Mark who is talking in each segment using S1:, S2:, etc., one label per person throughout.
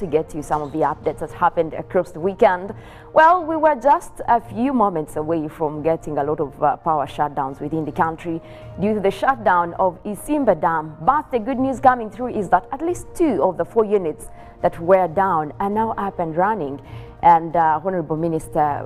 S1: to get you some of the updates that happened across the weekend. Well, we were just a few moments away from getting a lot of power shutdowns within the country due to the shutdown of Isimba Dam. But the good news coming through is that at least 2 of the 4 units that were down are now up and running. And Honorable Minister,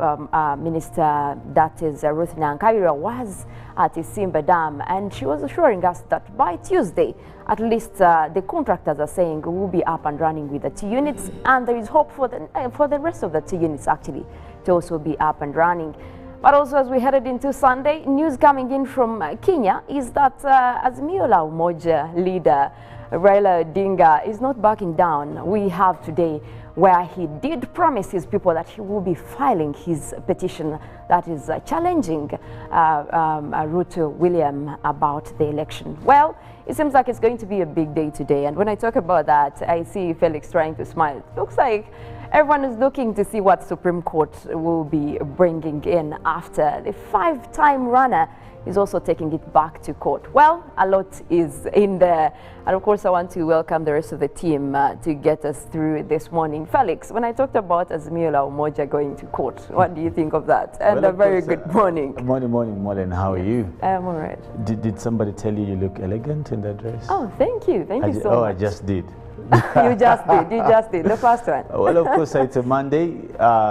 S1: that is Ruth Nankabirwa, was at Isimba Dam, and she was assuring us that by Tuesday, at least the contractors are saying will be up and running with the 2 units, and there is hope for the rest of the 2 units actually to also be up and running. But also, as we headed into Sunday, news coming in from Kenya is that Azimio la Umoja leader Raila Odinga is not backing down. We have today where he did promise his people that he will be filing his petition that is challenging Ruto William about the election. Well, it seems like it's going to be a big day today, and when I talk about that, I see Felix trying to smile. It looks like everyone is looking to see what Supreme Court will be bringing in after the 5-time runner is also taking it back to court. Well, a lot is in there. And of course, I want to welcome the rest of the team to get us through this morning. Felix, when I talked about Azimio la Umoja going to court, what do you think of that? And well, a very good morning.
S2: Morning, Mollen. How are you?
S1: I'm all right.
S2: Did somebody tell you look elegant in that dress?
S1: Oh, thank you. Thank you so much.
S2: I just did.
S1: You just did. You just did. The first one.
S2: Well, of course, it's a Monday.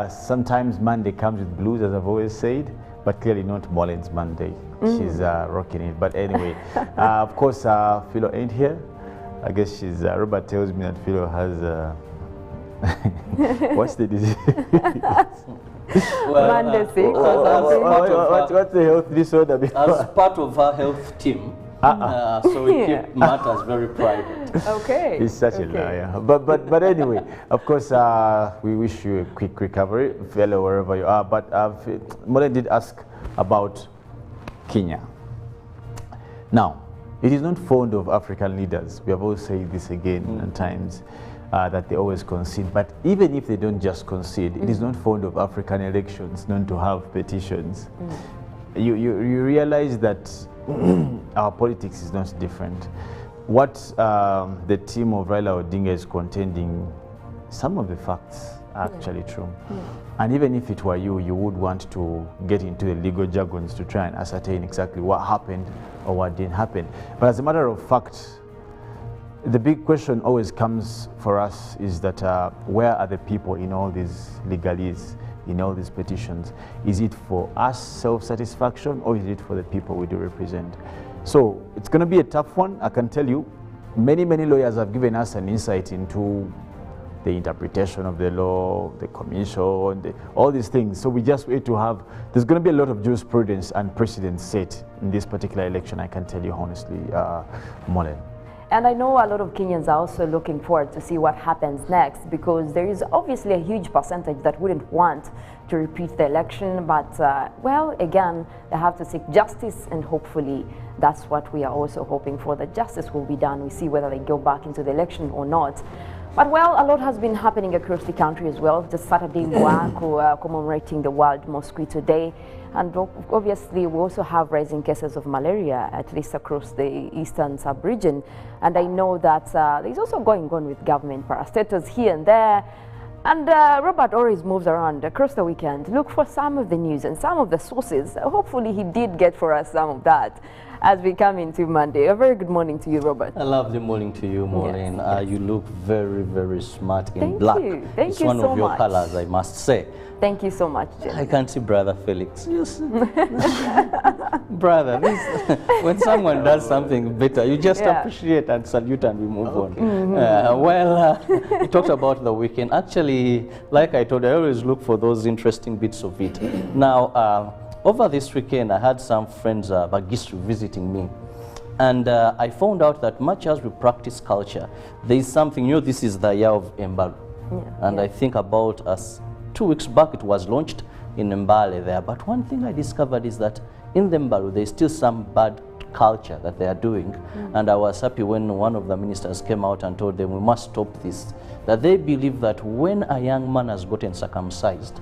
S2: Sometimes Monday comes with blues, as I've always said, but clearly not Mollen's Monday. She's rocking it. But anyway, of course, Philo ain't here. I guess she's, Robert tells me that Philo has, what's the disease?
S3: Well,
S1: Monday
S2: what's the health disorder?
S3: As part of our health team, so we keep matters very private.
S1: Okay.
S2: He's such a liar. But anyway, of course, we wish you a quick recovery, fellow, wherever you are. But Mollen did ask about Kenya. Now, it is not fond of African leaders. We have always said this again at times, that they always concede. But even if they don't just concede, it is not fond of African elections known to have petitions. You realize that our politics is not different. What the team of Raila Odinga is contending, some of the facts are actually true. And even if it were you, you would want to get into the legal jargons to try and ascertain exactly what happened or what didn't happen. But as a matter of fact, the big question always comes for us is that where are the people in all these legalese, in all these petitions? Is it for us self-satisfaction, or is it for the people we do represent? So it's going to be a tough one, I can tell you. Many lawyers have given us an insight into the interpretation of the law, the commission, all these things. So we just wait to have, there's going to be a lot of jurisprudence and precedents set in this particular election, I can tell you honestly, Mollen.
S1: And I know a lot of Kenyans are also looking forward to see what happens next, because there is obviously a huge percentage that wouldn't want to repeat the election. But, well, again, they have to seek justice, and hopefully that's what we are also hoping for, that justice will be done. We see whether they go back into the election or not. But, well, a lot has been happening across the country as well. Just Saturday, Mwako commemorating the World Mosquito Day. And obviously, we also have rising cases of malaria, at least across the eastern sub-region. And I know that there's also going on with government parastatals here and there. And Robert always moves around across the weekend, look for some of the news and some of the sources. Hopefully, he did get for us some of that as we come into Monday. A very good morning to you, Robert.
S3: A lovely morning to you, Mollen.
S1: Yes.
S3: You look very smart in
S1: Thank
S3: black.
S1: You. Thank
S3: it's
S1: you
S3: one
S1: so
S3: of your
S1: much.
S3: colors, I must say.
S1: Thank you so much, Jen.
S3: I can see brother Felix. Yes. Brother, when someone does something better, you just appreciate and salute and we move on. Well, you talked about the weekend. Actually, like I told you, I always look for those interesting bits of it. Now, over this weekend, I had some friends, Bagisri, visiting me. And I found out that much as we practice culture, there is something, this is the year of Mbalo. And I think about us, 2 weeks back, it was launched in Mbale there. But one thing I discovered is that in the Mbalo, there's still some bad culture that they are doing. And I was happy when one of the ministers came out and told them we must stop this. That they believe that when a young man has gotten circumcised,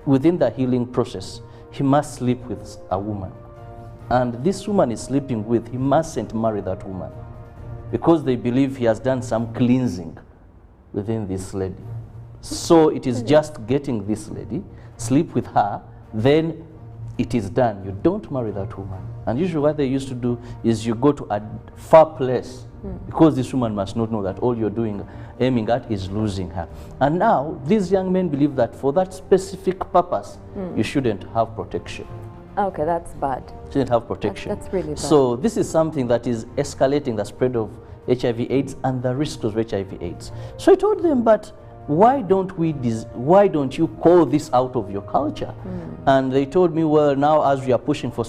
S3: within the healing process, he must sleep with a woman. And this woman is sleeping with, he mustn't marry that woman, because they believe he has done some cleansing within this lady. So it is just getting this lady, sleep with her, then it is done. You don't marry that woman. And usually what they used to do is you go to a far place because this woman must not know that all you're doing, aiming at, is losing her. And now these young men believe that for that specific purpose, you shouldn't have protection.
S1: Okay, that's bad.
S3: Shouldn't have protection.
S1: That's really bad.
S3: So this is something that is escalating the spread of HIV/AIDS and the risks of HIV/AIDS. So I told them, but why don't you call this out of your culture? And they told me, well, now as we are pushing for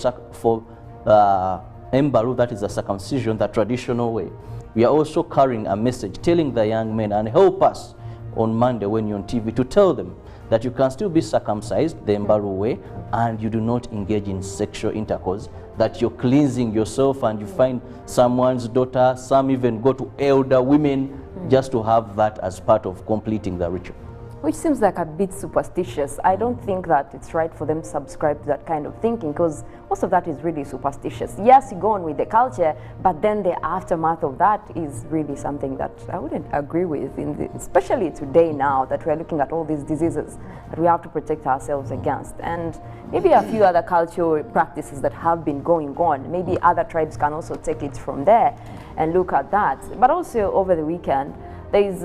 S3: Embalu, that is a circumcision, the traditional way, we are also carrying a message telling the young men, and help us on Monday when you're on TV to tell them that you can still be circumcised the Embalu way and you do not engage in sexual intercourse, that you're cleansing yourself and you find someone's daughter, some even go to elder women just to have that as part of completing the ritual.
S1: Which seems like a bit superstitious. I don't think that it's right for them to subscribe to that kind of thinking, because most of that is really superstitious. Yes, you go on with the culture, but then the aftermath of that is really something that I wouldn't agree with, especially today now that we're looking at all these diseases that we have to protect ourselves against. And maybe a few other cultural practices that have been going on. Maybe other tribes can also take it from there and look at that. But also over the weekend, there is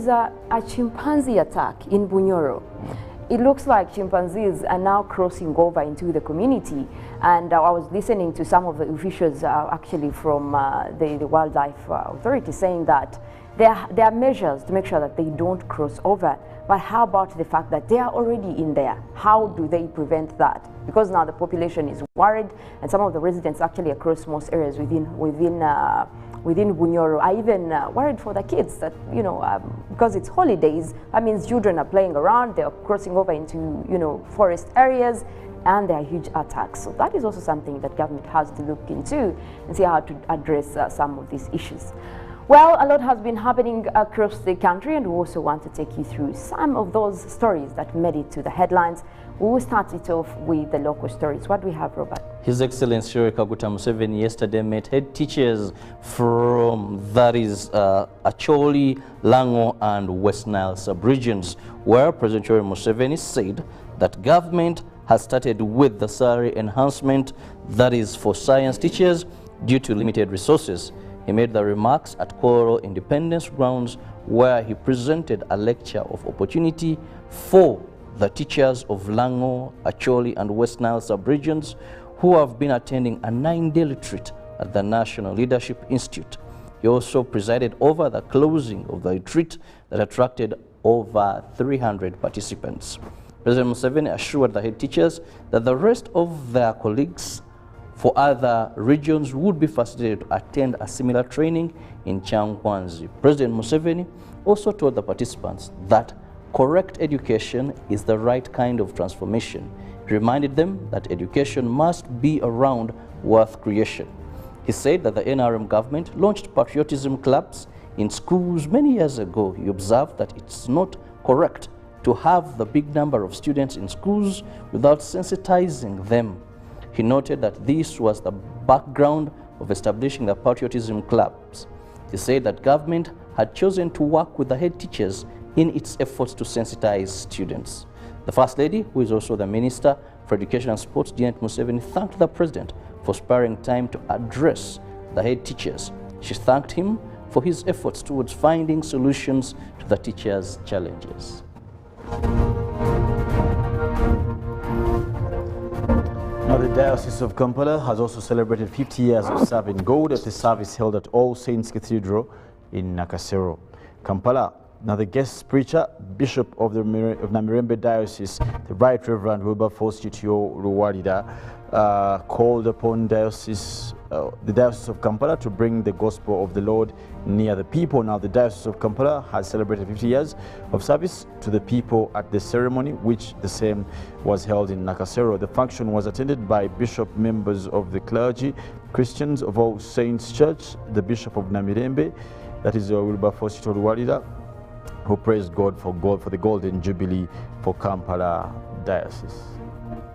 S1: a chimpanzee attack in Bunyoro. It looks like chimpanzees are now crossing over into the community, and I was listening to some of the officials actually from the Wildlife Authority saying that there are measures to make sure that they don't cross over. But how about the fact that they are already in there? How do they prevent that? Because now the population is worried, and some of the residents actually across most areas within Bunyoro are even worried for the kids that, you know, because it's holidays, that means children are playing around, they're crossing over into, you know, forest areas, and there are huge attacks. So that is also something that government has to look into and see how to address some of these issues. Well, a lot has been happening across the country, and we also want to take you through some of those stories that made it to the headlines. We will start it off with the local stories. What do we have, Robert?
S3: His Excellency Yoweri Kaguta Museveni yesterday met head teachers from, that is, Acholi, Lango and West Nile sub-regions, where President Yoweri Museveni said that government has started with the salary enhancement, that is for science teachers, due to limited resources. He made the remarks at Koro Independence Grounds, where he presented a lecture of opportunity for the teachers of Lango, Acholi and West Nile sub-regions who have been attending a 9-day retreat at the National Leadership Institute. He also presided over the closing of the retreat that attracted over 300 participants. President Museveni assured the head teachers that the rest of their colleagues for other regions would be facilitated to attend a similar training in Changwanzi. President Museveni also told the participants that correct education is the right kind of transformation. He reminded them that education must be around wealth creation. He said that the NRM government launched patriotism clubs in schools many years ago. He observed that it's not correct to have the big number of students in schools without sensitizing them. He noted that this was the background of establishing the patriotism clubs. He said that government had chosen to work with the head teachers in its efforts to sensitize students. The First Lady, who is also the Minister for Education and Sports, Janet Museveni, thanked the President for sparing time to address the head teachers. She thanked him for his efforts towards finding solutions to the teachers' challenges.
S2: Now, the Diocese of Kampala has also celebrated 50 years of serving God at a service held at All Saints Cathedral in Nakasero. Kampala. Now, the guest preacher, Bishop of Namirembe Diocese, the Right Reverend Wilberforce Chitio Ruwarida, called upon the Diocese of Kampala to bring the gospel of the Lord near the people. Now, the Diocese of Kampala has celebrated 50 years of service to the people at the ceremony, which the same was held in Nakasero. The function was attended by bishop, members of the clergy, Christians of All Saints Church, the Bishop of Namirembe, that is Wilberforce Chitio Ruwarida, who praised God for the Golden Jubilee for Kampala Diocese.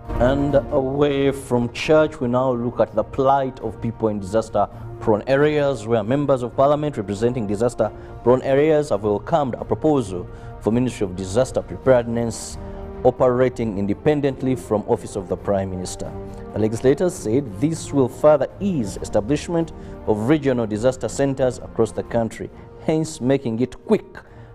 S3: And away from church, we now look at the plight of people in disaster-prone areas, where members of parliament representing disaster-prone areas have welcomed a proposal for Ministry of Disaster Preparedness operating independently from Office of the Prime Minister. The legislators said this will further ease establishment of regional disaster centers across the country, hence making it quick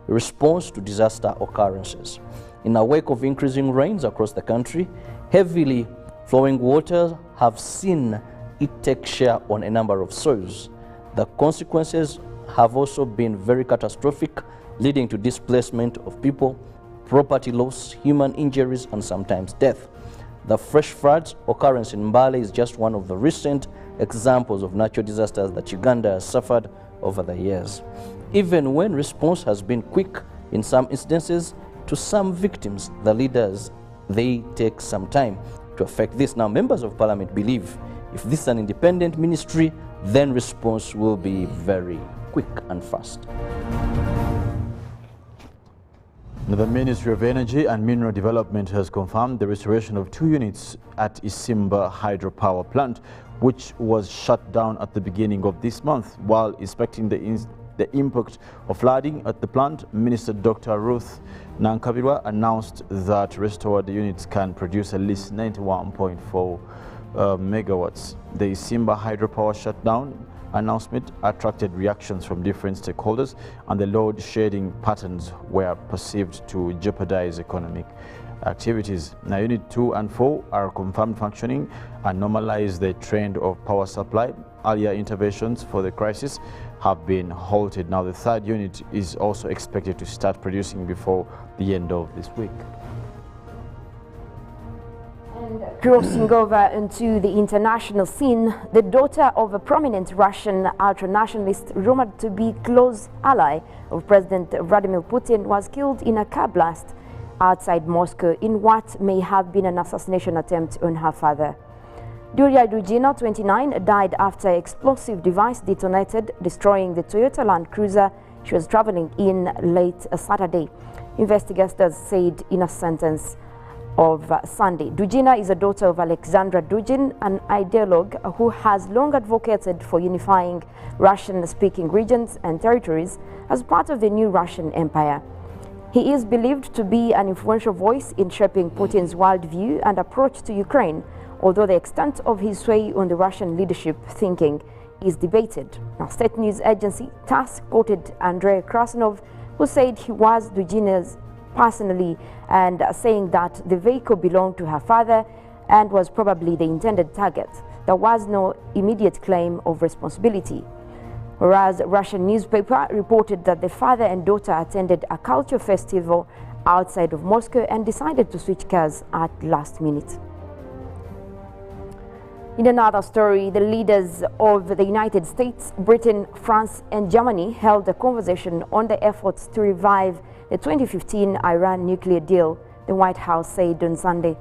S3: response to disaster occurrences. In the wake of increasing rains across the country, heavily flowing waters have seen it take share on a number of soils. The consequences have also been very catastrophic, leading to displacement of people, property loss, human injuries, and sometimes death. The fresh floods occurrence in Mbale is just one of the recent examples of natural disasters that Uganda has suffered over the years. Even when response has been quick in some instances, to some victims, the leaders, they take some time to affect this. Now, members of parliament believe if this is an independent ministry, then response will be very quick and fast.
S2: The Ministry of Energy and Mineral Development has confirmed the restoration of 2 units at Isimba hydropower plant, which was shut down at the beginning of this month. While inspecting the impact of flooding at the plant, Minister Dr. Ruth Nankabirwa announced that restored units can produce at least 91.4 megawatts. The Isimba hydropower shutdown announcement attracted reactions from different stakeholders, and the load shedding patterns were perceived to jeopardize economic activities. Now, Unit 2 and 4 are confirmed functioning and normalize the trend of power supply. Earlier interventions for the crisis have been halted. Now, the 3rd unit is also expected to start producing before the end of this week.
S1: And crossing over into the international scene, the daughter of a prominent Russian ultra-nationalist rumored to be close ally of President Vladimir Putin was killed in a car blast outside Moscow in what may have been an assassination attempt on her father. Duria Dugina, 29, died after an explosive device detonated, destroying the Toyota Land Cruiser she was traveling in late Saturday, investigators said in a sentence of Sunday. Dugina is a daughter of Alexandra Dugin, an ideologue who has long advocated for unifying Russian-speaking regions and territories as part of the new Russian Empire. He is believed to be an influential voice in shaping Putin's worldview and approach to Ukraine, although the extent of his sway on the Russian leadership thinking is debated. Now, state news agency TASS quoted Andrei Krasnov, who said he was Dugina's personally and saying that the vehicle belonged to her father and was probably the intended target. There was no immediate claim of responsibility. Whereas a Russian newspaper reported that the father and daughter attended a culture festival outside of Moscow and decided to switch cars at last minute. In another story, the leaders of the United States, Britain, France and Germany held a conversation on the efforts to revive the 2015 Iran nuclear deal, the White House said on Sunday.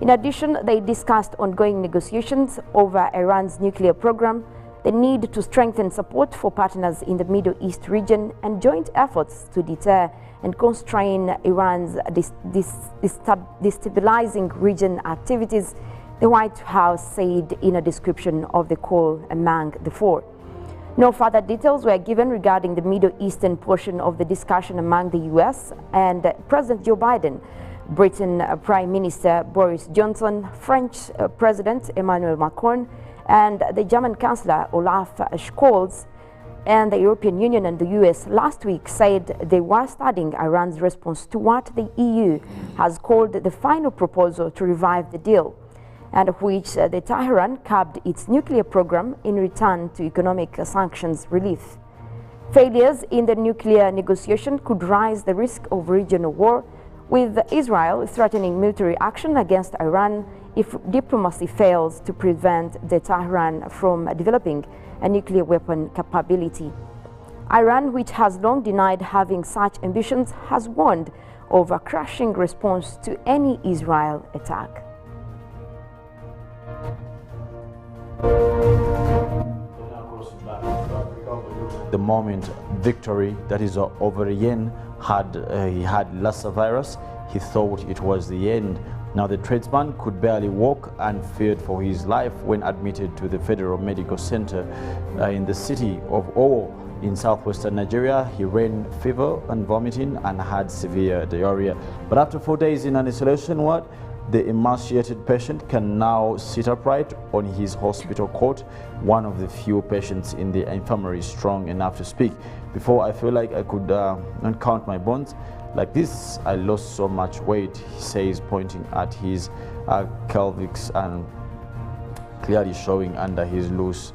S1: In addition, they discussed ongoing negotiations over Iran's nuclear program, the need to strengthen support for partners in the Middle East region, and joint efforts to deter and constrain Iran's destabilizing region activities, the White House said in a description of the call among the four. No further details were given regarding the Middle Eastern portion of the discussion among the US and President Joe Biden, Britain Prime Minister Boris Johnson, French President Emmanuel Macron, and the German Chancellor Olaf Scholz, and the European Union and the US last week said they were studying Iran's response to what the EU has called the final proposal to revive the deal, and which the Tehran curbed its nuclear program in return to economic sanctions relief. Failures in the nuclear negotiation could raise the risk of regional war, with Israel threatening military action against Iran if diplomacy fails to prevent the Tehran from developing a nuclear weapon capability. Iran, which has long denied having such ambitions, has warned of a crushing response to any Israel attack.
S2: The moment victory, that is over yen, he had Lassa virus, he thought it was the end. Now, the tradesman could barely walk and feared for his life when admitted to the Federal Medical Center in the city of Owo in southwestern Nigeria. He ran fever and vomiting and had severe diarrhea. But after 4 days in an isolation ward, the emaciated patient can now sit upright on his hospital cot, one of the few patients in the infirmary strong enough to speak. Before, I feel like I could not count my bones. Like this, I lost so much weight, he says, pointing at his pelvis and clearly showing under his loose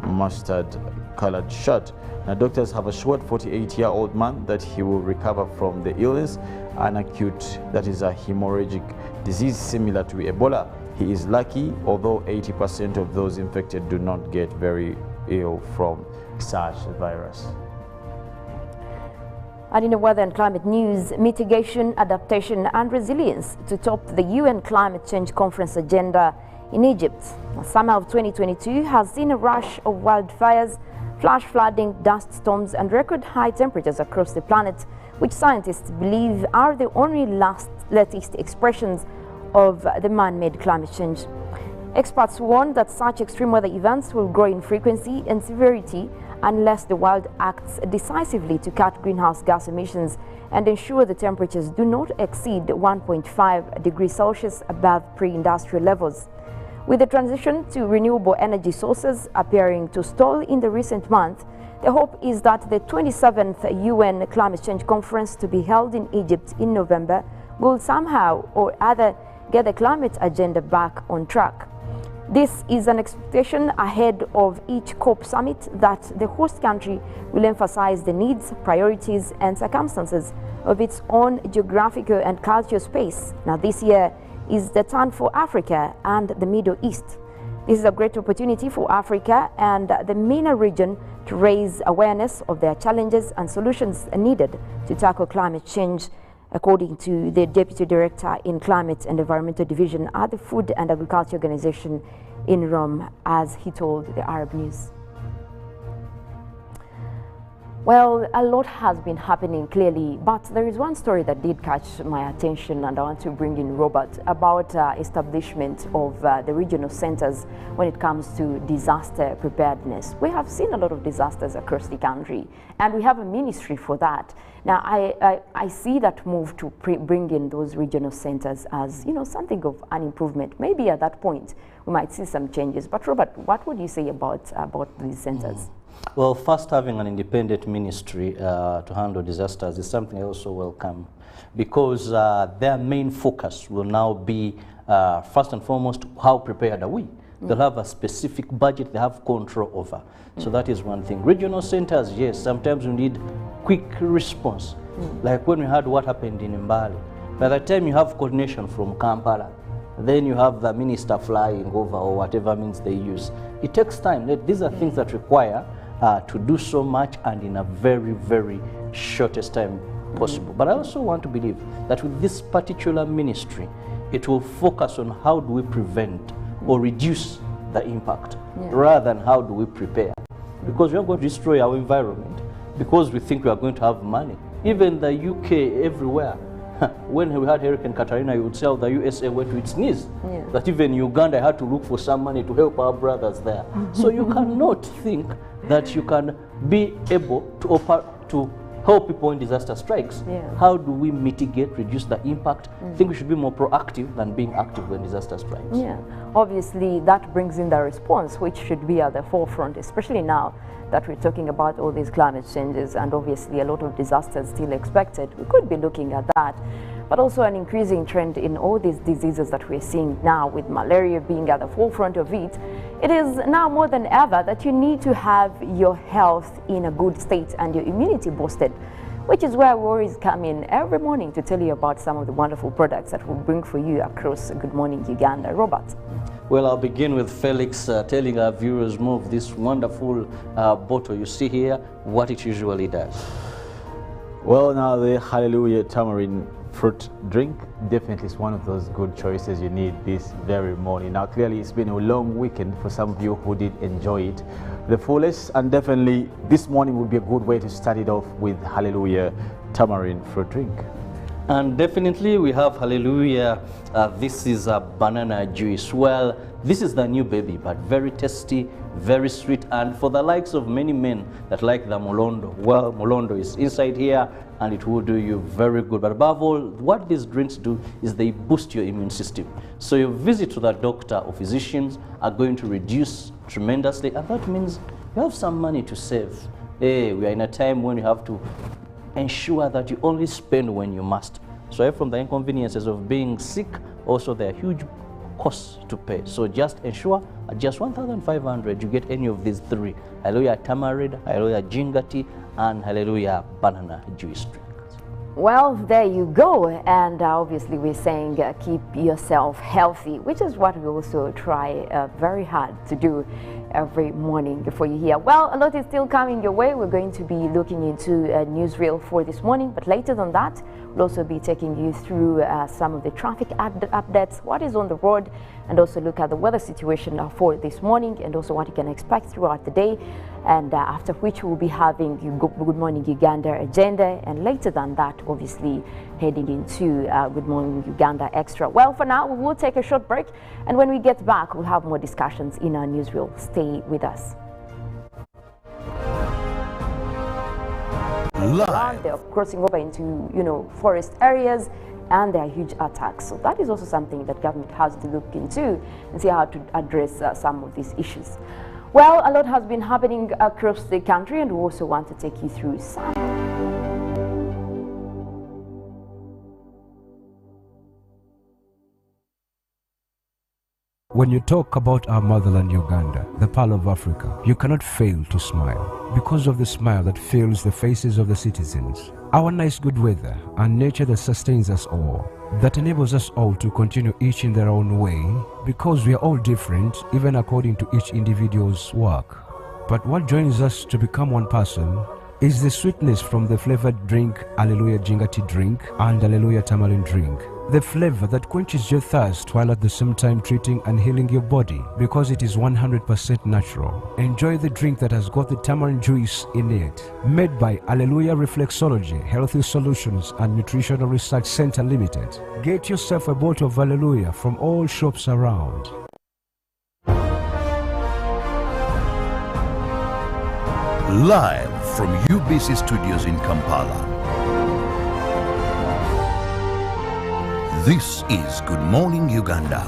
S2: mustard-colored shirt. Now, doctors have assured 48-year-old man that he will recover from the illness, an acute, that is a hemorrhagic disease similar to Ebola. He is lucky, although 80% of those infected do not get very ill from such virus.
S1: And in the weather and climate news, mitigation, adaptation and resilience to top the UN Climate Change Conference agenda in Egypt. Summer of 2022 has seen a rush of wildfires, flash flooding, dust storms and record high temperatures across the planet, which scientists believe are the only latest expressions of the man-made climate change. Experts warn that such extreme weather events will grow in frequency and severity unless the world acts decisively to cut greenhouse gas emissions and ensure the temperatures do not exceed 1.5 degrees Celsius above pre-industrial levels. With the transition to renewable energy sources appearing to stall in the recent month, the hope is that the 27th UN Climate Change Conference to be held in Egypt in November will somehow or other get the climate agenda back on track. This is an expectation ahead of each COP summit that the host country will emphasize the needs, priorities and circumstances of its own geographical and cultural space. Now, this year is the turn for Africa and the Middle East. This is a great opportunity for Africa and the MENA region to raise awareness of their challenges and solutions needed to tackle climate change, according to the Deputy Director in Climate and Environmental Division at the Food and Agriculture Organization in Rome, as he told the Arab News. Well, a lot has been happening clearly, but there is one story that did catch my attention, and I want to bring in Robert, about establishment of the regional centers when it comes to disaster preparedness. We have seen a lot of disasters across the country, and we have a ministry for that. Now, I see that move to bring in those regional centers as, you know, something of an improvement. Maybe at that point we might see some changes. But Robert, what would you say about these centers?
S3: Well, first, having an independent ministry to handle disasters is something I also welcome, because their main focus will now be, first and foremost, how prepared are we? They'll have a specific budget they have control over. So that is one thing. Regional centers, yes, sometimes we need quick response. Like when we had what happened in Mbale. By the time you have coordination from Kampala, then you have the minister flying over or whatever means they use. It takes time. These are things that require to do so much and in a very, very shortest time possible. But I also want to believe that with this particular ministry, it will focus on how do we prevent or reduce the impact rather than how do we prepare. Because we are going to destroy our environment because we think we are going to have money. Even the UK, everywhere. When we had Hurricane Katrina, you would see how the USA went to its knees. That even Uganda had to look for some money to help our brothers there. So you cannot think that you can be able to help people when disaster strikes. How do we mitigate, reduce the impact? I think we should be more proactive than being active when disaster strikes.
S1: Obviously that brings in the response, which should be at the forefront, especially now that we're talking about all these climate changes and obviously a lot of disasters still expected. We could be looking at that, but also an increasing trend in all these diseases that we're seeing now, with malaria being at the forefront of it. It is now more than ever that you need to have your health in a good state and your immunity boosted, which is where we always come in every morning to tell you about some of the wonderful products that we'll bring for you across Good Morning Uganda. Robert.
S3: Well, I'll begin with Felix telling our viewers more of this wonderful bottle you see here, what it usually does.
S2: Well, now the Hallelujah Tamarind fruit drink definitely is one of those good choices you need this very morning. Now, clearly it's been a long weekend for some of you who did enjoy it the fullest, and definitely this morning would be a good way to start it off with Hallelujah Tamarind fruit drink.
S3: And definitely we have, hallelujah, this is a banana juice. Well, this is the new baby, but very tasty, very sweet. And for the likes of many men that like the Molondo, well, Molondo is inside here and it will do you very good. But above all, what these drinks do is they boost your immune system. So your visit to the doctor or physicians are going to reduce tremendously, and that means you have some money to save. Hey, we are in a time when you have to ensure that you only spend when you must. So from the inconveniences of being sick, also there are huge costs to pay. So just ensure at just 1,500 you get any of these three. Hallelujah tamarind, hallelujah ginger tea, and hallelujah banana juice drink.
S1: Well, there you go. And obviously we're saying keep yourself healthy, which is what we also try very hard to do every morning before you hear. Well, a lot is still coming your way. We're going to be looking into a newsreel for this morning, but later than that, we'll also be taking you through some of the traffic updates, what is on the road, and also look at the weather situation for this morning, and also what you can expect throughout the day. And after which we'll be having Good Morning Uganda agenda, and later than that, obviously heading into Good Morning Uganda Extra. Well, for now, we will take a short break, and when we get back, we'll have more discussions in our newsreel. Stay with us.
S4: Live.
S1: They're crossing over into, forest areas, and there are huge attacks. So that is also something that government has to look into and see how to address some of these issues. Well, a lot has been happening across the country, and we also want to take you through some.
S4: When you talk about our motherland Uganda, the Pearl of Africa, you cannot fail to smile because of the smile that fills the faces of the citizens. Our nice good weather and nature that sustains us all, that enables us all to continue each in their own way, because we are all different even according to each individual's work. But what joins us to become one person is the sweetness from the flavored drink Hallelujah Ginger Tea drink and Hallelujah Tamarind drink. The flavor that quenches your thirst while at the same time treating and healing your body, because it is 100% natural. Enjoy the drink that has got the tamarind juice in it. Made by Hallelujah Reflexology, Healthy Solutions and Nutritional Research Center Limited. Get yourself a bottle of Hallelujah from all shops around.
S5: Live from UBC Studios in Kampala. This is Good Morning Uganda.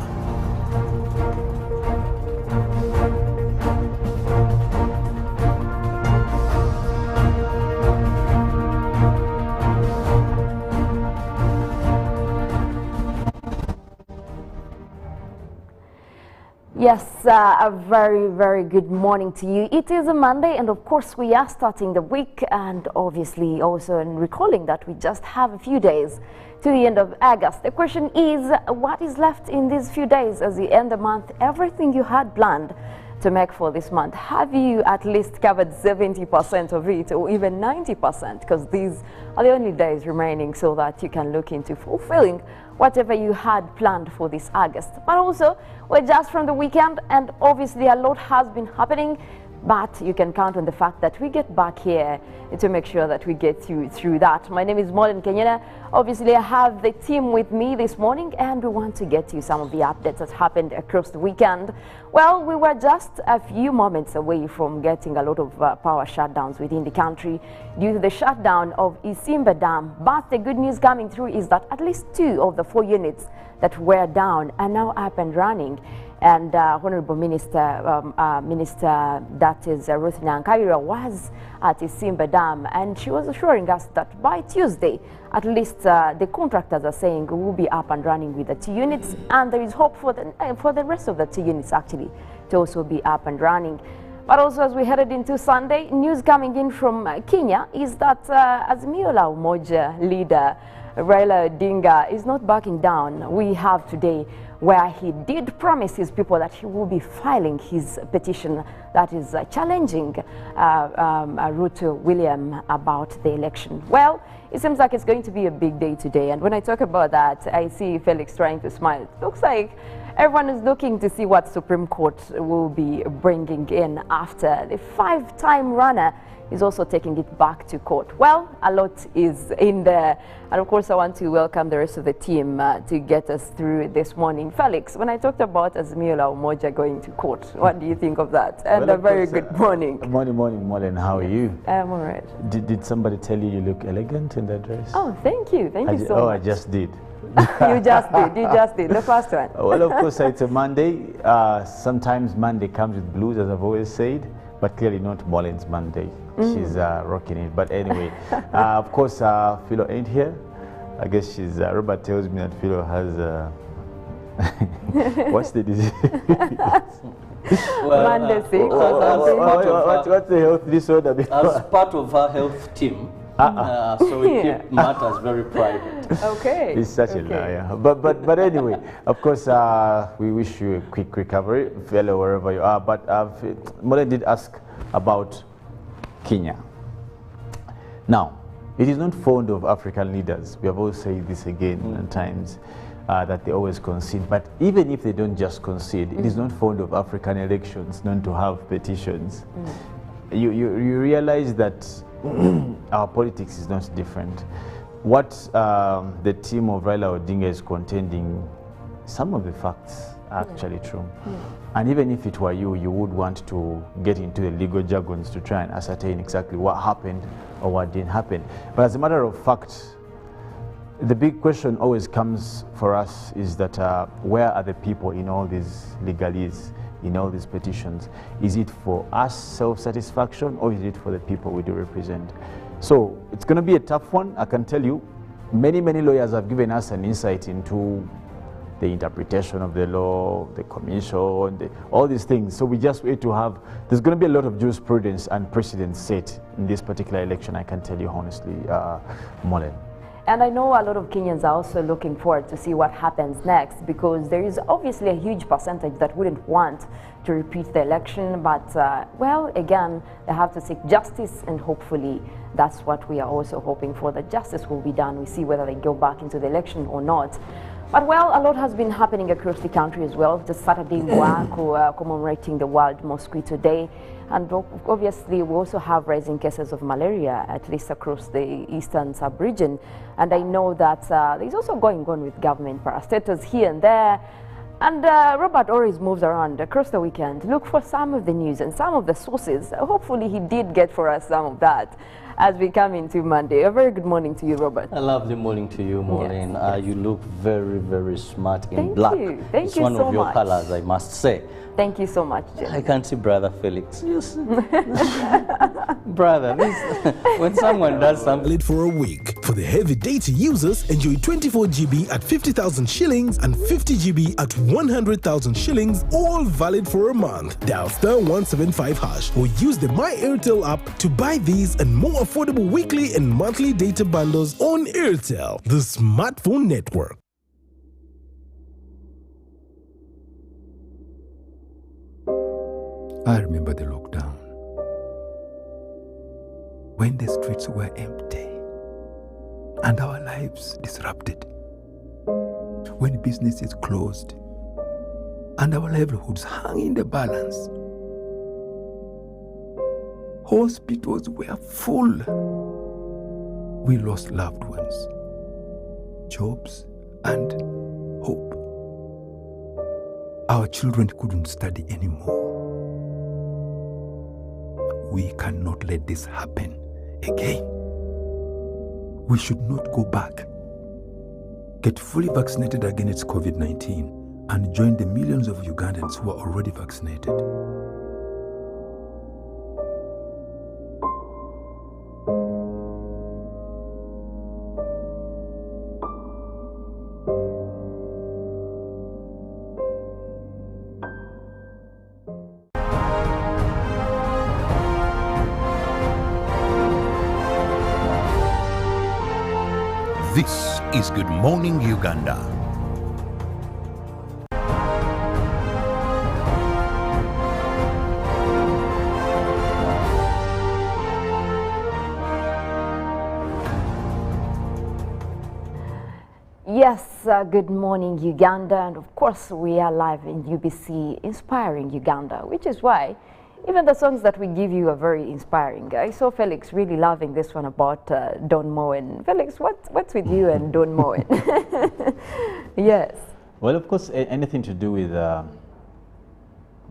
S1: Yes, a very, very good morning to you. It is a Monday, and of course we are starting the week, and obviously also in recalling that we just have a few days to the end of August. The question is, what is left in these few days as you end the month? Everything you had planned to make for this month, have you at least covered 70% of it, or even 90%? Because these are the only days remaining so that you can look into fulfilling whatever you had planned for this August. But also, we're just from the weekend, and obviously a lot has been happening, but you can count on the fact that we get back here to make sure that we get you through that. My name is Mollen, Kenyena. Obviously, I have the team with me this morning, and we want to get you some of the updates that happened across the weekend. Well, we were just a few moments away from getting a lot of power shutdowns within the country due to the shutdown of Isimba Dam. But the good news coming through is that at least 2 of the 4 units that were down are now up and running. And Honorable Minister, that is Ruth Nyankabirwa, was at Isimba Dam, and she was assuring us that by Tuesday, at least the contractors are saying we'll be up and running with the 2 units, and there is hope for the rest of the 2 units actually to also be up and running. But also, as we headed into Sunday, news coming in from Kenya is that Azimio la Umoja leader Raila Odinga is not backing down. We have today where he did promise his people that he will be filing his petition that is challenging Ruto William about the election. Well, it seems like it's going to be a big day today, and when I talk about that, I see Felix trying to smile. It looks like everyone is looking to see what Supreme Court will be bringing in after the 5-time runner is also taking it back to court. Well, a lot is in there. And of course, I want to welcome the rest of the team to get us through this morning. Felix, when I talked about Azimio la Umoja going to court, what do you think of that? And
S2: well,
S1: a very good morning.
S2: Morning, Mollen. How are you?
S1: I'm all right.
S2: Did somebody tell you you look elegant in that dress?
S1: Oh, thank you. Thank you so much.
S2: Oh, I just did.
S1: You just did. You just did. The first one.
S2: Well, of course, it's a Monday. Sometimes Monday comes with blues, as I've always said, but clearly not Mollen's Monday. She's rocking it. But anyway, of course, Philo ain't here. I guess she's, Robert tells me that Philo has, what's the disease?
S3: Well,
S1: Monday sick.
S2: What's the health disorder?
S3: As part of our health team, so we keep matters very private.
S1: Okay.
S2: He's such a liar. But anyway, of course, we wish you a quick recovery, fellow, wherever you are. But Mollen did ask about Kenya. Now, it is not fond of African leaders. We have always said this again at times, that they always concede. But even if they don't just concede, it is not fond of African elections known to have petitions. You realize that our politics is not different. What the team of Raila Odinga is contending, some of the facts are actually true. And even if it were you, you would want to get into the legal jargons to try and ascertain exactly what happened or what didn't happen. But as a matter of fact, the big question always comes for us is that where are the people in all these legalese, in all these petitions? Is it for us self-satisfaction, or is it for the people we do represent? So it's going to be a tough one, I can tell you. Many lawyers have given us an insight into the interpretation of the law, the commission, all these things. So we just wait to have, there's going to be a lot of jurisprudence and precedents set in this particular election, I can tell you honestly, Mollen.
S1: And I know a lot of Kenyans are also looking forward to see what happens next, because there is obviously a huge percentage that wouldn't want to repeat the election. But, well, again, they have to seek justice, and hopefully that's what we are also hoping for, that justice will be done. We see whether they go back into the election or not. But, well, a lot has been happening across the country as well. Just Saturday, WACO commemorating the World Mosquito Day. And obviously, we also have rising cases of malaria, at least across the eastern sub-region. And I know that there's also going on with government parastatals here and there. And Robert always moves around across the weekend, look for some of the news and some of the sources. Hopefully, he did get for us some of that as we come into Monday. A very good morning to you, Robert.
S3: A lovely morning to you, Mollen.
S1: Yes.
S3: You look very smart in
S1: Thank
S3: black.
S1: you. Thank
S3: it's
S1: you
S3: one
S1: so
S3: of your
S1: much.
S3: colors, I must say.
S1: Thank you so much, Jim.
S3: I can see brother Felix. Yes. Brother, when someone does something.
S6: Valid for a week. For the heavy data users, enjoy 24 GB at 50,000 shillings and 50 GB at 100,000 shillings, all valid for a month. Dial *175# or use the My Airtel app to buy these and more affordable weekly and monthly data bundles on Airtel, the smartphone network.
S7: I remember the lockdown, when the streets were empty and our lives disrupted, when businesses closed and our livelihoods hung in the balance. Hospitals were full. We lost loved ones, jobs, and hope. Our children couldn't study anymore. We cannot let this happen again. We should not go back. Get fully vaccinated against COVID-19 and join the millions of Ugandans who are already vaccinated.
S5: This is Good Morning Uganda.
S1: Yes, good morning Uganda, and of course we are live in UBC Inspiring Uganda, which is why even the songs that we give you are very inspiring. I saw Felix really loving this one about Don Mollen. Felix, what's with you and Don Mollen? Yes.
S2: Well, of course, anything to do with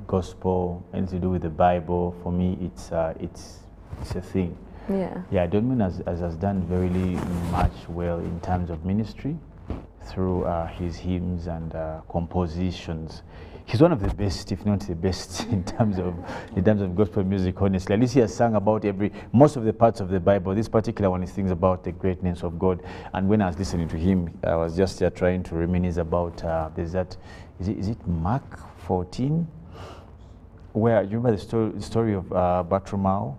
S2: gospel, anything to do with the Bible, for me, it's a thing.
S1: Yeah.
S2: Yeah, Don Mollen has done very much well in terms of ministry through his hymns and compositions. He's one of the best, if not the best, in terms of gospel music. Honestly, at least he has sung about most of the parts of the Bible. This particular one is things about the greatness of God. And when I was listening to him, I was just trying to reminisce about there's that. Is it Mark 14, where you remember the story of Bartimaeus,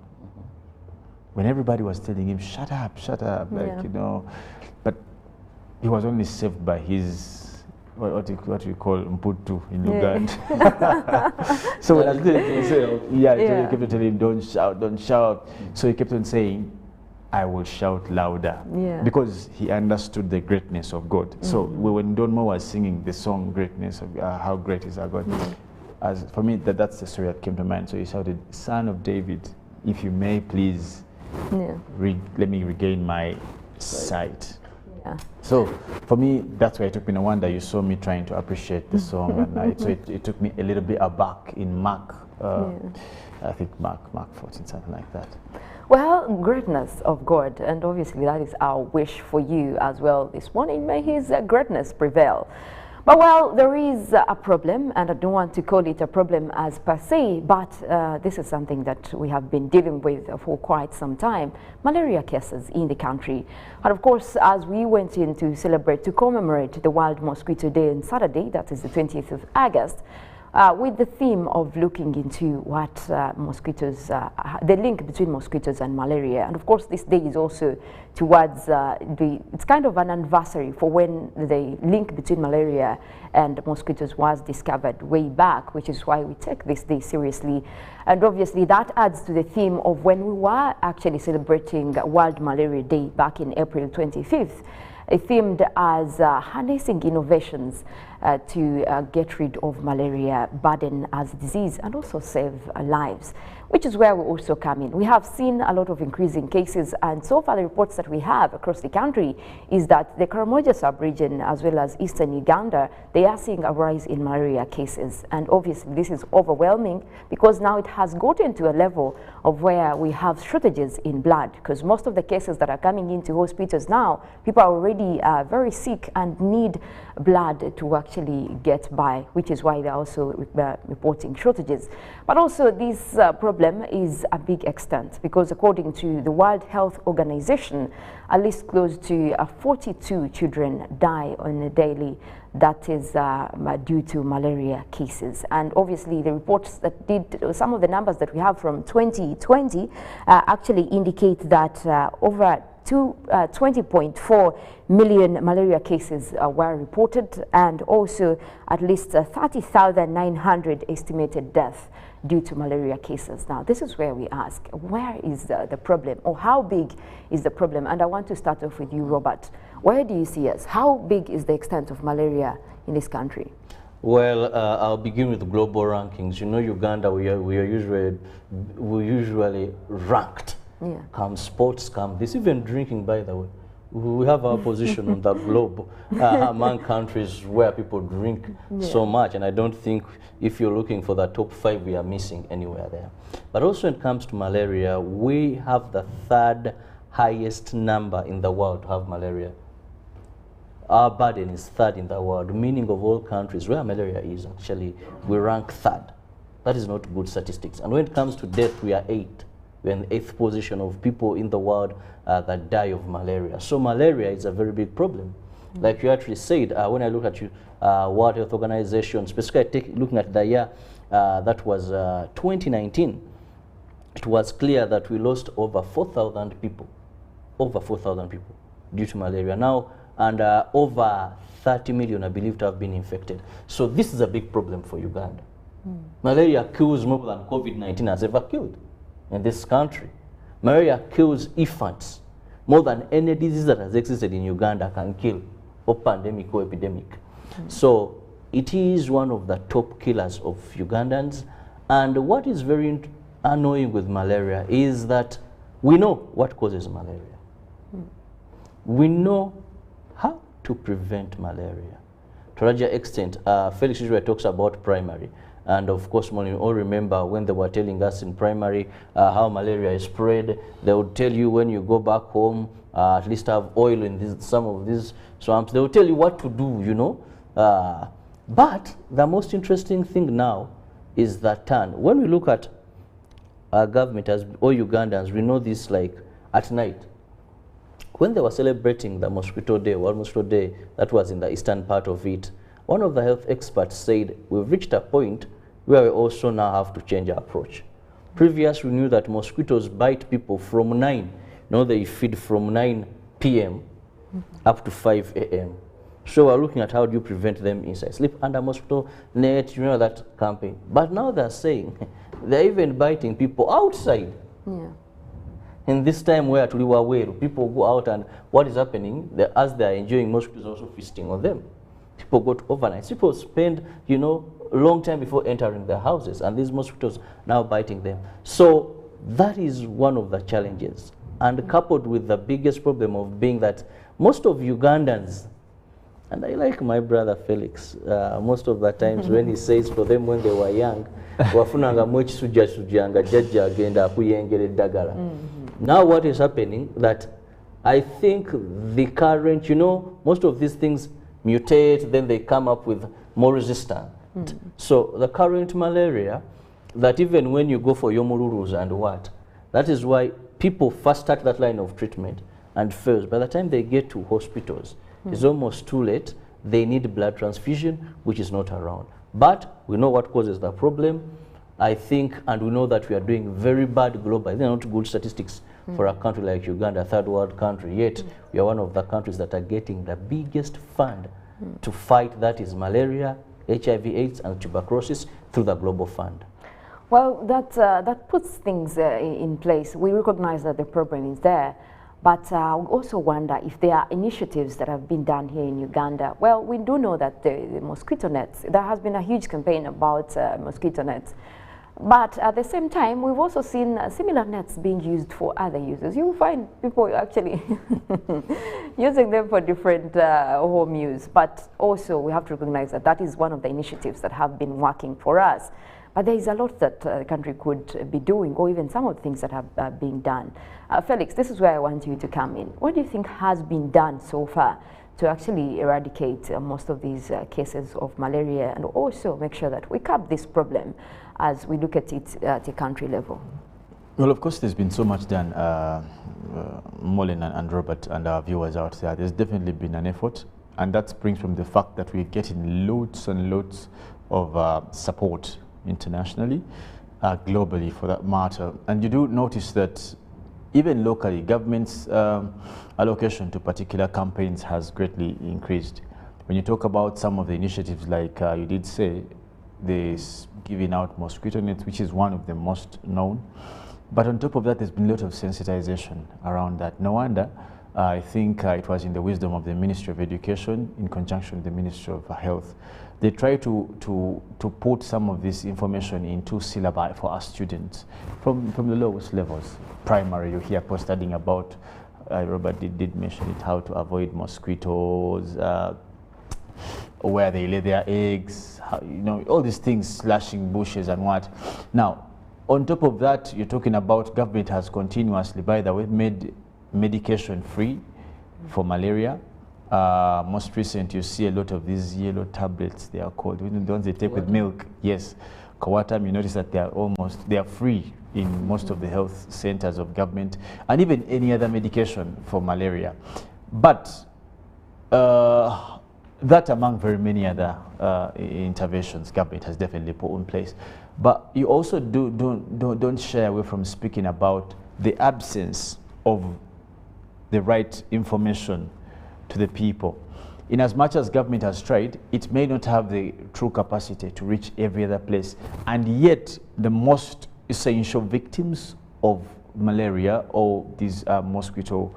S2: when everybody was telling him, "Shut up, shut up," like, you know, but he was only saved by his. What we call Mputu in Uganda. So when I was saying, he kept on telling him, "Don't shout, don't shout." So he kept on saying, "I will shout louder," because he understood the greatness of God. So when Don Mo was singing the song "Greatness of How Great Is Our God," as for me, that's the story that came to mind. So he shouted, "Son of David, if you may please, let me regain my sight." Yeah. So for me, that's why it took me no wonder you saw me trying to appreciate the song, and so it took me a little bit aback in Mark, I think Mark 14, something like that.
S1: Well, greatness of God, and obviously that is our wish for you as well this morning. May His greatness prevail. But well, there is a problem, and I don't want to call it a problem as per se, but this is something that we have been dealing with for quite some time, malaria cases in the country. And of course, as we went in to celebrate, to commemorate the World Mosquito Day on Saturday, that is the 20th of August, with the theme of looking into what mosquitoes, the link between mosquitoes and malaria. And of course, this day is also towards it's kind of an anniversary for when the link between malaria and mosquitoes was discovered way back, which is why we take this day seriously. And obviously that adds to the theme of when we were actually celebrating World Malaria Day back in April 25th. Themed as harnessing innovations to get rid of malaria burden as a disease and also save lives, which is where we also come in. We have seen a lot of increasing cases, and so far the reports that we have across the country is that the Karamoja sub-region as well as eastern Uganda, they are seeing a rise in malaria cases. And obviously this is overwhelming because now it has gotten to a level of where we have shortages in blood, because most of the cases that are coming into hospitals now, people are already very sick and need blood to actually get by, which is why they're also reporting shortages. But also this problem is a big extent, because according to the World Health Organization, at least close to 42 children die on a daily. That is due to malaria cases. And obviously the reports that some of the numbers that we have from 2020 actually indicate that over 20.4 million malaria cases were reported, and also at least 30,900 estimated deaths due to malaria cases. Now, this is where we ask, where is the problem, or how big is the problem? And I want to start off with you, Robert. Where do you see us? How big is the extent of malaria in this country?
S3: Well, I'll begin with the global rankings. You know, Uganda, we are usually ranked. Yeah. Come sports, come this, even drinking, by the way. We have our position on the globe among countries where people drink so much, and I don't think if you're looking for the top 5, we are missing anywhere there. But also when it comes to malaria, we have the 3rd highest number in the world to have malaria. Our burden is 3rd in the world, meaning of all countries where malaria is, actually, we rank 3rd. That is not good statistics. And when it comes to death, we are 8th. We're in the 8th position of people in the world that die of malaria. So malaria is a very big problem. Like you actually said, when I look at World Health Organization, specifically looking at the year that was 2019, it was clear that we lost over 4,000 people, due to malaria now, and over 30 million are believed to have been infected. So this is a big problem for Uganda. Malaria kills more than COVID-19 has ever killed in this country. Malaria kills infants more than any disease that has existed in Uganda can kill, or pandemic or epidemic. So it is one of the top killers of Ugandans. And what is very annoying with malaria is that we know what causes malaria. We know how to prevent malaria. To a larger extent, Felix usually talks about primary. And of course, when you all remember when they were telling us in primary how malaria is spread, they would tell you when you go back home, at least have oil in some of these swamps. They will tell you what to do, you know. But the most interesting thing now is that when we look at our government as all Ugandans, we know this like at night. When they were celebrating the Mosquito Day, World Mosquito Day, that was in the eastern part of it, one of the health experts said, we've reached a point where we also now have to change our approach. Previously, we knew that mosquitoes bite people from 9. Now they feed from 9 p.m. up to 5 a.m. So we're looking at how do you prevent them inside. Sleep under mosquito net, you know that campaign. But now they're saying they're even biting people outside.
S1: Yeah.
S3: In this time where people go out, and what is happening, as they're enjoying, mosquitoes also feasting on them. People go to overnight. People spend, you know, a long time before entering their houses, and these mosquitoes now biting them. So that is one of the challenges. And coupled with the biggest problem of being that most of Ugandans, and I like my brother Felix, most of the times when he says for them when they were young, now what is happening that I think the current, you know, most of these things mutate, then they come up with more resistant. So the current malaria, that even when you go for your mururus and what, that is why people first start that line of treatment and fails. By the time they get to hospitals, it's almost too late. They need blood transfusion, which is not around. But we know what causes the problem, I think, and we know that we are doing very bad globally. They're not good statistics for a country like Uganda, a third world country, yet we are one of the countries that are getting the biggest fund to fight, that is malaria, HIV, AIDS, and tuberculosis through the Global Fund.
S1: Well, that puts things in place. We recognize that the problem is there, but we also wonder if there are initiatives that have been done here in Uganda. Well, we do know that the mosquito nets, there has been a huge campaign about mosquito nets. But at the same time, we've also seen similar nets being used for other uses. You will find people actually using them for different home use. But also, we have to recognize that that is one of the initiatives that have been working for us. But there is a lot that the country could be doing, or even some of the things that have been done. Felix, this is where I want you to come in. What do you think has been done so far to actually eradicate most of these cases of malaria, and also make sure that we curb this problem as we look at it at a country level?
S2: Well, of course, there's been so much done, Mollen and Robert and our viewers out there. There's definitely been an effort, and that springs from the fact that we're getting loads and loads of support internationally, globally for that matter. And you do notice that even locally, government's allocation to particular campaigns has greatly increased. When you talk about some of the initiatives, like you did say, this giving out mosquito nets, which is one of the most known. But on top of that, there's been a lot of sensitization around that. No wonder, I think it was in the wisdom of the Ministry of Education in conjunction with the Ministry of Health. They try to put some of this information into syllabi for our students from the lowest levels. Primary, you hear studying about, Robert did mention it, how to avoid mosquitoes, where they lay their eggs, how, you know, all these things, slashing bushes and what. Now, on top of that, you're talking about government has continuously, by the way, made medication free for malaria. Most recent, you see a lot of these yellow tablets, they are called, the ones they take with milk. Yes, Kawatam, you notice that they are free in most of the health centers of government, and even any other medication for malaria. But that, among very many other interventions, government has definitely put in place. But you also don't shy away from speaking about the absence of the right information to the people. In as much as government has tried, it may not have the true capacity to reach every other place. And yet, the most essential victims of malaria, or these mosquito,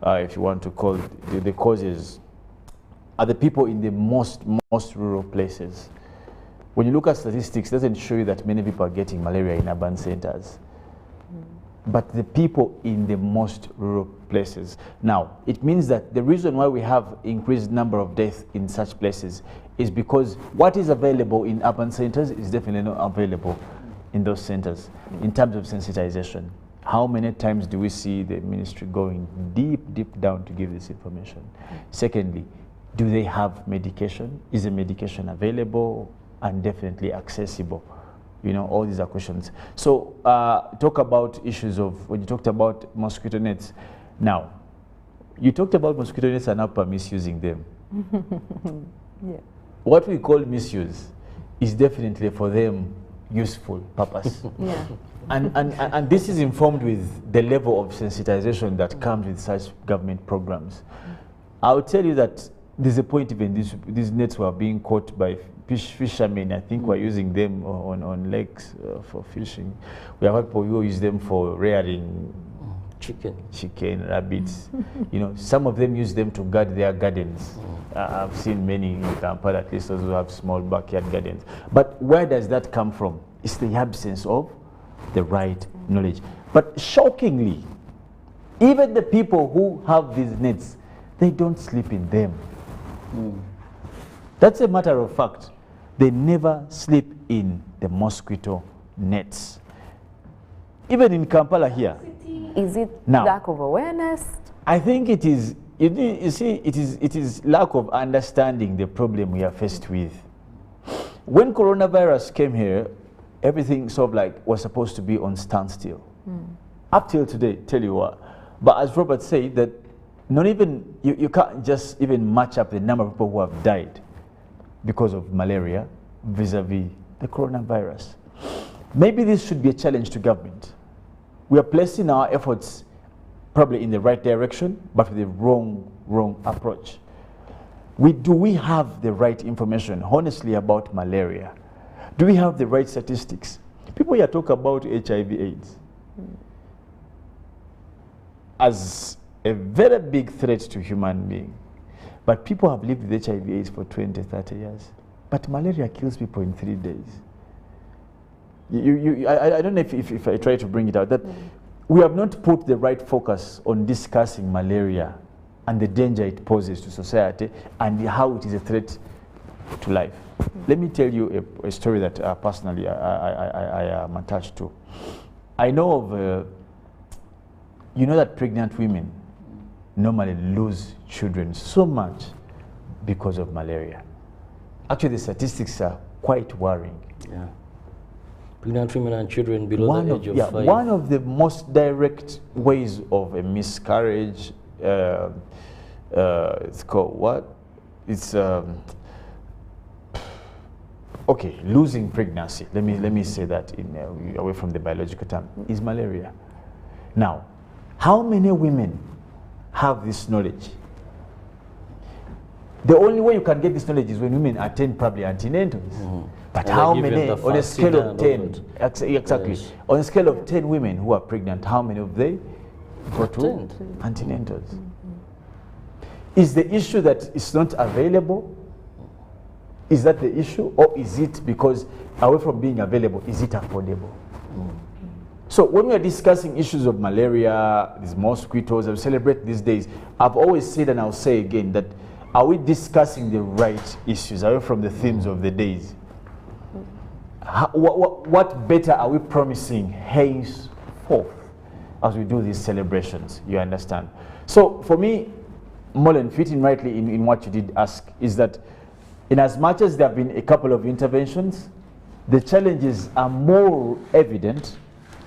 S2: if you want to call it, the causes, are the people in the most rural places. When you look at statistics, it doesn't show you that many people are getting malaria in urban centers. but the people in the most rural places. Now, it means that the reason why we have increased number of deaths in such places is because what is available in urban centers is definitely not available in those centers in terms of sensitization. How many times do we see the ministry going deep down to give this information? Secondly, do they have medication? Is the medication available and definitely accessible? You know, all these are questions. So talk about issues of, when you talked about mosquito nets, now, you talked about mosquito nets and upper misusing them.
S1: Yeah.
S2: What we call misuse is definitely for them useful purpose.
S1: Yeah.
S2: And this is informed with the level of sensitization that comes with such government programs. I'll tell you that there's a point even these nets were being caught by fishermen. I think we're using them on lakes for fishing. We have people who use them for rearing chicken, rabbits. You know, some of them use them to guard their gardens. I've seen many in Kampala, at least those who have small backyard gardens. But where does that come from? It's the absence of the right knowledge. But shockingly, even the people who have these nets, they don't sleep in them. That's a matter of fact. They never sleep in the mosquito nets. Even in Kampala here.
S1: Is it
S2: now,
S1: lack of awareness?
S2: I think it is, you see, it is lack of understanding the problem we are faced with. When coronavirus came here, everything sort of like was supposed to be on standstill. Up till today, tell you what. But as Robert said, that not even, you can't just even match up the number of people who have died because of malaria vis-a-vis the coronavirus. Maybe this should be a challenge to government. We are placing our efforts probably in the right direction, but with the wrong approach. Do we have the right information, honestly, about malaria? Do we have the right statistics? People here talk about HIV/AIDS as a very big threat to human being. But people have lived with HIV/AIDS for 20, 30 years. But malaria kills people in 3 days. I don't know if I try to bring it out, that we have not put the right focus on discussing malaria and the danger it poses to society and how it is a threat to life. Let me tell you a story that personally I am attached to. I know of, you know that pregnant women normally lose children so much because of malaria. Actually, the statistics are quite worrying. Yeah.
S3: Pregnant women and children below the age of 5.
S2: One of the most direct ways of a miscarriage, it's called what? It's okay, losing pregnancy. Let me say that away from the biological term, is malaria. Now, how many women have this knowledge? The only way you can get this knowledge is when women attend probably antenatals. But and how many, on a scale of 10, exactly, yes. On a scale of 10 women who are pregnant, how many of they go to antenatals? Is the issue that it's not available? Is that the issue? Or is it because, away from being available, is it affordable? So when we are discussing issues of malaria, these mosquitoes, I celebrate these days, I've always said and I'll say again that are we discussing the right issues away from the themes of the days? What better are we promising henceforth as we do these celebrations? You understand? So for me, Mollen, fitting rightly in what you did ask, is that in as much as there have been a couple of interventions, the challenges are more evident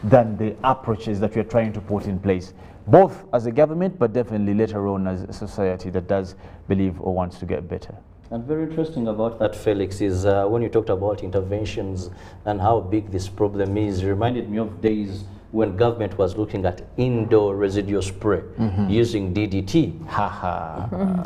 S2: than the approaches that we are trying to put in place, both as a government, but definitely later on as a society that does believe or wants to get better.
S3: And very interesting about that, Felix, is when you talked about interventions and how big this problem is, it reminded me of days when government was looking at indoor residual spray using DDT.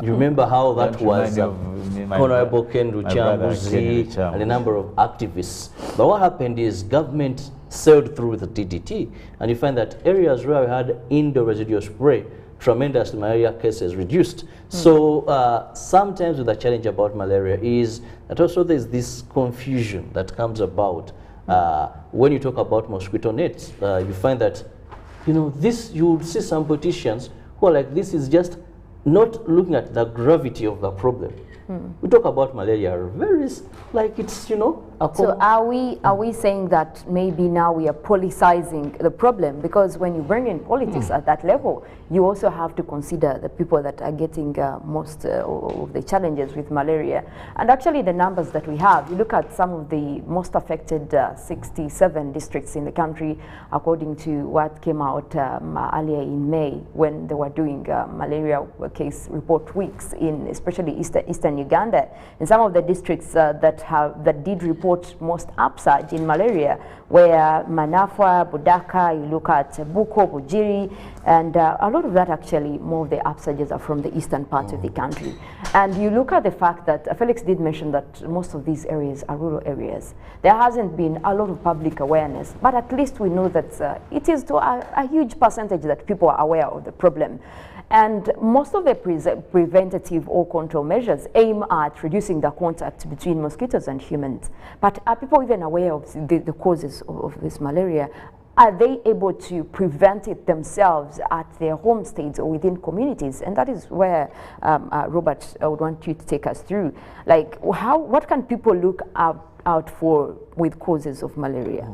S3: You remember how that was Honorable Ken Ruchambuzi and a number of activists. But what happened is government sailed through the DDT, and you find that areas where we had indoor residual spray, tremendous malaria cases reduced. So sometimes with the challenge about malaria is that also there's this confusion that comes about when you talk about mosquito nets. You find that you know, this, you would see some politicians who are like, this is just not looking at the gravity of the problem. We talk about malaria, very, like it's, you know,
S1: so are we saying that maybe now we are politicizing the problem? Because when you bring in politics at that level, you also have to consider the people that are getting most of the challenges with malaria. And actually the numbers that we have, you look at some of the most affected 67 districts in the country, according to what came out earlier in May when they were doing malaria case report weeks in especially eastern Uganda. And some of the districts that did report most upsurge in malaria where Manafwa, Budaka, you look at Buko, Bujiri, and a lot of that actually, more of the upsurges are from the eastern part of the country. And you look at the fact that Felix did mention that most of these areas are rural areas. There hasn't been a lot of public awareness, but at least we know that it is to a huge percentage that people are aware of the problem. And most of the preventative or control measures aim at reducing the contact between mosquitoes and humans. But are people even aware of the causes of this malaria? Are they able to prevent it themselves at their home states or within communities? And that is where, Robert, I would want you to take us through. Like, what can people look out for with causes of malaria?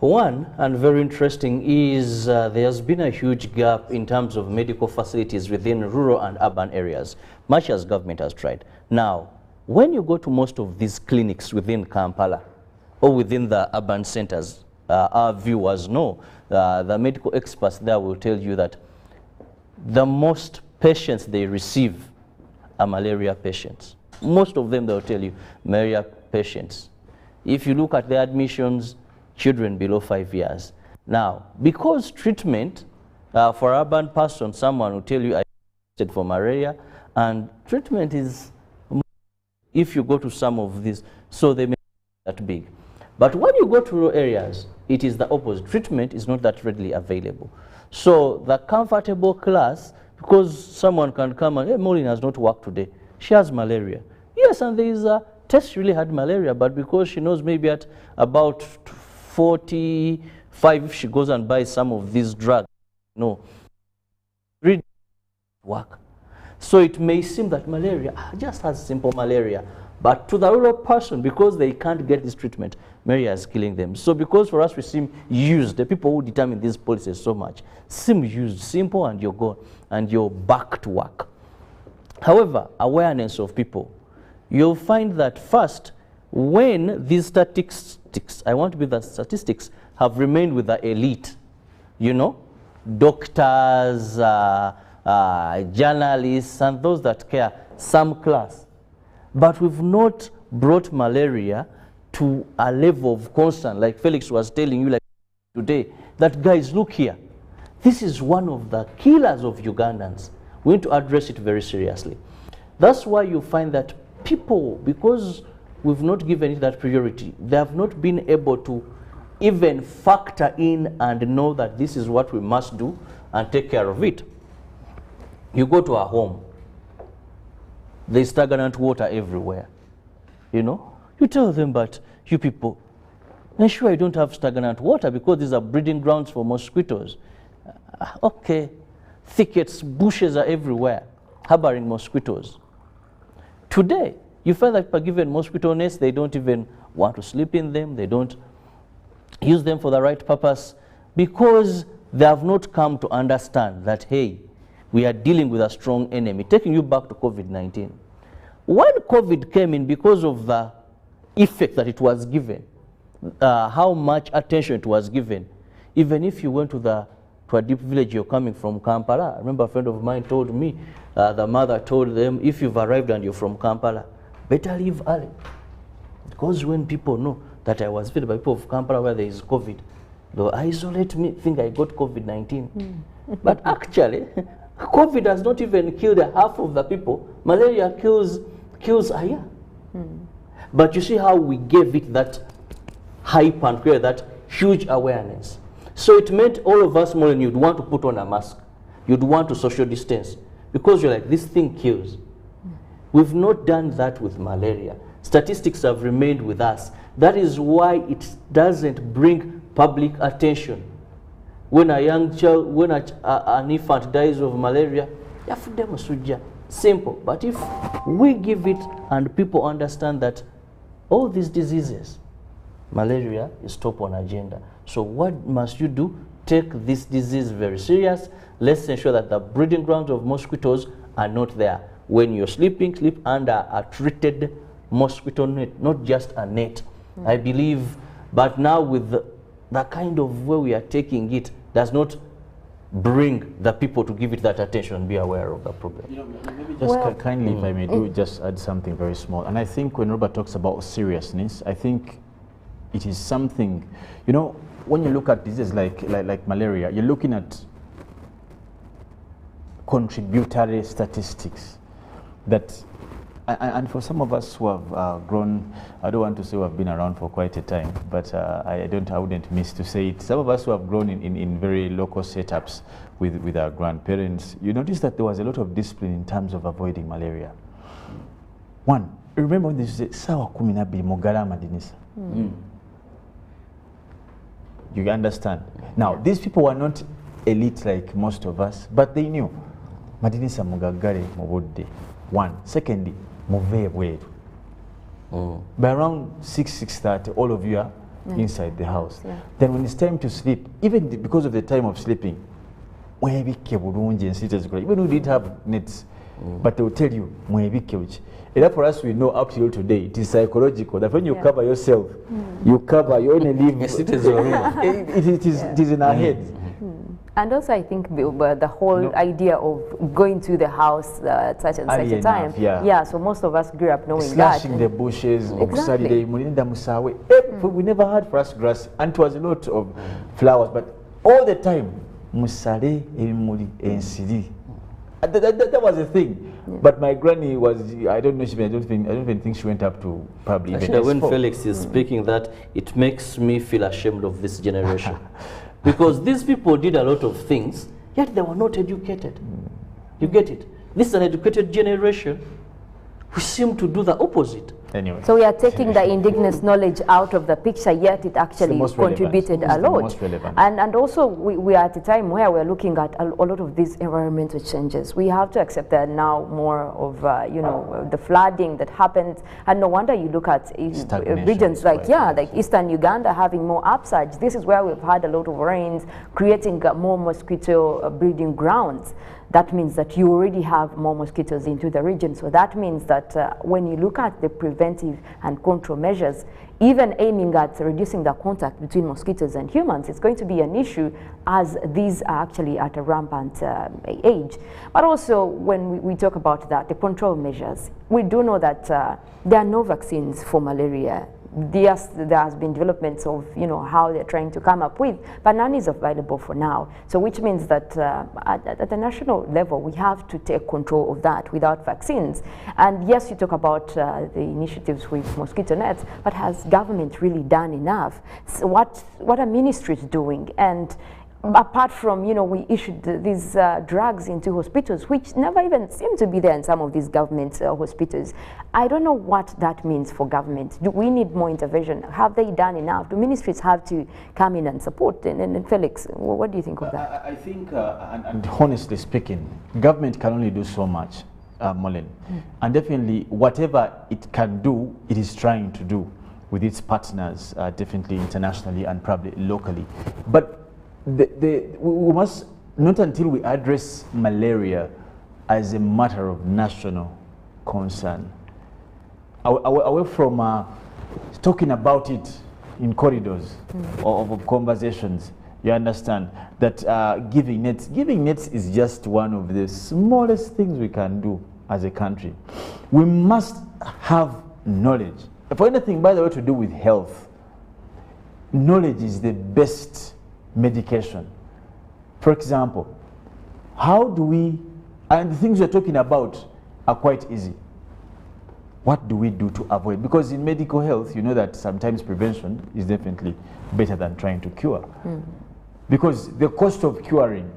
S3: One, and very interesting, is there has been a huge gap in terms of medical facilities within rural and urban areas, much as government has tried. Now, when you go to most of these clinics within Kampala or within the urban centers, our viewers know, the medical experts there will tell you that the most patients they receive are malaria patients. Most of them, they'll tell you, malaria patients. If you look at the admissions, children below 5 years. Now, because treatment for urban person, someone will tell you I tested for malaria, and treatment is, if you go to some of these, so they may not be that big. But when you go to rural areas, it is the opposite. Treatment is not that readily available. So the comfortable class, because someone can come and, hey, Mollen has not worked today. She has malaria. Yes, and there is a test, she really had malaria, but because she knows maybe at about 45, if she goes and buys some of these drugs, no, really work. So it may seem that malaria just has simple malaria, but to the rural person, because they can't get this treatment, malaria is killing them. So because for us we seem used, the people who determine these policies so much, seem used, simple, and you're gone, and you're back to work. However, awareness of people, you'll find that first, when these statistics, I want to be the statistics, have remained with the elite, you know, doctors, journalists, and those that care, some class. But we've not brought malaria to a level of concern, like Felix was telling you like today, that guys, look here, this is one of the killers of Ugandans. We need to address it very seriously. That's why you find that people, because we've not given it that priority, they have not been able to even factor in and know that this is what we must do and take care of it. You go to a home, there's stagnant water everywhere, you know. You tell them, but you people, ensure you don't have stagnant water because these are breeding grounds for mosquitoes. Okay, thickets, bushes are everywhere, harboring mosquitoes. Today, you find that per given mosquito nest, they don't even want to sleep in them, they don't use them for the right purpose, because they have not come to understand that, hey, we are dealing with a strong enemy. Taking you back to COVID-19. When COVID came in, because of the effect that it was given, how much attention it was given, even if you went to a deep village, you're coming from Kampala. I remember a friend of mine told me, the mother told them, if you've arrived and you're from Kampala, better leave early. Because when people know that I was visited by people of Kampala where there is COVID, they'll isolate me, think I got COVID-19. But actually, COVID has not even killed half of the people. Malaria kills a year. But you see how we gave it that hype and created that huge awareness. So it meant all of us, Mollen, you'd want to put on a mask. You'd want to social distance because you're like, this thing kills. We've not done that with malaria. Statistics have remained with us. That is why it doesn't bring public attention. when a young child, when an infant dies of malaria, yafude musujja. Simple. But if we give it and people understand that all these diseases, malaria is top on agenda. So what must you do? Take this disease very serious. Let's ensure that the breeding grounds of mosquitoes are not there. When you're sleeping, sleep under a treated mosquito net, not just a net. I believe, but now with the kind of way we are taking it, does not bring the people to give it that attention and be aware of the problem.
S2: You know, maybe just kindly, if I may do, just add something very small. And I think when Robert talks about seriousness, I think it is something, you know, when you look at diseases like malaria, you're looking at contributory statistics that, and for some of us who have grown, I don't want to say we have been around for quite a time, but I wouldn't miss to say it. Some of us who have grown in very local setups with our grandparents, you notice that there was a lot of discipline in terms of avoiding malaria. One, remember when they say, sawa kuminabi mogara madinisa. You understand? Now, these people were not elite like most of us, but they knew. Madinisa mugagare mubudde. One. Secondly, move wedu. By around 6:30, all of you are inside the house. Then when it's time to sleep, even because of the time of sleeping, even we didn't have nets, but they will tell you, and for us, we know up till today, it is psychological that when you cover yourself, you only live. It is in our heads.
S1: And also, I think the whole idea of going to the house at such and such a time. So most of us grew up knowing
S2: slashing
S1: that.
S2: the bushes,
S1: Exactly.
S2: We never had fresh grass, and it was a lot of flowers, but all the time, musare emuli ensiri. That was a thing. But my granny was, I don't even think she went up to probably
S3: actually, when Felix is speaking that, it makes me feel ashamed of this generation. Because these people did a lot of things, yet they were not educated. You get it? This is an educated generation who seem to do the opposite.
S2: Anyway.
S1: So we are taking the indigenous knowledge out of the picture, yet it actually contributed a lot. And also we are at a time where we're looking at a lot of these environmental changes. We have to accept that now more of, you know, the flooding that happens. And no wonder you look at regions like, like Eastern Uganda having more upsurge. This is where we've had a lot of rains, creating more mosquito breeding grounds. That means that you already have more mosquitoes into the region. So that means that when you look at the preventive and control measures, even aiming at reducing the contact between mosquitoes and humans, it's going to be an issue as these are actually at a rampant age. But also when we talk about that, the control measures, we do know that there are no vaccines for malaria. Yes, there has been developments of, you know, how they're trying to come up with, but none is available for now. So which means that at the national level, we have to take control of that without vaccines. And yes, you talk about the initiatives with mosquito nets, but has government really done enough? So what are ministries doing? And apart from, you know, we issued these drugs into hospitals, which never even seem to be there in some of these government hospitals. I don't know what that means for government. Do we need more intervention? Have they done enough? Do ministries have to come in and support? And Felix, what do you think of that?
S2: I think, and honestly speaking, government can only do so much, Mollen. And definitely, whatever it can do, it is trying to do with its partners, definitely internationally and probably locally. But we must, not until we address malaria as a matter of national concern, away from talking about it in corridors of conversations, you understand that giving nets is just one of the smallest things we can do as a country. We must have knowledge. For anything, by the way, to do with health, knowledge is the best medication. For example, how do we, and the things we're talking about are quite easy. What do we do to avoid? Because in medical health, you know that sometimes prevention is definitely better than trying to cure. Because the cost of curing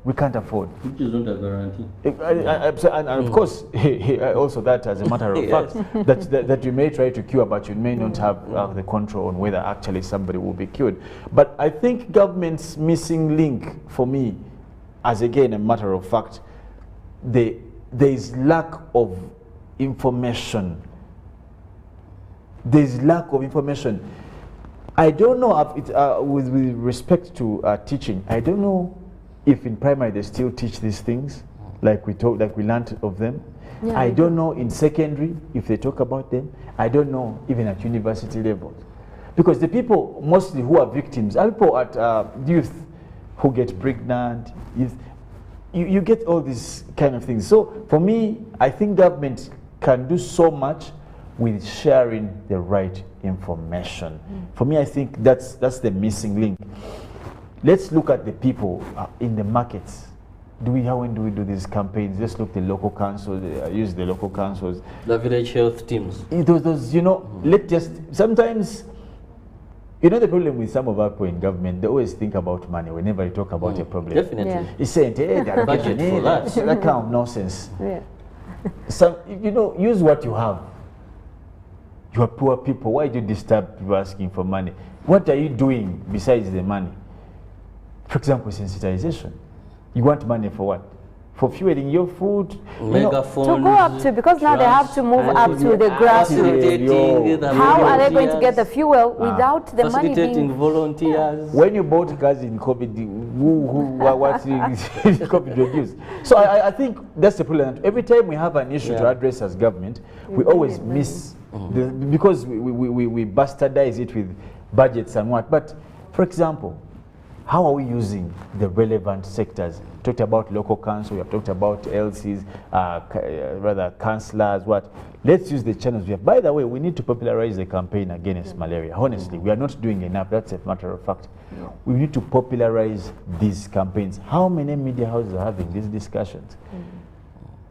S2: we can't afford.
S3: Which is not a guarantee.
S2: And of course, also that as a matter of fact, that you may try to cure, but you may not have the control on whether actually somebody will be cured. But I think government's missing link for me, as again a matter of fact, there is lack of information. There is lack of information. I don't know with respect to teaching. I don't know if in primary they still teach these things, like we learned of them. Yeah, I don't know in secondary if they talk about them. I don't know even at university level, because the people mostly who are victims are people at youth who get pregnant. You get all these kind of things. So for me, I think government can do so much with sharing the right information. For me, I think that's the missing link. Let's look at the people in the markets. When do we do these campaigns? Let's look at the local councils, use the local councils.
S3: The village health teams.
S2: Those, sometimes, the problem with some of our people in government, they always think about money whenever you talk about a problem.
S3: Definitely.
S1: Yeah.
S2: It's saying, hey,
S3: budget for
S2: that kind of nonsense.
S1: Yeah.
S2: Use what you have. You are poor people. Why do you disturb people asking for money? What are you doing besides the money? For example, sensitization. You want money for what? For fueling your food?
S3: Megaphones.
S1: To go up to, because now they have to move up to the grassroots. How are they going to get the fuel without the money being...
S3: volunteers.
S2: When you bought cars in COVID, what COVID reduced? So I think that's the problem. Every time we have an issue to address as government, we always miss, because we bastardize it with budgets and what. But, for example, how are we using the relevant sectors? We talked about local council, we have talked about LCs, rather councillors, what? Let's use the channels we have. By the way, we need to popularize the campaign against malaria. Honestly, we are not doing enough, that's a matter of fact. We need to popularize these campaigns. How many media houses are having these discussions?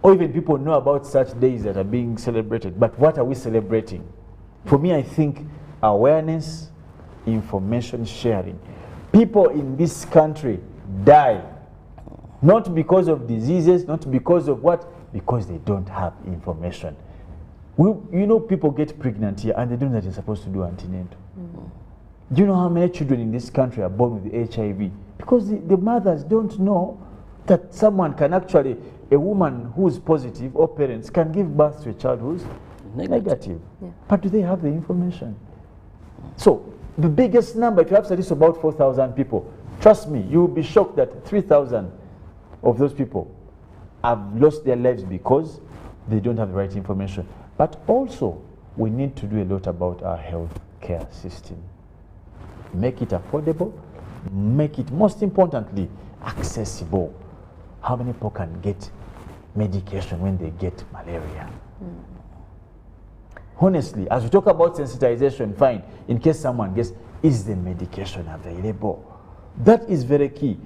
S2: Or even people know about such days that are being celebrated, but what are we celebrating? For me, I think awareness, information sharing. People in this country die, not because of diseases, not because of what? Because they don't have information. People get pregnant here and they don't know that they're supposed to do antenatal. Do you know how many children in this country are born with HIV? Because the mothers don't know that someone can actually, a woman who's positive or parents can give birth to a child who's negative. Yeah. But do they have the information? So, the biggest number, if you have statistics about 4,000 people, trust me, you will be shocked that 3,000 of those people have lost their lives because they don't have the right information. But also, we need to do a lot about our health care system. Make it affordable, make it, most importantly, accessible. How many people can get medication when they get malaria? Honestly, as we talk about sensitization, fine, in case someone gets, is the medication available? That is very key.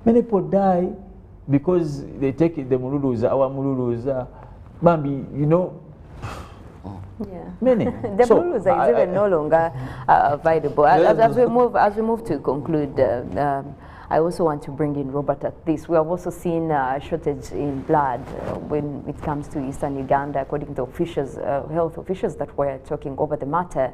S2: Many people die because they take the mululuza, our mululuza, Bambi, many.
S1: The mululuza is even no longer available. As we move to conclude, I also want to bring in Robert at this. We have also seen a shortage in blood when it comes to Eastern Uganda, according to officials, health officials that were talking over the matter.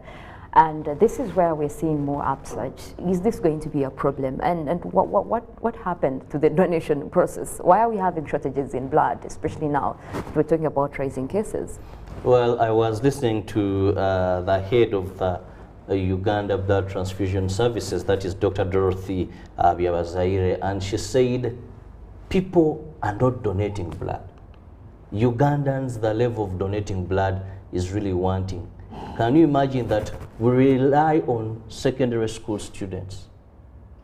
S1: And this is where we're seeing more upsurge. Is this going to be a problem? And what happened to the donation process? Why are we having shortages in blood, especially now we're talking about rising cases?
S3: Well, I was listening to the head of the Uganda Blood Transfusion Services, that is Dr. Dorothy Biabazaire, and she said people are not donating blood. Ugandans, the level of donating blood is really wanting. Can you imagine that we rely on secondary school students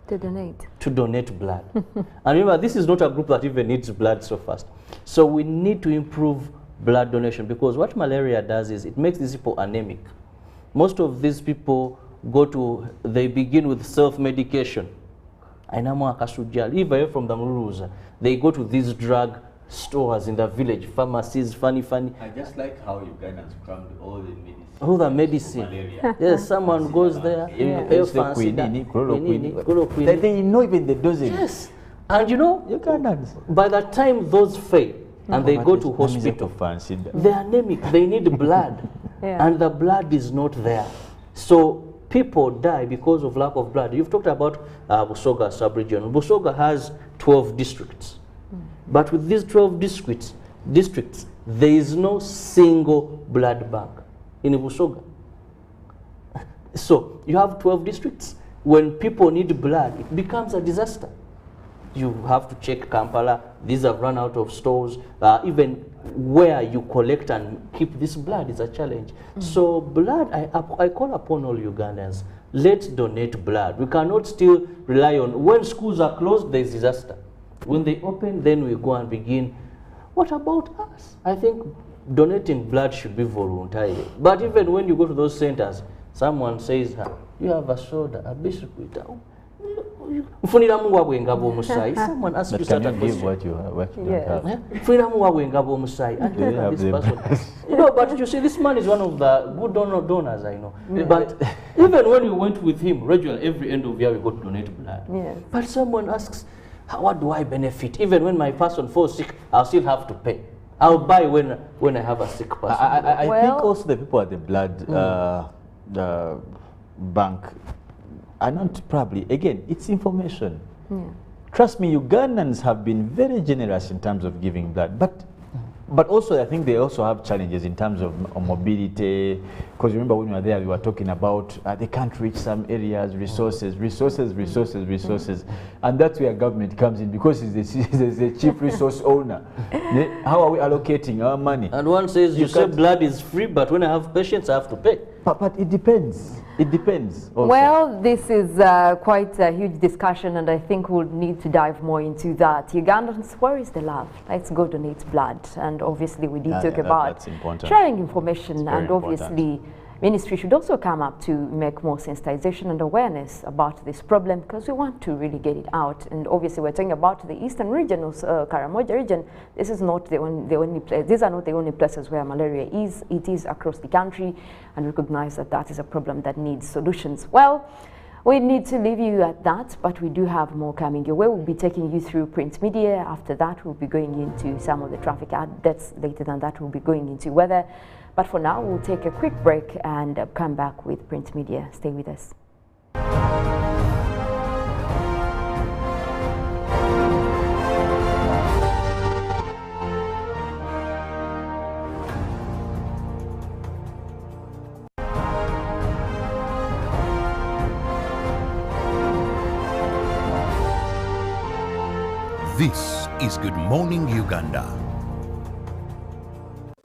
S1: to donate
S3: blood? And remember, this is not a group that even needs blood so fast. So we need to improve blood donation, because what malaria does is it makes these people anemic. Most of these people they begin with self-medication. Even from the Muruza, they go to these drug stores in the village, pharmacies, funny.
S2: I just like how Ugandans crammed all the medicine.
S3: All the medicine. Yes, someone goes there,
S2: they know even the dosage.
S3: Yes. And you know,
S2: Ugandans.
S3: by the time those fail and they go to hospital, they are anemic, they need blood, and the blood is not there. So people die because of lack of blood. You've talked about Busoga sub-region. Busoga has 12 districts. But with these 12 districts, there is no single blood bank in Busoga. So you have 12 districts. When people need blood, it becomes a disaster. You have to check Kampala. These have run out of stores. Even where you collect and keep this blood is a challenge. So blood, I call upon all Ugandans, let's donate blood. We cannot still rely on, when schools are closed, there's disaster. When they open, then we go and begin. What about us? I think donating blood should be voluntary. But even when you go to those centers, someone says, you have a soda, a biscuit. Someone asks you such a question.
S2: What you have.
S3: And you have this person. You know, but you see, this man is one of the good donors I know. But even when you went with him regularly, every end of year we go to donate blood. But someone asks, what do I benefit? Even when my person falls sick, I'll still have to pay. I'll buy when I have a sick person.
S2: I think also the people at the blood the bank are not probably, again, it's information. Trust me, Ugandans have been very generous in terms of giving blood, but also I think they also have challenges in terms of mobility, because remember when we were there, we were talking about they can't reach some areas, resources, and that's where government comes in, because it's the chief resource owner. How are we allocating our money?
S3: And one says, you say blood is free, but when I have patients, I have to pay.
S2: But it depends. It depends also.
S1: Well, this is quite a huge discussion, and I think we'll need to dive more into that. Ugandans, where is the love? Let's go donate blood. And obviously we did talk about sharing information, and obviously ministry should also come up to make more sensitization and awareness about this problem, because we want to really get it out. And obviously we're talking about the eastern region, Karamoja region. This is not the only place. These are not the only places where malaria is. It is across the country, and recognize that that is a problem that needs solutions. Well, we need to leave you at that, but we do have more coming your way. We'll be taking you through print media. After that, we'll be going into some of the traffic updates. Later than that, we'll be going into weather. But for now, we'll take a quick break and come back with print media. Stay with us.
S5: This is Good Morning Uganda.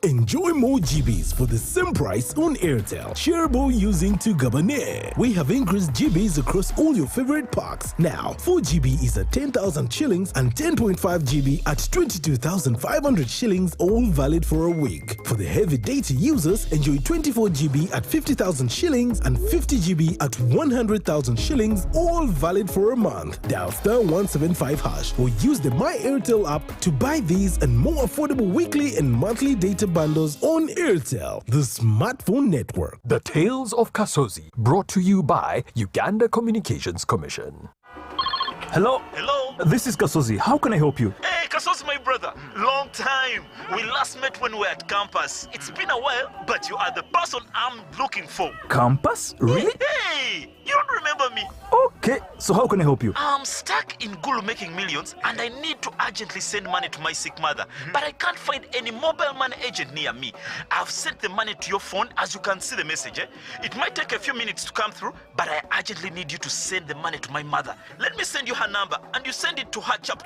S6: Enjoy more GBs for the same price on Airtel. Kirabo using to Gabane. We have increased GBs across all your favorite packs. Now, 4 GB is at 10,000 shillings and 10.5 GB at 22,500 shillings, all valid for a week. For the heavy data users, enjoy 24 GB at 50,000 shillings and 50 GB at 100,000 shillings, all valid for a month. Dial *175# or use the My Airtel app to buy these and more affordable weekly and monthly data bundles on Airtel, the smartphone network.
S8: The Tales of Kasozi, brought to you by Uganda Communications Commission.
S9: Hello?
S10: Hello?
S9: This is Kasozi. How can I help you?
S10: Hey, Kasozi, my brother. Long time. We last met when we were at campus. It's been a while, but you are the person I'm looking for.
S9: Campus? Really?
S10: Hey, you don't remember me?
S9: Okay, so how can I help you?
S10: I'm stuck in Gulu making millions, and I need to urgently send money to my sick mother. But I can't find any mobile money agent near me. I've sent the money to your phone, as you can see the message. It might take a few minutes to come through, but I urgently need you to send the money to my mother. Let me send you her number, and you send it to her chap.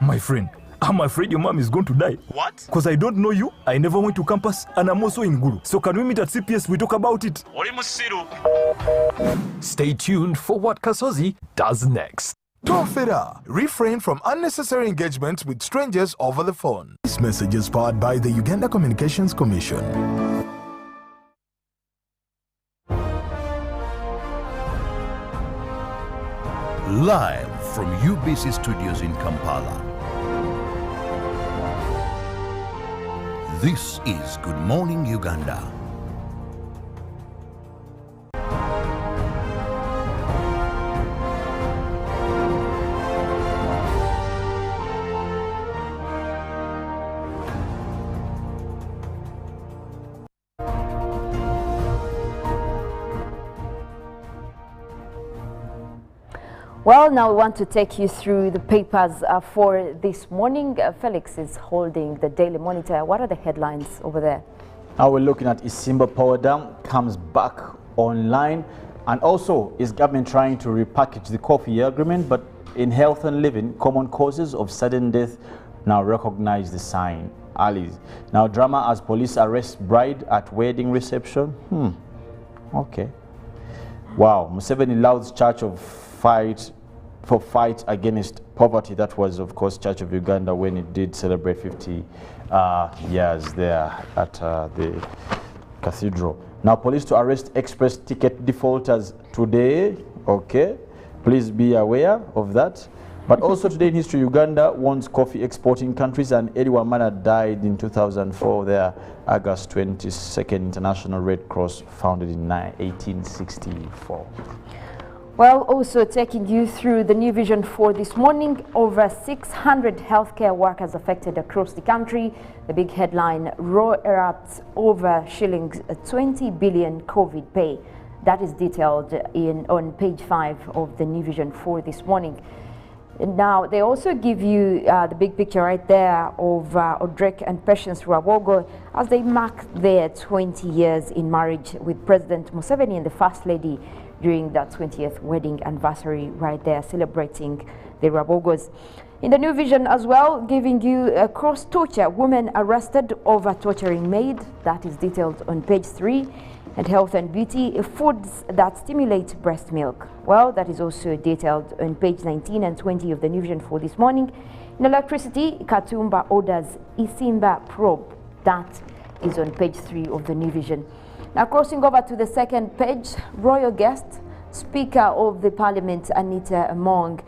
S9: My friend, I'm afraid your mom is going to die.
S10: What?
S9: Because I don't know you, I never went to campus, and I'm also in Gulu. So can we meet at CPS, we talk about it? Stay tuned for what Kasozi does next.
S11: Tofera. Refrain from unnecessary engagements with strangers over the phone. This message is powered by the Uganda Communications Commission.
S5: Live from UBC Studios in Kampala. This is Good Morning Uganda.
S1: Well, now we want to take you through the papers for this morning. Felix is holding the Daily Monitor. What are the headlines over there?
S2: Now we're looking at Isimba Power Dam comes back online, and also is government trying to repackage the coffee agreement, but in health and living, common causes of sudden death now recognize the sign. Ali. Now drama as police arrest bride at wedding reception. Okay. Wow. Museveni louds Church of Fight against poverty. That was, of course, Church of Uganda when it did celebrate 50 years there at the cathedral. Now police to arrest express ticket defaulters today. Okay. Please be aware of that. But also today in history, Uganda warns coffee exporting countries, and Eddie Wamana died in 2004 there, August 22nd, International Red Cross, founded in 1864.
S1: Well, also taking you through the new vision for this morning, over 600 healthcare workers affected across the country. The big headline, raw erupts over shillings 20 billion COVID pay. That is detailed on page 5 of the new vision for this morning. Now, they also give you the big picture right there of Odrek and Patience Rwabogo as they mark their 20 years in marriage with President Museveni and the First Lady during that 20th wedding anniversary right there, celebrating the Rwabogos. In the new vision as well, giving you a cross-torture, women arrested over torturing maid. That is detailed on page 3. And health and beauty, foods that stimulate breast milk. Well, that is also detailed on page 19 and 20 of the new vision for this morning. In electricity, Katumba orders Isimba probe. That is on page 3 of the new vision. Now crossing over to the second page, royal guest, Speaker of the Parliament Anita Among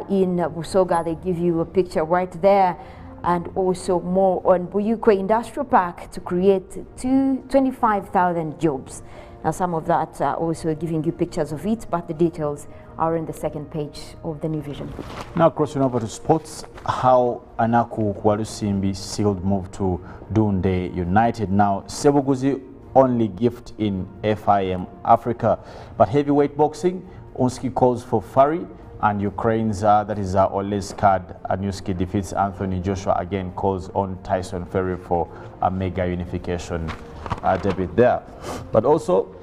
S1: in Busoga. They give you a picture right there. And also more on Buyukwe Industrial Park to create 25,000 jobs. Now some of that also giving you pictures of it, but the details are in the second page of the new vision.
S2: Now crossing over to sports, how Anaku Kwalusimbi sealed move to Dunde United. Now Sebuguzi only gift in FIM Africa, but heavyweight boxing, Onski calls for Fari. And Ukraine's, that is Oleska Anuski defeats Anthony Joshua, again calls on Tyson Fury for a mega unification debut there. But also,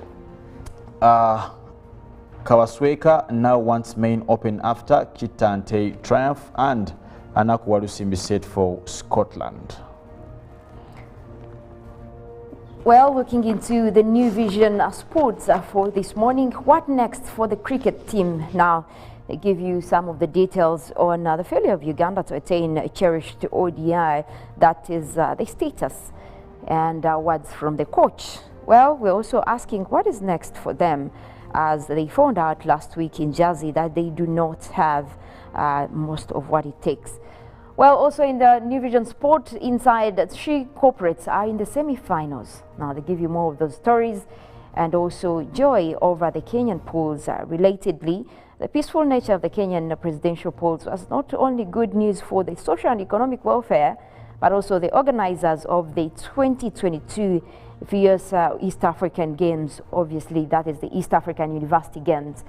S2: Kawasweka now wants main open after Kitante triumph, and Anaku Walusimbi set for Scotland.
S1: Well, looking into the new vision sports for this morning, what next for the cricket team now? They give you some of the details on the failure of Uganda to attain a cherished ODI, that is the status, and words from the coach. Well, we're also asking what is next for them, as they found out last week in Jersey that they do not have most of what it takes. Well, also in the New Vision Sport inside, 3 corporates are in the semi-finals. Now they give you more of those stories, and also joy over the Kenyan polls. Relatedly, the peaceful nature of the Kenyan presidential polls was not only good news for the social and economic welfare, but also the organizers of the 2022 fierce East African Games. Obviously, that is the East African University Games,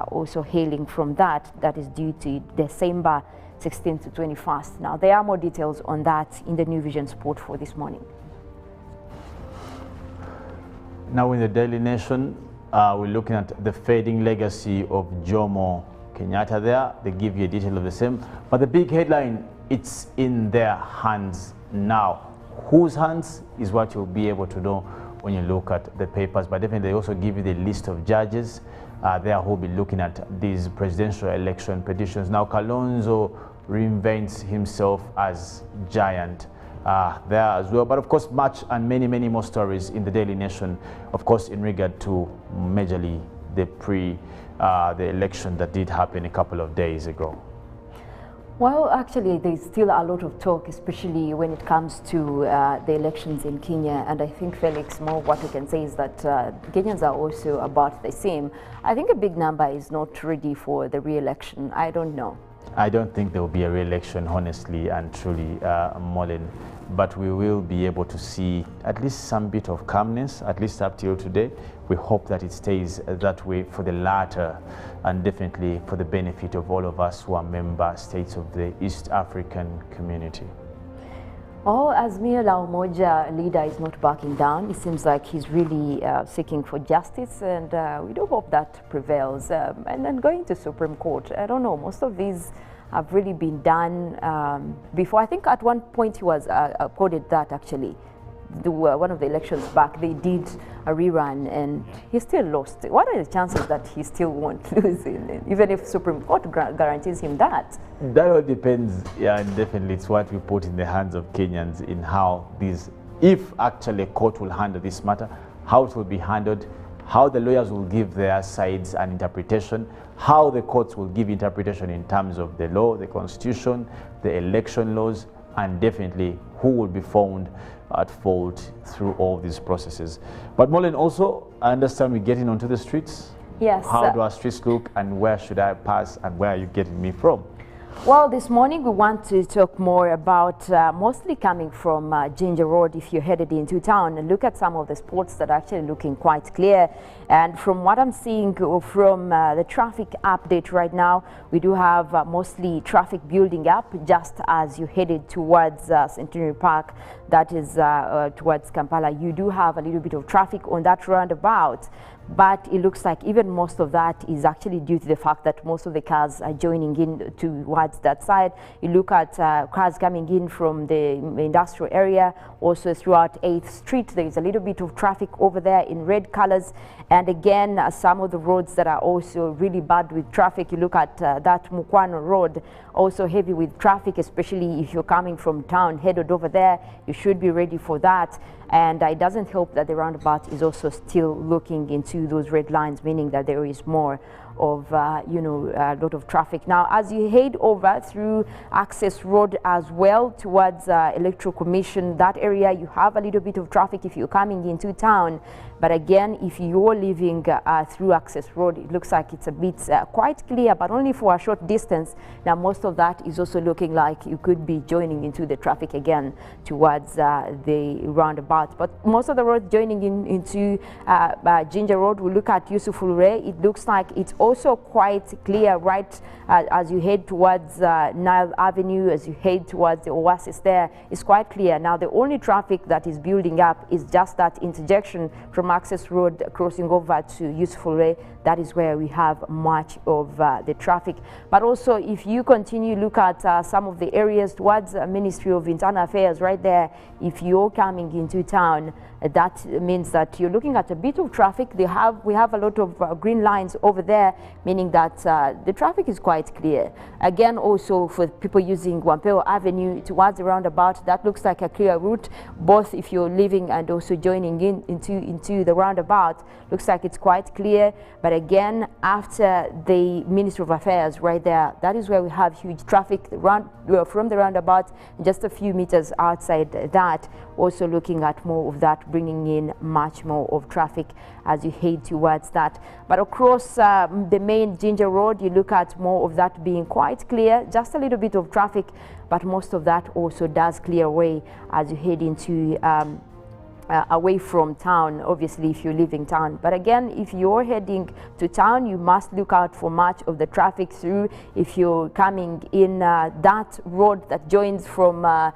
S1: also hailing from that. That is due to December 16th to 21st. Now, there are more details on that in the New Vision Sport for this morning.
S2: Now in the Daily Nation, we're looking at the fading legacy of Jomo Kenyatta there. They give you a detail of the same. But the big headline, it's in their hands now. Whose hands is what you'll be able to know when you look at the papers. But definitely they also give you the list of judges there who will be looking at these presidential election petitions. Now Kalonzo reinvents himself as giant there as well. But of course, much and many more stories in the Daily Nation, of course, in regard to majorly the election that did happen a couple of days ago.
S1: Well, actually, there's still a lot of talk, especially when it comes to the elections in Kenya. And I think, Felix, more what we can say is that Kenyans are also about the same. I think a big number is not ready for the re-election. I don't know.
S2: I don't think there will be a re-election, honestly and truly, Mollen. but we will be able to see at least some bit of calmness, at least up till today. We hope that it stays that way for the latter, and definitely for the benefit of all of us who are member states of the East African community.
S1: Oh, Azimio la Umoja leader is not backing down. It seems like he's really seeking for justice, and we do hope that prevails. And then going to Supreme Court, I don't know, most of these have really been done before. I think at one point he was quoted that actually one of the elections back, they did a rerun and he still lost. What are the chances that he still won't lose, even if Supreme Court guarantees him that?
S2: That all depends, yeah, and definitely it's what we put in the hands of Kenyans in how these, if actually a court will handle this matter, how it will be handled, how the lawyers will give their sides an interpretation, how the courts will give interpretation in terms of the law, the constitution, the election laws, and definitely who will be found at fault through all these processes. But Mollen, also, I understand we're getting onto the streets.
S1: Yes.
S2: How do our streets look, and where should I pass, and where are you getting me from?
S1: Well, this morning we want to talk more about mostly coming from Ginger Road if you're headed into town, and look at some of the spots that are actually looking quite clear. And from what I'm seeing from the traffic update right now, we do have mostly traffic building up just as you headed towards Centenary Park, that is towards Kampala. You do have a little bit of traffic on that roundabout, but it looks like even most of that is actually due to the fact that most of the cars are joining in towards that side. You look at cars coming in from the industrial area, also throughout 8th Street. There is a little bit of traffic over there in red colors. And again, some of the roads that are also really bad with traffic, you look at that Mukwano Road, also heavy with traffic, especially if you're coming from town headed over there. You should be ready for that. And it doesn't help that the roundabout is also still looking into those red lines, meaning that there is more of, you know, a lot of traffic. Now, as you head over through Access Road as well towards Electoral Commission, that area, you have a little bit of traffic if you're coming into town. But again, if you're leaving through Access Road, it looks like it's a bit quite clear, but only for a short distance. Now, most of that is also looking like you could be joining into the traffic again towards the roundabout. But most of the roads joining into Ginger Road, we look at Yusufulure, it looks like it's also quite clear right as you head towards Nile Avenue, as you head towards the Oasis there, it's quite clear. Now, the only traffic that is building up is just that interjection from Access Road crossing over to Yusufulure. That is where we have much of the traffic. But also, if you continue look at some of the areas towards Ministry of Internal Affairs right there, if you're coming into town, that means that you're looking at a bit of traffic. We have a lot of green lines over there, meaning that the traffic is quite clear. Again, also for people using Wampeo Avenue towards the roundabout, that looks like a clear route, both if you're leaving and also joining into the roundabout. Looks like it's quite clear. But again, after the Ministry of Affairs right there, that is where we have huge traffic from the roundabout, just a few meters outside that, also looking at more of that, bringing in much more of traffic as you head towards that. But across the main Ginger Road, you look at more of that being quite clear, just a little bit of traffic, but most of that also does clear away as you head into away from town, obviously, if you're leaving town. But again, if you're heading to town, you must look out for much of the traffic through. If you're coming in that road that joins from the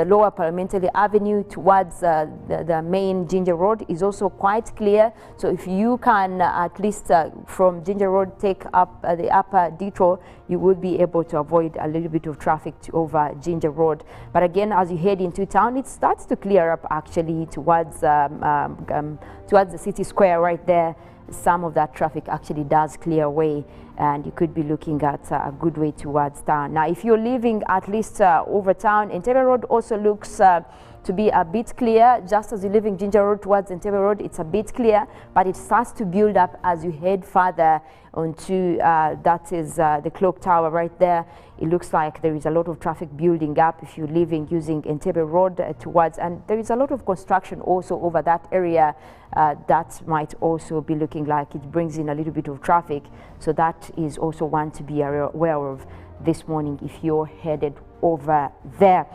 S1: lower Parliamentary Avenue towards the main Ginger Road, is also quite clear. So if you can at least from Ginger Road take up the upper detour, you will be able to avoid a little bit of traffic over Ginger Road. But again, as you head into town, it starts to clear up actually towards the city square right there. Some of that traffic actually does clear away, and you could be looking at a good way towards town. Now, if you're leaving at least over town, Entebbe Road also looks to be a bit clear. Just as you're leaving Ginger Road towards Entebbe Road, it's a bit clear, but it starts to build up as you head further onto that is the clock tower right there. It looks like there is a lot of traffic building up if you're leaving using Entebbe Road towards, and there is a lot of construction also over that area. That might also be looking like it brings in a little bit of traffic. So that is also one to be aware of this morning if you're headed over there.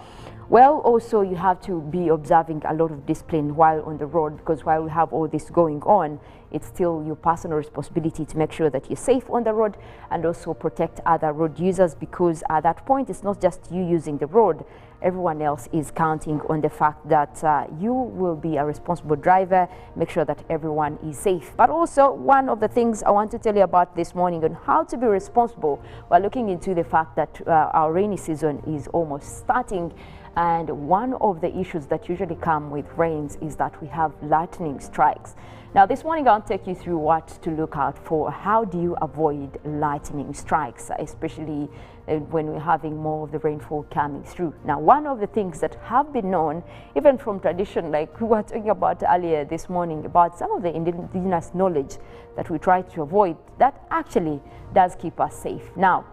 S1: Well, also you have to be observing a lot of discipline while on the road, because while we have all this going on, it's still your personal responsibility to make sure that you're safe on the road and also protect other road users, because at that point it's not just you using the road, everyone else is counting on the fact that you will be a responsible driver, make sure that everyone is safe. But also, one of the things I want to tell you about this morning on how to be responsible, we're looking into the fact that our rainy season is almost starting. And one of the issues that usually come with rains is that we have lightning strikes. Now this morning I'll take you through what to look out for. How do you avoid lightning strikes, especially when we're having more of the rainfall coming through? Now one of the things that have been known, even from tradition, like we were talking about earlier this morning, about some of the indigenous knowledge that we try to avoid, that actually does keep us safe. Now,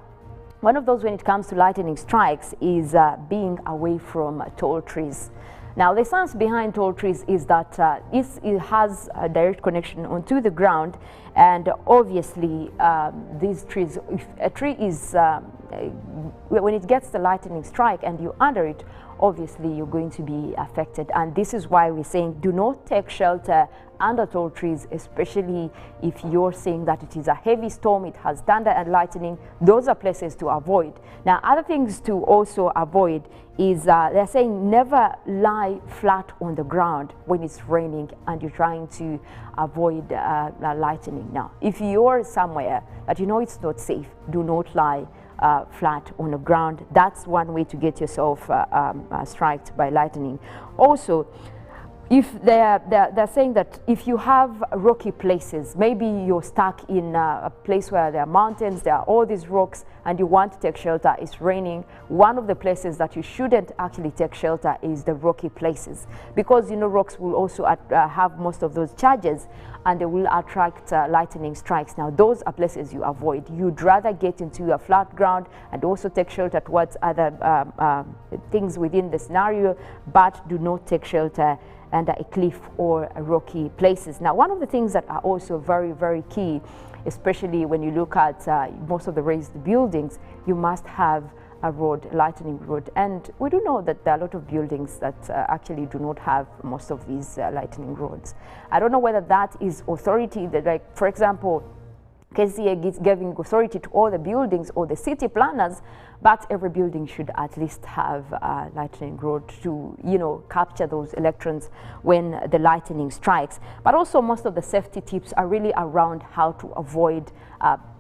S1: one of those when it comes to lightning strikes is being away from tall trees. Now the science behind tall trees is that it has a direct connection onto the ground, and obviously these trees, if a tree is, when it gets the lightning strike and you're under it, obviously you're going to be affected. And this is why we're saying do not take shelter under tall trees, especially if you're saying that it is a heavy storm, it has thunder and lightning. Those are places to avoid. Now other things to also avoid is they're saying never lie flat on the ground when it's raining and you're trying to avoid lightning. Now if you're somewhere that you know it's not safe, do not lie flat on the ground. That's one way to get yourself struck by lightning. Also, if they're saying that if you have rocky places, maybe you're stuck in a place where there are mountains, there are all these rocks, and you want to take shelter, it's raining, one of the places that you shouldn't actually take shelter is the rocky places, because you know rocks will also have most of those charges and they will attract lightning strikes. Now those are places you avoid. You'd rather get into a flat ground and also take shelter towards other things within the scenario, but do not take shelter under a cliff or rocky places. Now one of the things that are also very, very key, especially when you look at most of the raised buildings, you must have a road, lightning road. And we do know that there are a lot of buildings that actually do not have most of these lightning roads. I don't know whether that is authority, that, like, for example, KCA is giving authority to all the buildings or the city planners, but every building should at least have a lightning road to, you know, capture those electrons when the lightning strikes. But also most of the safety tips are really around how to avoid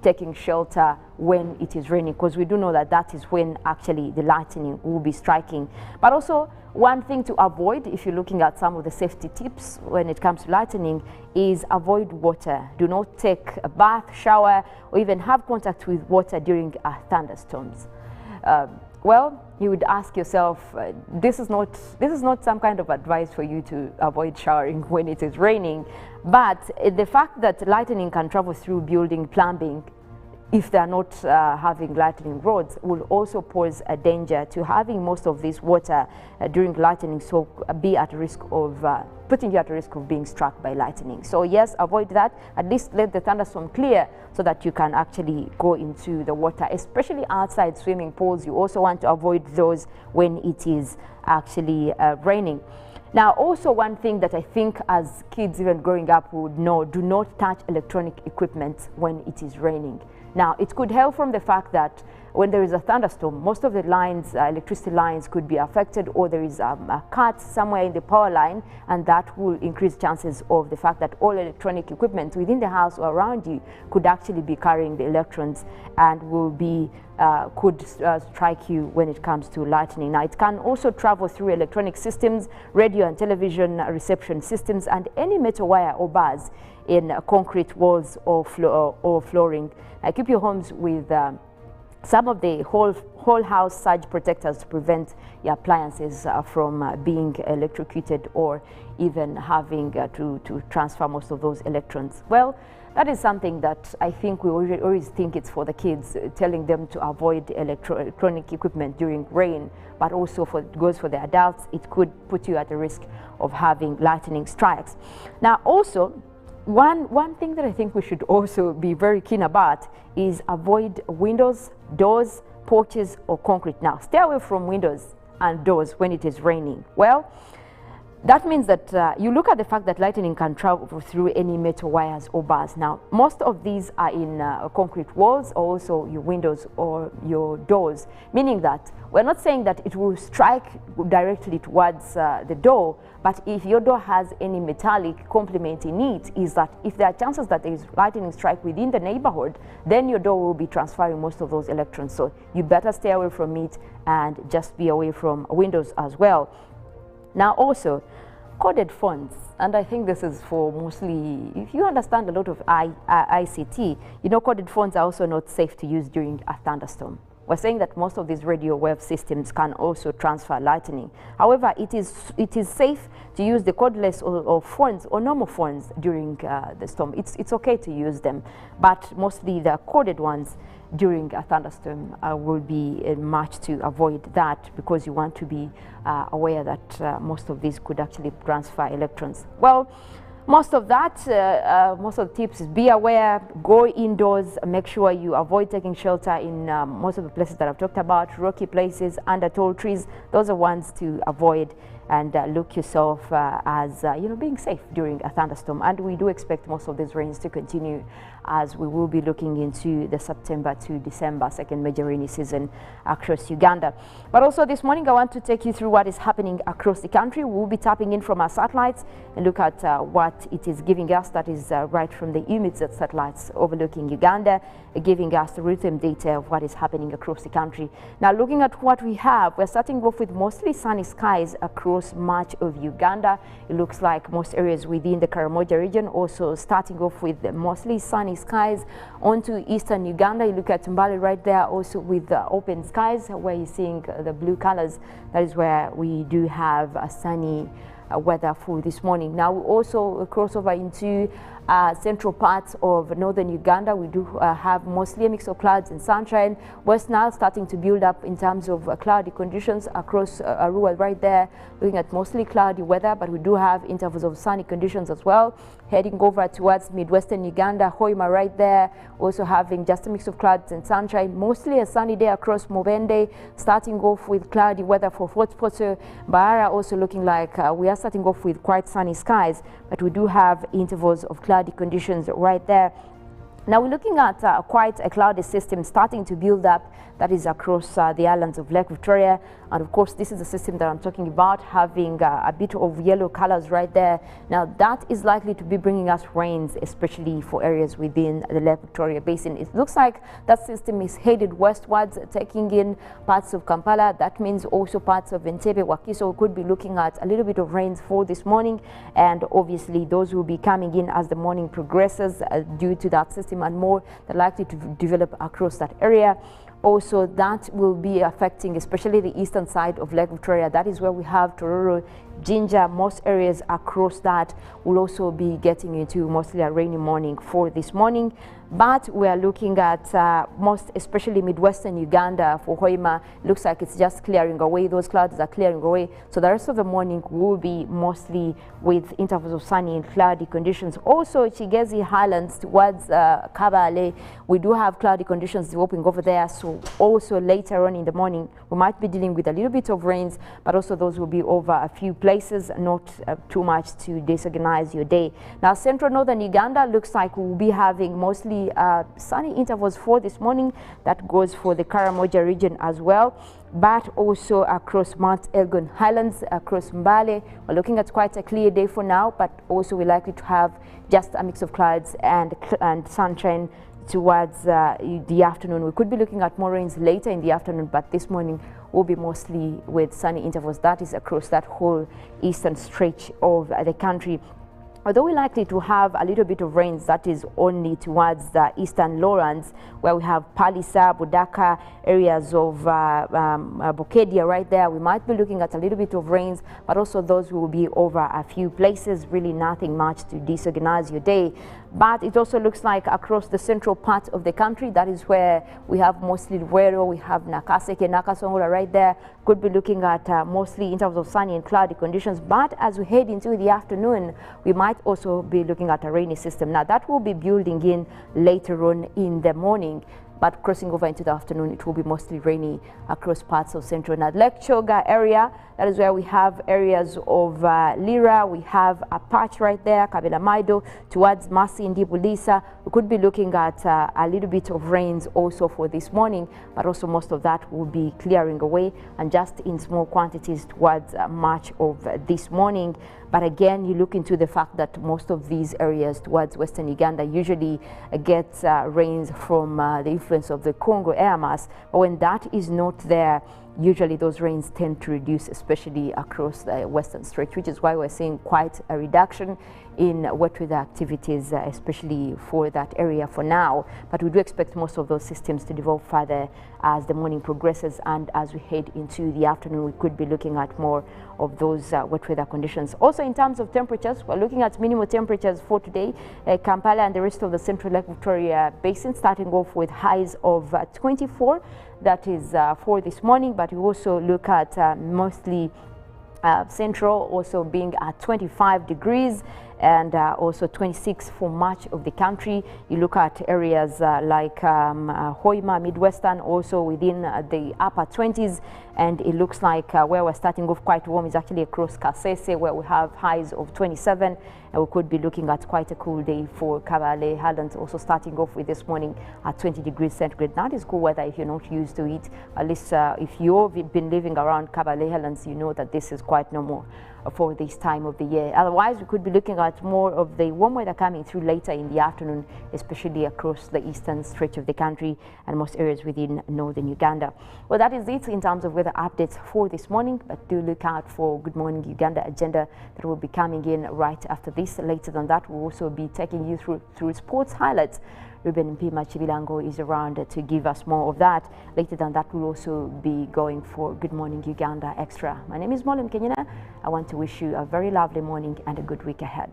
S1: taking shelter when it is raining, because we do know that that is when actually the lightning will be striking. But also one thing to avoid, if you're looking at some of the safety tips when it comes to lightning, is avoid water. Do not take a bath, shower, or even have contact with water during thunderstorms. Well, you would ask yourself, this is not some kind of advice for you to avoid showering when it is raining, but the fact that lightning can travel through building plumbing, if they are not having lightning rods, will also pose a danger to having most of this water during lightning, so be at risk of putting you at risk of being struck by lightning. So yes, avoid that. At least let the thunderstorm clear so that you can actually go into the water, especially outside swimming pools. You also want to avoid those when it is actually raining. Now also one thing that I think as kids even growing up would know, do not touch electronic equipment when it is raining. Now it could help from the fact that when there is a thunderstorm, most of the lines, electricity lines could be affected, or there is a cut somewhere in the power line, and that will increase chances of the fact that all electronic equipment within the house or around you could actually be carrying the electrons and will be could strike you when it comes to lightning. Now it can also travel through electronic systems, radio and television reception systems, and any metal wire or bars in concrete walls or flooring. Now keep your homes with some of the whole house surge protectors to prevent your appliances from being electrocuted or even having to transfer most of those electrons. Well, that is something that I think we always think it's for the kids, telling them to avoid electronic equipment during rain, but also it goes for the adults. It could put you at the risk of having lightning strikes. Now also, one thing that I think we should also be very keen about is avoid windows, doors, porches or concrete. Now, stay away from windows and doors when it is raining. Well, that means that you look at the fact that lightning can travel through any metal wires or bars. Now, most of these are in concrete walls, or also your windows or your doors, meaning that we're not saying that it will strike directly towards the door, but if your door has any metallic complement in it, is that if there are chances that there is lightning strike within the neighborhood, then your door will be transferring most of those electrons. So you better stay away from it and just be away from windows as well. Now also, coded phones, and I think this is for mostly, if you understand a lot of ICT, you know coded phones are also not safe to use during a thunderstorm. We're saying that most of these radio wave systems can also transfer lightning. However, it is safe to use the codeless or phones or normal phones during the storm. It's okay to use them, but mostly the coded ones during a thunderstorm will be much to avoid that, because you want to be aware that most of these could actually transfer electrons. Well, most of that, most of the tips is be aware, go indoors, make sure you avoid taking shelter in most of the places that I've talked about, rocky places, under tall trees. Those are ones to avoid, and look yourself as being safe during a thunderstorm. And we do expect most of these rains to continue, as we will be looking into the September to December second major rainy season across Uganda. But also this morning I want to take you through what is happening across the country. We will be tapping in from our satellites and look at what it is giving us, that is right from the EUMETSAT satellites overlooking Uganda, giving us the real-time data of what is happening across the country. Now, looking at what we have, we're starting off with mostly sunny skies across much of Uganda. It looks like most areas within the Karamoja region, also starting off with mostly sunny skies onto eastern Uganda. You look at Mbale right there, also with open skies, where you're seeing the blue colors. That is where we do have a sunny weather for this morning. Now we also cross over into central parts of northern Uganda. We do have mostly a mix of clouds and sunshine. West Nile starting to build up in terms of cloudy conditions across Arua right there, looking at mostly cloudy weather, but we do have intervals of sunny conditions as well. Heading over towards midwestern Uganda, Hoima right there, also having just a mix of clouds and sunshine. Mostly a sunny day across Mubende, starting off with cloudy weather for Fort Portal. Bahara also looking like we are starting off with quite sunny skies, but we do have intervals of cloudy conditions right there. Now we're looking at quite a cloudy system starting to build up, that is across the islands of Lake Victoria. And of course, this is the system that I'm talking about, having a bit of yellow colors right there. Now that is likely to be bringing us rains, especially for areas within the Lake Victoria Basin. It looks like that system is headed westwards, taking in parts of Kampala. That means also parts of Entebbe, Wakiso. We could be looking at a little bit of rains for this morning, and obviously those will be coming in as the morning progresses due to that system, and more that are likely to develop across that area. Also, that will be affecting especially the eastern side of Lake Victoria. That is where we have Tororo, Jinja. Most areas across that will also be getting into mostly a rainy morning for this morning. But we are looking at most especially midwestern Uganda for Hoima. Looks like it's just clearing away. Those clouds are clearing away. So the rest of the morning will be mostly with intervals of sunny and cloudy conditions. Also, Chigezi Highlands towards Kabale, we do have cloudy conditions developing over there. So also later on in the morning, we might be dealing with a little bit of rains, but also those will be over a few places, not too much to disorganize your day. Now, central northern Uganda looks like we'll be having mostly sunny intervals for this morning. That goes for the Karamoja region as well, but also across Mount Elgon Highlands, across Mbale. We're looking at quite a clear day for now, but also we're likely to have just a mix of clouds and sunshine towards the afternoon. We could be looking at more rains later in the afternoon, but this morning will be mostly with sunny intervals. That is across that whole eastern stretch of the country. Although we're likely to have a little bit of rains, that is only towards the eastern lowlands, where we have Palisa, Budaka, areas of Bokedia right there. We might be looking at a little bit of rains, but also those will be over a few places. Really nothing much to disorganize your day. But it also looks like across the central part of the country, that is where we have mostly Luwero, we have Nakaseke, Nakasongola right there. Could be looking at mostly in terms of sunny and cloudy conditions. But as we head into the afternoon, we might also be looking at a rainy system. Now that will be building in later on in the morning. but crossing over into the afternoon, it will be mostly rainy across parts of central and Lake Choga area. That is where we have areas of Lira. We have a patch right there, Kabela Maido, towards Masi and Dibulisa. We could be looking at a little bit of rains also for this morning, but also most of that will be clearing away and just in small quantities towards much of this morning. But again, you look into the fact that most of these areas towards western Uganda usually get rains from the influence of the Congo air mass. But when that is not there, usually those rains tend to reduce, especially across the western stretch, which is why we're seeing quite a reduction in wet weather activities, especially for that area for now. But we do expect most of those systems to develop further as the morning progresses, and as we head into the afternoon, we could be looking at more of those wet weather conditions. Also, in terms of temperatures, we're looking at minimal temperatures for today. Kampala and the rest of the Central Lake Victoria Basin starting off with highs of 24. That is for this morning, but we also look at mostly Central also being at 25 degrees and also 26 for much of the country. You look at areas like Hoima, Midwestern, also within the upper 20s, and it looks like where we're starting off quite warm is actually across Kasese, where we have highs of 27, and we could be looking at quite a cool day for Kabale Highlands, also starting off with this morning at 20 degrees centigrade. That is cool weather if you're not used to it. At least if you've been living around Kabale Highlands, you know that this is quite normal for this time of the year. Otherwise, we could be looking at more of the warm weather coming through later in the afternoon, especially across the eastern stretch of the country and most areas within northern Uganda. Well, that is it in terms of weather updates for this morning, but do look out for Good Morning Uganda agenda that will be coming in right after this. Later than that, we'll also be taking you through sports highlights. Ruben Mpima Chibilango is around to give us more of that. Later than that, we'll also be going for Good Morning Uganda Extra. My name is Mollen, Kenyena. I want to wish you a very lovely morning and a good week ahead.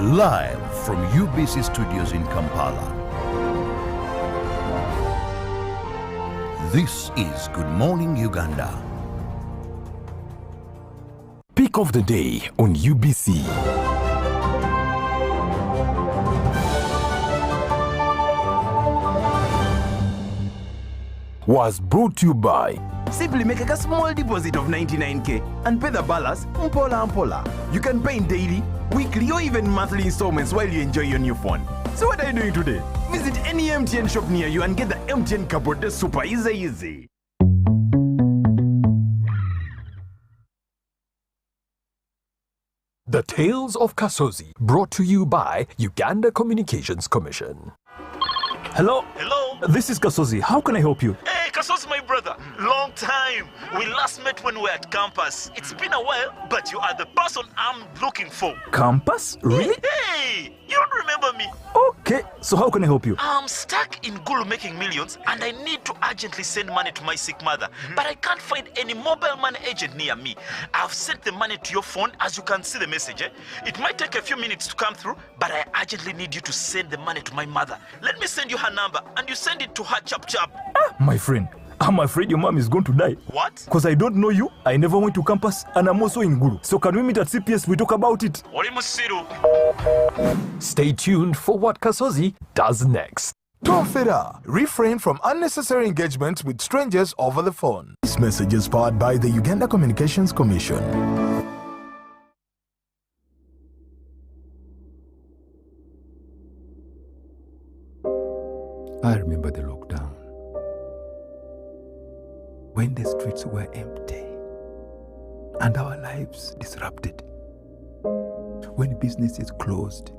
S5: Live from UBC Studios in Kampala. This is Good Morning Uganda.
S6: Pick of the day on UBC. Was brought to you by
S12: Simply make a small deposit of 99k and pay the balance mpola. You can pay in daily, weekly or even monthly installments while you enjoy your new phone. So what are you doing today? Visit any MTN shop near you and get the MTN cupboard. That's super easy.
S8: The Tales of Kasozi, brought to you by Uganda Communications Commission.
S9: Hello?
S10: Hello?
S9: This is Kasozi. How can I help you?
S10: Hey, Kasozi, my brother. Long time. We last met when we were at campus. It's been a while, but you are the person I'm looking for.
S9: Campus? Really?
S10: Hey, you don't remember me?
S9: Okay, so how can I help you?
S10: I'm stuck in Gulu making millions and I need to urgently send money to my sick mother. But I can't find any mobile money agent near me. I've sent the money to your phone, as you can see the message. It might take a few minutes to come through, but I urgently need you to send the money to my mother. Let me send you her number and you send it to her chap.
S9: My friend, I'm afraid your mom is going to die.
S10: What?
S9: Because I don't know you, I never went to campus, and I'm also in Gulu. So can we meet at CPS, we talk about it?
S8: Stay tuned for what Kasozi does next.
S11: Tofera. Refrain from unnecessary engagement with strangers over the phone. This message is powered by the Uganda Communications Commission.
S7: I remember the lockdown, when the streets were empty and our lives disrupted, when businesses closed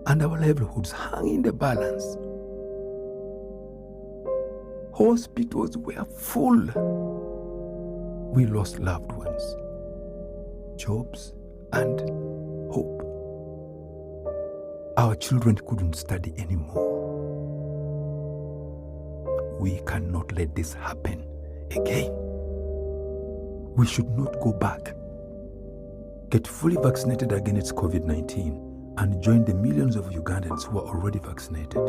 S7: and our livelihoods hung in the balance. Hospitals were full. We lost loved ones, jobs, and hope. Our children couldn't study anymore. We cannot let this happen again. We should not go back. Get fully vaccinated against COVID-19 and join the millions of Ugandans who are already vaccinated.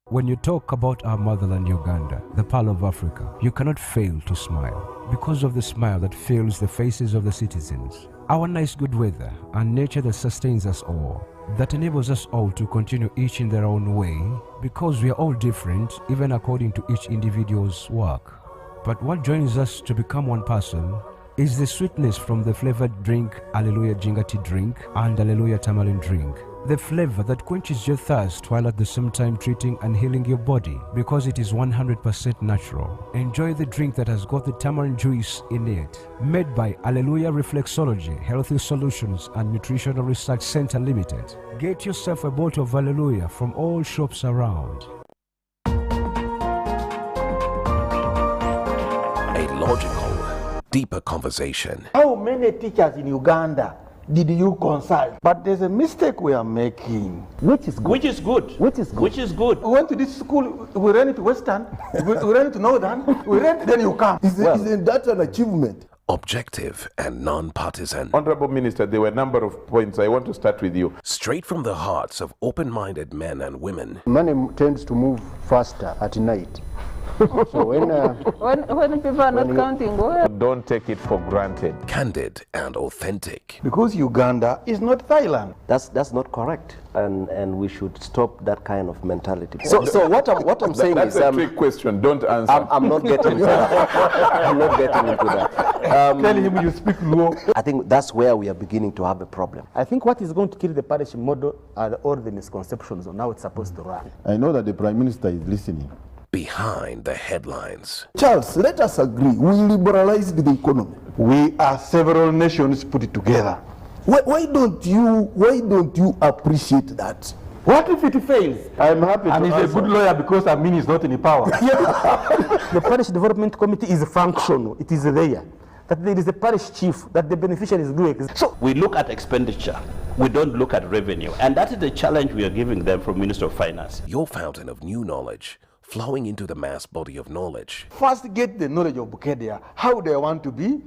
S4: When you talk about our motherland Uganda, the Pearl of Africa, you cannot fail to smile because of the smile that fills the faces of the citizens. Our nice good weather and nature that sustains us all, that enables us all to continue each in their own way because we are all different even according to each individual's work. But what joins us to become one person is the sweetness from the flavored drink Alleluia Jingati drink and Alleluia Tamarind drink. The flavor that quenches your thirst while at the same time treating and healing your body because it is 100% natural. Enjoy the drink that has got the tamarind juice in it. Made by Alleluia Reflexology, Healthy Solutions and Nutritional Research Center Limited. Get yourself a bottle of Alleluia from all shops around.
S13: A logical, deeper conversation.
S14: How many teachers in Uganda did you consult? But there's a mistake we are making. Which is good?
S10: Which is good?
S14: Which is good?
S10: Which is good?
S14: We went to this school, we ran it to Western, we ran it to Northern, we ran, then you come. Isn't that an achievement?
S13: Objective and non-partisan.
S15: Honorable Minister, there were a number of points. I want to start with you.
S13: Straight from the hearts of open-minded men and women.
S16: Money tends to move faster at night. So when people are not counting,
S15: don't take it for granted.
S13: Candid and authentic.
S14: Because Uganda is not Thailand.
S17: That's not correct, and we should stop that kind of mentality. So what I'm saying
S15: that's
S17: is
S15: a trick question. Don't answer.
S17: I'm not getting into that. I'm not getting into that.
S14: Tell him you speak low.
S17: I think that's where we are beginning to have a problem.
S16: I think what is going to kill the parish model are all the misconceptions on how it's supposed to run.
S18: I know that the Prime Minister is listening.
S13: Behind the headlines.
S14: Charles, let us agree. We liberalized the economy. We are several nations put it together. Why don't you appreciate that? What if it fails?
S16: I'm happy
S14: and he's a good lawyer because Amin is not in power.
S16: The Parish Development Committee is functional. It is there. That there is a parish chief, that the beneficiaries do exist.
S10: So we look at expenditure. We don't look at revenue. And that is the challenge we are giving them from Minister of Finance.
S13: Your fountain of new knowledge, flowing into the mass body of knowledge.
S14: First get the knowledge of Bukedia, how they want to be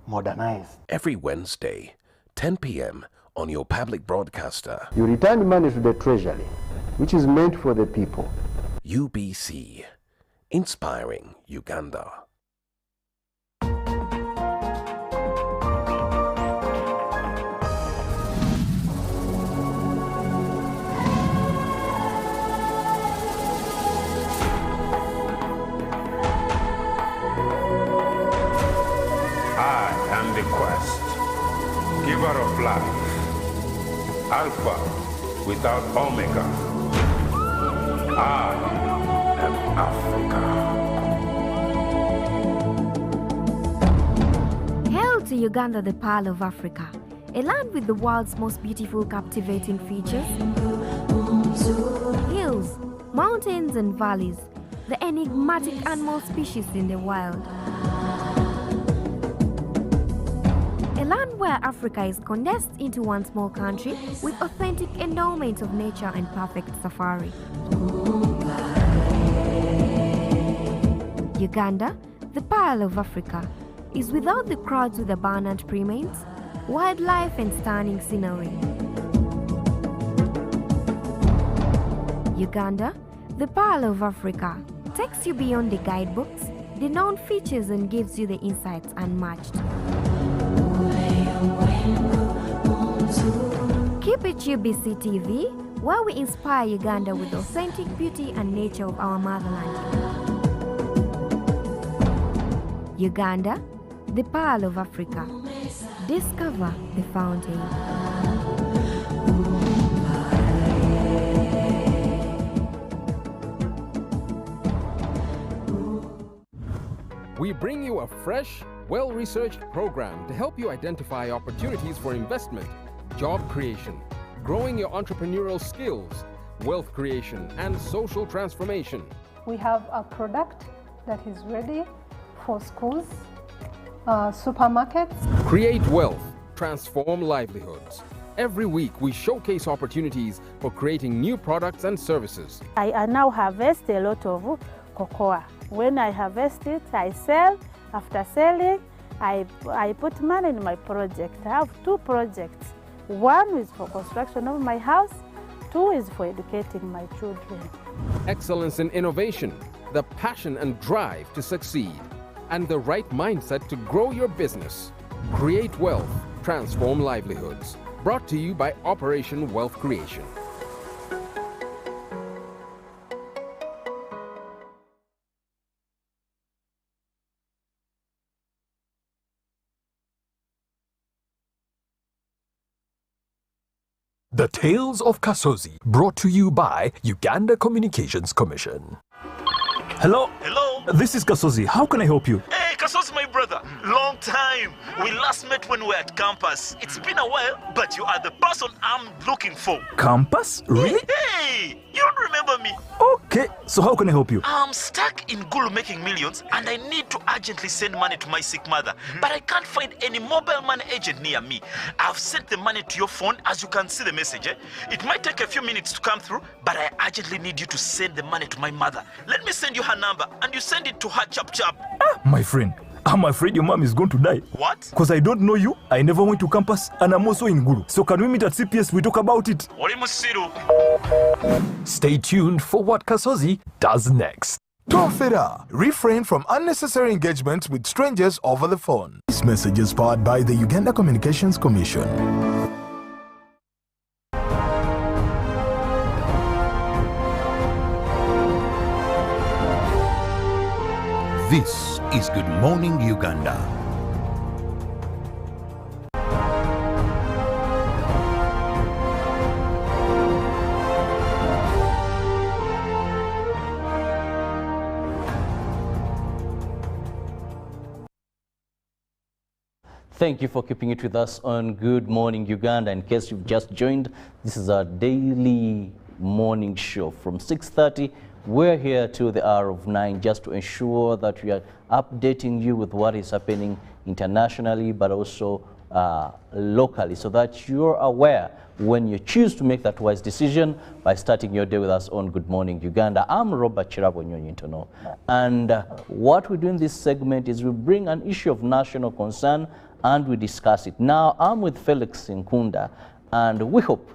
S14: modernized.
S13: Every Wednesday, 10 p.m. on your public broadcaster.
S16: You return money to the treasury, which is meant for the people.
S13: UBC, inspiring Uganda.
S19: The quest, giver of life, Alpha without Omega. I am Africa.
S20: Hail to Uganda, the Pearl of Africa, a land with the world's most beautiful, captivating features. Hills, mountains and valleys, the enigmatic animal species in the wild. A land where Africa is condensed into one small country with authentic endowments of nature and perfect safari. Uganda, the Pearl of Africa, is without the crowds with abundant primates, wildlife and stunning scenery. Uganda, the Pearl of Africa, takes you beyond the guidebooks, the known features, and gives you the insights unmatched. Keep it UBC TV, where we inspire Uganda with authentic beauty and nature of our motherland. Uganda, the Pearl of Africa. Discover the fountain.
S8: We bring you a fresh, well-researched program to help you identify opportunities for investment, job creation, growing your entrepreneurial skills, wealth creation, and social transformation.
S21: We have a product that is ready for schools, supermarkets.
S8: Create wealth, transform livelihoods. Every week, we showcase opportunities for creating new products and services.
S3: I now harvest a lot of cocoa. When I harvest it, I sell. After selling, I put money in my project. I have 2 projects. 1 is for construction of my house, 2 is for educating my children.
S8: Excellence in innovation, the passion and drive to succeed, and the right mindset to grow your business. Create wealth, transform livelihoods. Brought to you by Operation Wealth Creation.
S22: The Tales of Kasozi, brought to you by Uganda Communications Commission.
S9: Hello?
S10: Hello?
S9: This is Kasozi. How can I help you?
S10: Hey, Kasozi, my brother. Long time. We last met when we were at campus. It's been a while, but you are the person I'm looking for.
S9: Campus? Really?
S10: Hey, you don't remember me?
S9: Okay, so how can I help you?
S10: I'm stuck in Gulu making millions and I need to urgently send money to my sick mother. But I can't find any mobile money agent near me. I've sent the money to your phone, as you can see the message. It might take a few minutes to come through, but I urgently need you to send the money to my mother. Let me send you her number and you send it to her chap.
S9: My friend, I'm afraid your mom is going to die.
S10: What?
S9: Because I don't know you, I never went to campus, and I'm also in Gulu. So can we meet at CPS, we talk about it?
S22: Stay tuned for what Kasozi does next.
S11: Tofera. Refrain from unnecessary engagement with strangers over the phone. This message is powered by the Uganda Communications Commission.
S5: This is Good Morning Uganda.
S23: Thank you for keeping it with us on Good Morning Uganda. In case you've just joined, this is our daily morning show from 6:30. We're here till the hour of 9 just to ensure that we are updating you with what is happening internationally, but also locally, so that you're aware when you choose to make that wise decision by starting your day with us on Good Morning Uganda. I'm Robert Kirabo, Nyonyintono. And what we do in this segment is we bring an issue of national concern and we discuss it. Now, I'm with Felix in NKUNDA, and we hope,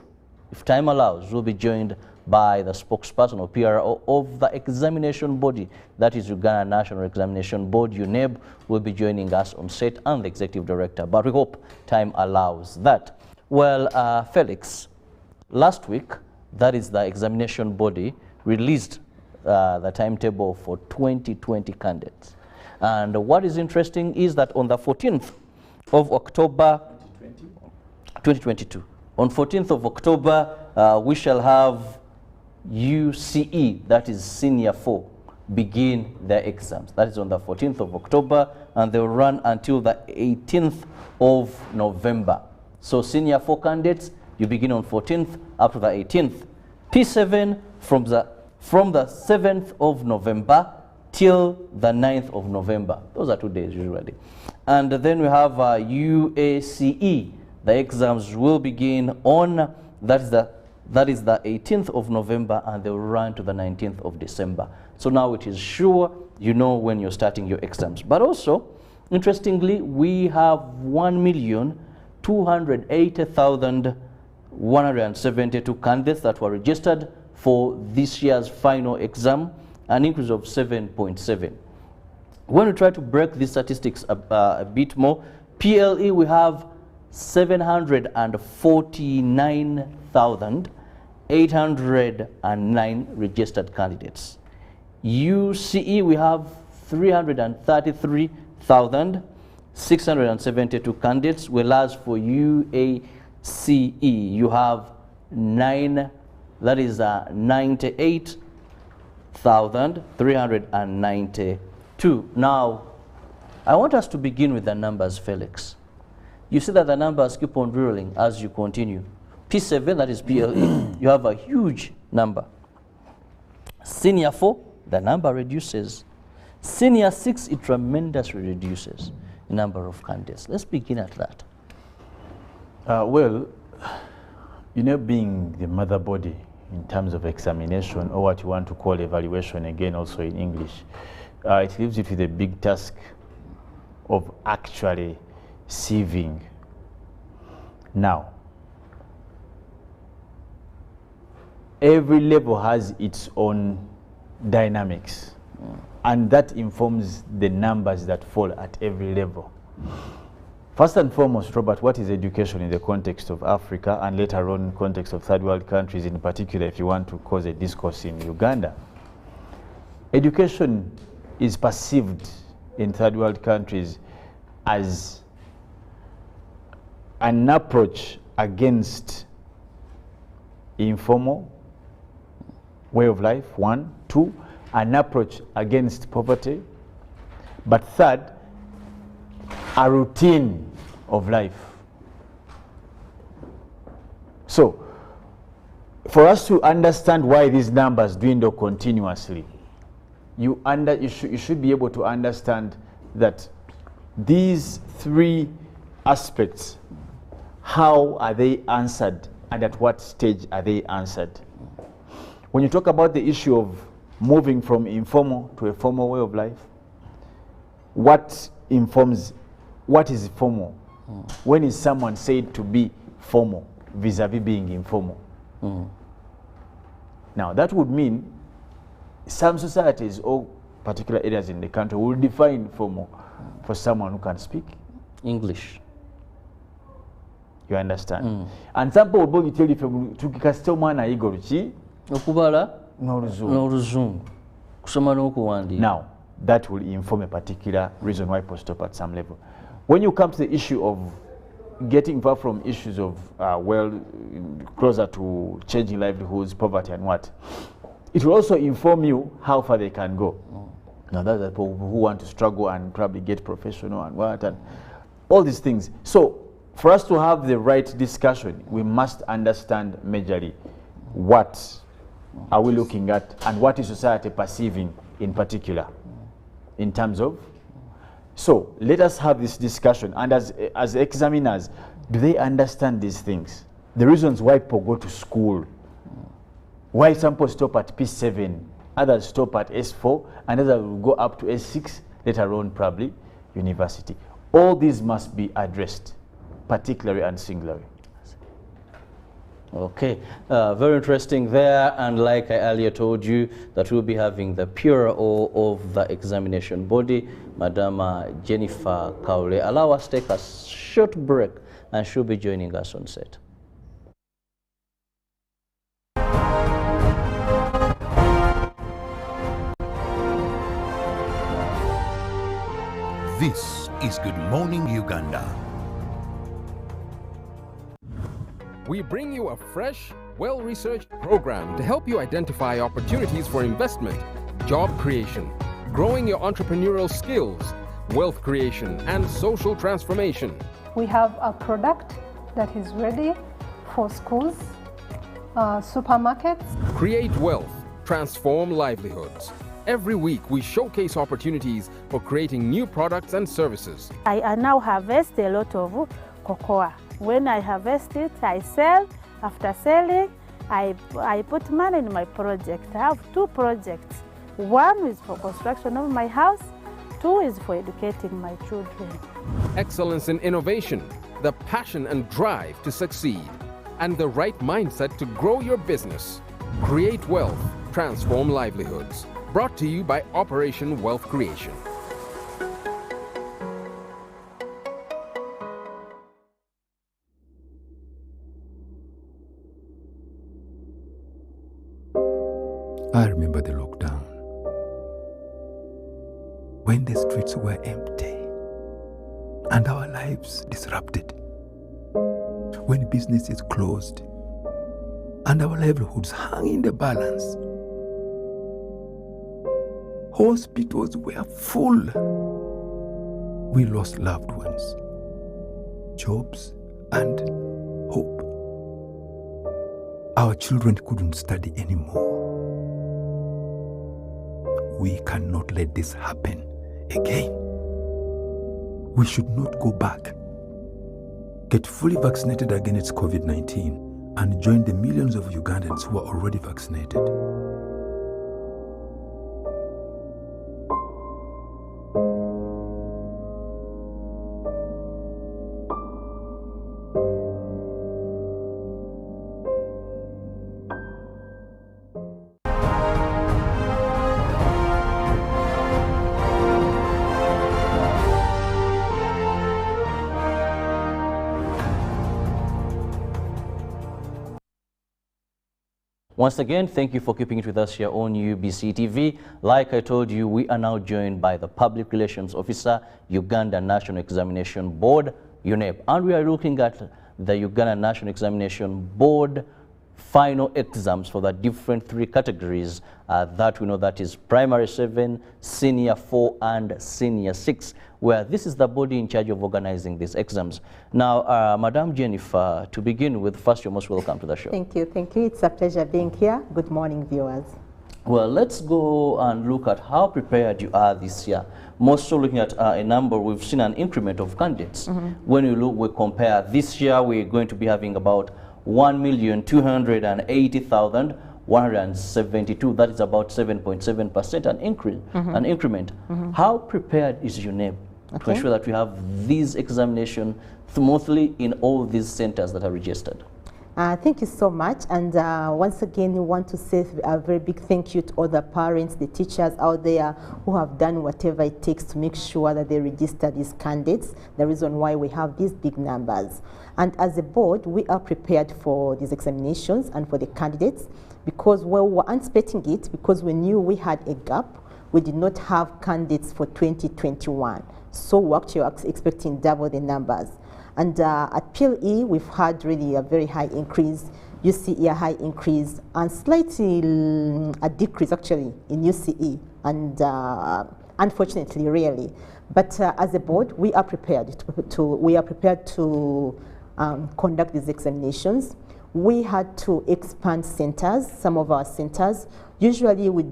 S23: if time allows, we'll be joined by the spokesperson or PRO of the examination body, that is Uganda National Examination Board, UNEB, will be joining us on set, and the executive director, but we hope time allows that. Well, Felix, last week, that is the examination body released the timetable for 2020 candidates. And what is interesting is that on the 14th of October, 2022, on 14th of October, we shall have UCE, that is Senior 4, begin their exams. That is on the 14th of October, and they'll run until the 18th of November. So Senior 4 candidates, you begin on 14th up to the 18th. P7 from the 7th of November till the 9th of November. Those are 2 days usually. And then we have UACE. The exams will begin on, that is the 18th of November, and they will run to the 19th of December. So now it is sure you know when you're starting your exams. But also, interestingly, we have 1,280,172 candidates that were registered for this year's final exam, an increase of 7.7. When we try to break these statistics a bit more, PLE we have 749,809 registered candidates. UCE we have 333,672 candidates, whereas for UACE you have 98,392. Now, I want us to begin with the numbers, Felix. You see that the numbers keep on rolling as you continue. P7, that is PLE, you have a huge number. Senior 4, the number reduces. Senior 6, it tremendously reduces the number of candidates. Let's begin at that.
S2: Well, You know, being the mother body in terms of examination, or what you want to call evaluation, again also in English, it leaves you with a big task of actually sieving. Now, every level has its own dynamics, and that informs the numbers that fall at every level. First and foremost, Robert, what is education in the context of Africa, and later on context of third world countries in particular, if you want to cause a discourse in Uganda? Education is perceived in third world countries as an approach against informal way of life, 1. 2, an approach against poverty. But third, a routine of life. So, for us to understand why these numbers dwindle continuously, you should be able to understand that these three aspects, how are they answered and at what stage are they answered? When you talk about the issue of moving from informal to a formal way of life, what informs what is formal? When is someone said to be formal vis-a-vis being informal? Now that would mean some societies or particular areas in the country will define formal for someone who can speak English. You understand? And some people will tell you tukikasita omwana ayiga oluki okubala n'oluzungu kusoma n'okuwandiika. Now that will inform a particular reason why people stop at some level. When you come to the issue of getting far from issues of closer to changing livelihoods, poverty and what, it will also inform you how far they can go. Now that's the people who want to struggle and probably get professional and what, and all these things. So for us to have the right discussion, we must understand majorly what are we looking at and what is society perceiving in particular in terms of. So let us have this discussion, and as examiners, do they understand these things? The reasons why people go to school, why some people stop at P7, others stop at S4, and others will go up to S6, later on probably university. All these must be addressed, particularly and singularly.
S23: Okay, very interesting there, and like I earlier told you that we'll be having the PRO of the examination body, Madam Jennifer Kaule. Allow us to take a short break and she'll be joining us on set.
S5: This is Good Morning Uganda.
S8: We bring you a fresh, well-researched program to help you identify opportunities for investment, job creation, growing your entrepreneurial skills, wealth creation, and social transformation.
S21: We have a product that is ready for schools, supermarkets.
S8: Create wealth, transform livelihoods. Every week, we showcase opportunities for creating new products and services.
S3: I now harvest a lot of cocoa. When I harvest it, I sell. After selling, I put money in my project. I have 2 projects. 1 is for construction of my house, 2 is for educating my children.
S8: Excellence in innovation, the passion and drive to succeed, and the right mindset to grow your business. Create wealth, transform livelihoods. Brought to you by Operation Wealth Creation.
S7: I remember the lockdown, when the streets were empty and our lives disrupted, when businesses closed and our livelihoods hung in the balance. Hospitals were full. We lost loved ones, jobs, and hope. Our children couldn't study anymore. We cannot let this happen again. We should not go back. Get fully vaccinated against COVID-19 and join the millions of Ugandans who are already vaccinated.
S23: Once again, thank you for keeping it with us here on UBC TV. Like I told you, we are now joined by the Public Relations Officer, Uganda National Examination Board, UNEB. And we are looking at the Uganda National Examination Board final exams for the different 3 categories that we know, that is Primary 7, Senior 4, and Senior 6, where this is the body in charge of organizing these exams. Now, Madam Jennifer, to begin with, first, you're most welcome to the show.
S1: Thank you, thank you. It's a pleasure being here. Good morning, viewers.
S23: Well, let's go and look at how prepared you are this year. Most so looking at a number, we've seen an increment of candidates. When you look, we compare this year, we're going to be having about 1,280,172. That is about 7.7% an increment. How prepared is UNEB to ensure that we have these examinations smoothly in all these centers that are registered?
S1: Thank you so much. And once again, we want to say a very big thank you to all the parents, the teachers out there who have done whatever it takes to make sure that they register these candidates, the reason why we have these big numbers. And as a board, we are prepared for these examinations and for the candidates, because we were anticipating it, because we knew we had a gap. We did not have candidates for 2021. So we actually were expecting double the numbers. And at PLE, we've had really a very high increase. UCE a high increase, and slightly a decrease actually in UCE, and unfortunately, really. But as a board, we are prepared to conduct these examinations. We had to expand centers, some of our centers. Usually we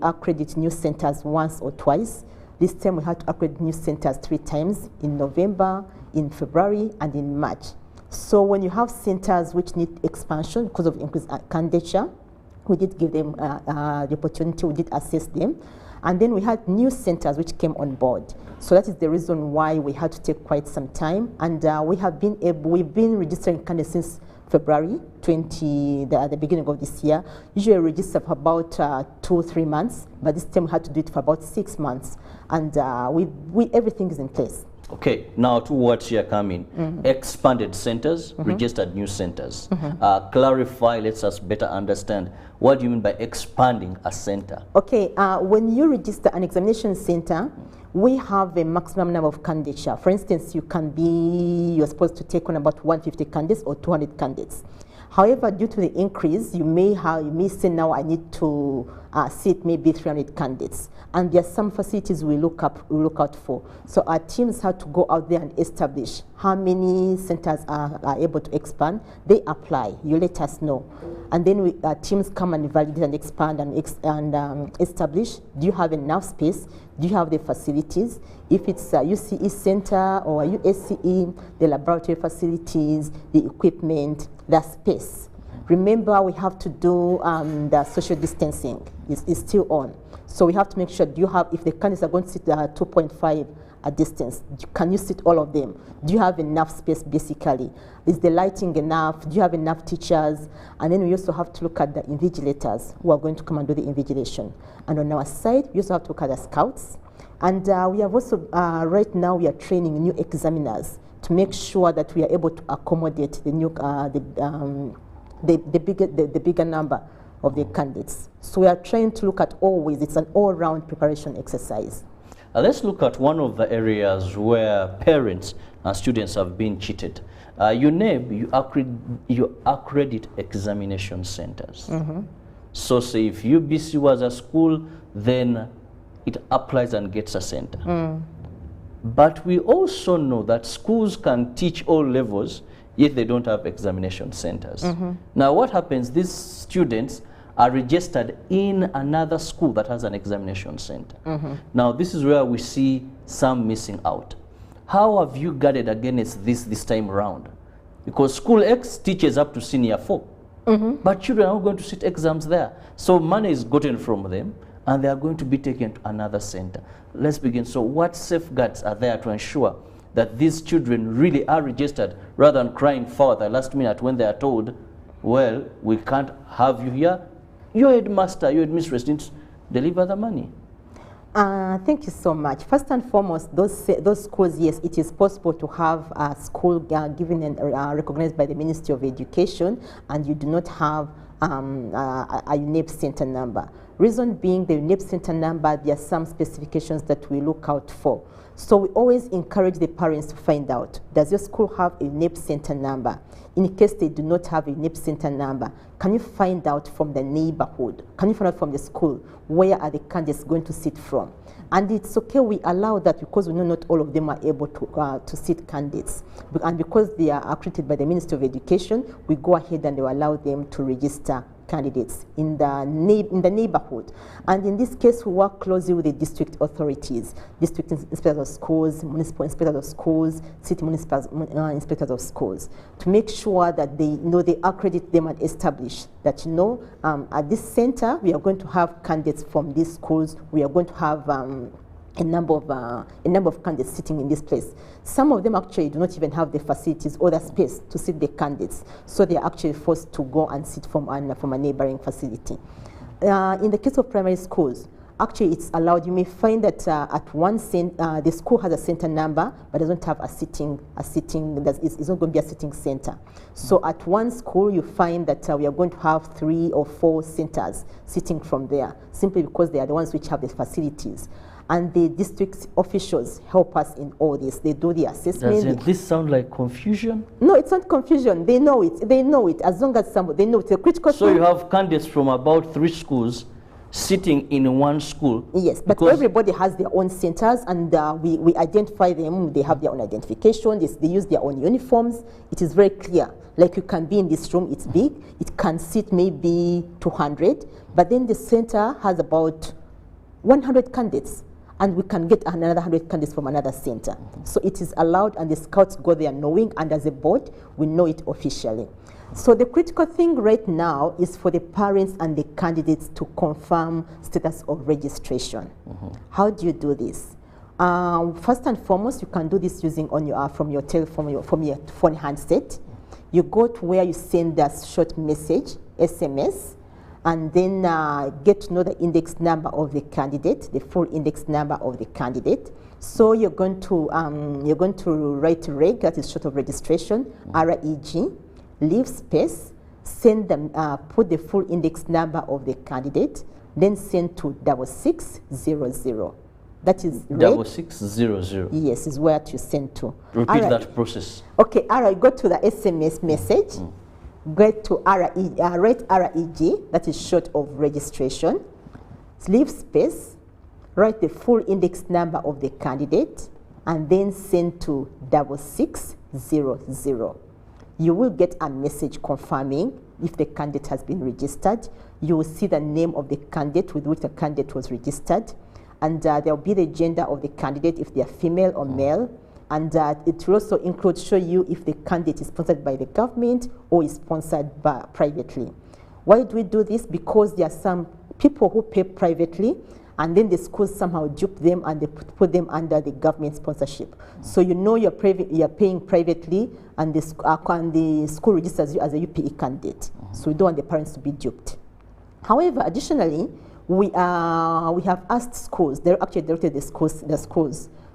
S1: accredit new centers once or twice. This time we had to accredit new centers 3 times, in November, in February, and in March. So when you have centers which need expansion because of increased candidature, we did give them the opportunity, we did assess them. And then we had new centers which came on board. So that is the reason why we had to take quite some time. And we've been registering candidates since February at the beginning of this year. Usually we register for about 2 or 3 months, but this time we had to do it for about 6 months. And everything is in place.
S23: Okay, now to what's here coming. Expanded centers, registered new centers. Clarify, let us better understand. What do you mean by expanding a center?
S1: Okay, when you register an examination center, we have a maximum number of candidature. For instance, you're supposed to take on about 150 candidates or 200 candidates. However, due to the increase, you may say now I need to seat maybe 300 candidates. And there are some facilities we look out for. So our teams have to go out there and establish how many centers are able to expand. They apply, you let us know. And then our teams come and validate and expand and establish, do you have enough space? Do you have the facilities? If it's a UCE center or a USCE, the laboratory facilities, the equipment, the space. Remember, we have to do the social distancing is still on. So we have to make sure, if the candidates are going to sit at 2.5 a distance, can you sit all of them? Do you have enough space, basically? Is the lighting enough? Do you have enough teachers? And then we also have to look at the invigilators who are going to come and do the invigilation. And on our side, we also have to look at the scouts. And we have also, right now, we are training new examiners to make sure that we are able to accommodate the new, the bigger number of the candidates. So we are trying to look at always, it's an all-round preparation exercise.
S23: Let's look at one of the areas where parents and students have been cheated. UNEB, you accredit examination centers. So say if UBC was a school, then it applies and gets a center. But we also know that schools can teach all levels, yet they don't have examination centers. Now what happens, these students are registered in another school that has an examination center. Now this is where we see some missing out. How have you guarded against this time around? because school X teaches up to senior 4. But children are not going to sit exams there. So money is gotten from them and they are going to be taken to another center. Let's begin. So what safeguards are there to ensure that these children really are registered rather than crying foul at the last minute when they are told, well, we can't have you here. Your headmaster, your headmistress didn't deliver the money.
S1: Thank you so much. First and foremost, those schools, yes, it is possible to have a school given and recognized by the Ministry of Education, and you do not have a UNEP center number. Reason being, the UNEP center number, there are some specifications that we look out for. So we always encourage the parents to find out, does your school have a UNEP center number? In case they do not have a UNEP center number, can you find out from the neighborhood? Can you find out from the school, where are the candidates going to sit from? And it's okay, we allow that because we know not all of them are able to sit candidates. And because they are accredited by the Ministry of Education, we go ahead and we allow them to register candidates in the neighborhood. And in this case, we work closely with the district authorities, district inspectors of schools, municipal inspectors of schools, city municipal inspectors of schools, to make sure that they accredit them and establish that, at this center, we are going to have candidates from these schools. We are going to have a number of candidates sitting in this place. Some of them actually do not even have the facilities or the space to sit the candidates, so they are actually forced to go and sit from a neighboring facility. In the case of primary schools, actually it's allowed. You may find that at one the school has a center number, but doesn't have it's not going to be a sitting center. So at one school, you find that we are going to have 3 or 4 centers sitting from there, simply because they are the ones which have the facilities. And the district officials help us in all this. They do the assessment.
S23: Doesn't this sound like confusion?
S1: No, it's not confusion. They know it. They know it. As long as they know it's a critical.
S23: So you have candidates from about 3 schools sitting in one school.
S1: Yes, but everybody has their own centers, and we identify them. They have their own identification. They use their own uniforms. It is very clear. Like, you can be in this room, it's big. It can sit maybe 200, but then the center has about 100 candidates. And we can get another 100 candidates from another center. So it is allowed, and the scouts go there knowing, and as a board, we know it officially. So the critical thing right now is for the parents and the candidates to confirm status of registration. How do you do this? First and foremost, you can do this using from your phone handset. You go to where you send a short message, SMS, and then get to know the index number of the candidate, the full index number of the candidate. So you're going to write reg, that is short of registration, REG, leave space, send them, put the full index number of the candidate, then send to 6600. That is reg.
S23: 6600.
S1: Yes, is where to send to.
S23: Repeat that process.
S1: Okay, go to the SMS message. Get to write REG, that is short of registration, leave space, write the full index number of the candidate, and then send to 6600. You will get a message confirming if the candidate has been registered. You will see the name of the candidate with which the candidate was registered, and there will be the gender of the candidate, if they are female or male. And it will also show you if the candidate is sponsored by the government or is sponsored privately. Why do we do this? Because there are some people who pay privately, and then the schools somehow dupe them and they put them under the government sponsorship. So you're paying privately, and the school registers you as a UPE candidate. So we don't want the parents to be duped. However, additionally, we have asked schools, they're actually directed the schools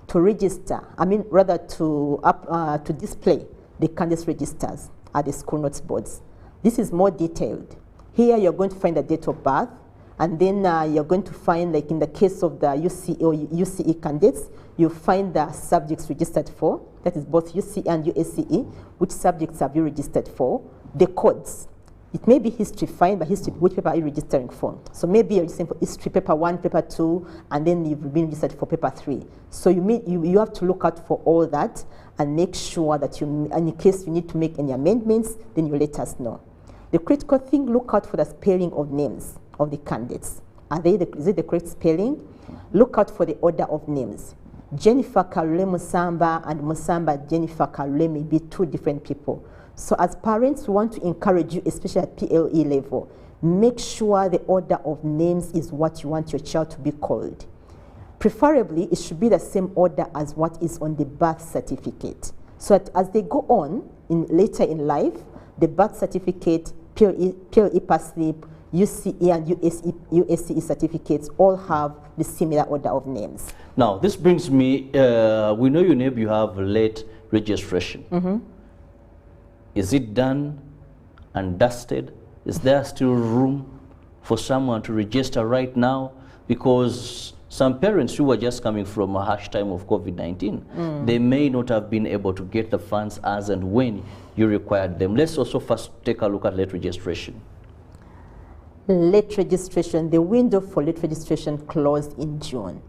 S1: to register, to display the candidates registers at the school notes boards. This is more detailed. Here you're going to find the date of birth, and then you're going to find, like in the case of the UCE or UCE candidates, you find the subjects registered for, that is both UCE and USCE, which subjects have you registered for, the codes. It may be history, fine, but history, which paper are you registering for? So maybe you're registering for history paper 1, paper 2, and then you've been registered for paper 3. So you have to look out for all that and make sure that in case you need to make any amendments, then you let us know. The critical thing, look out for the spelling of names of the candidates. Is it the correct spelling? Look out for the order of names. Jennifer Kalule Musamba and Musamba Jennifer Kalule may be two different people. So as parents, we want to encourage you, especially at PLE level, make sure the order of names is what you want your child to be called. Preferably, it should be the same order as what is on the birth certificate. So that as they go on later in life, the birth certificate, PLE pass slip, UCE and USCE certificates all have the similar order of names.
S23: Now, this brings me, we know you have late registration. Is it done and dusted? Is there still room for someone to register right now? Because some parents who are just coming from a harsh time of COVID-19, they may not have been able to get the funds as and when you required them. Let's also first take a look at late registration.
S1: Late registration, the window for late registration closed in June.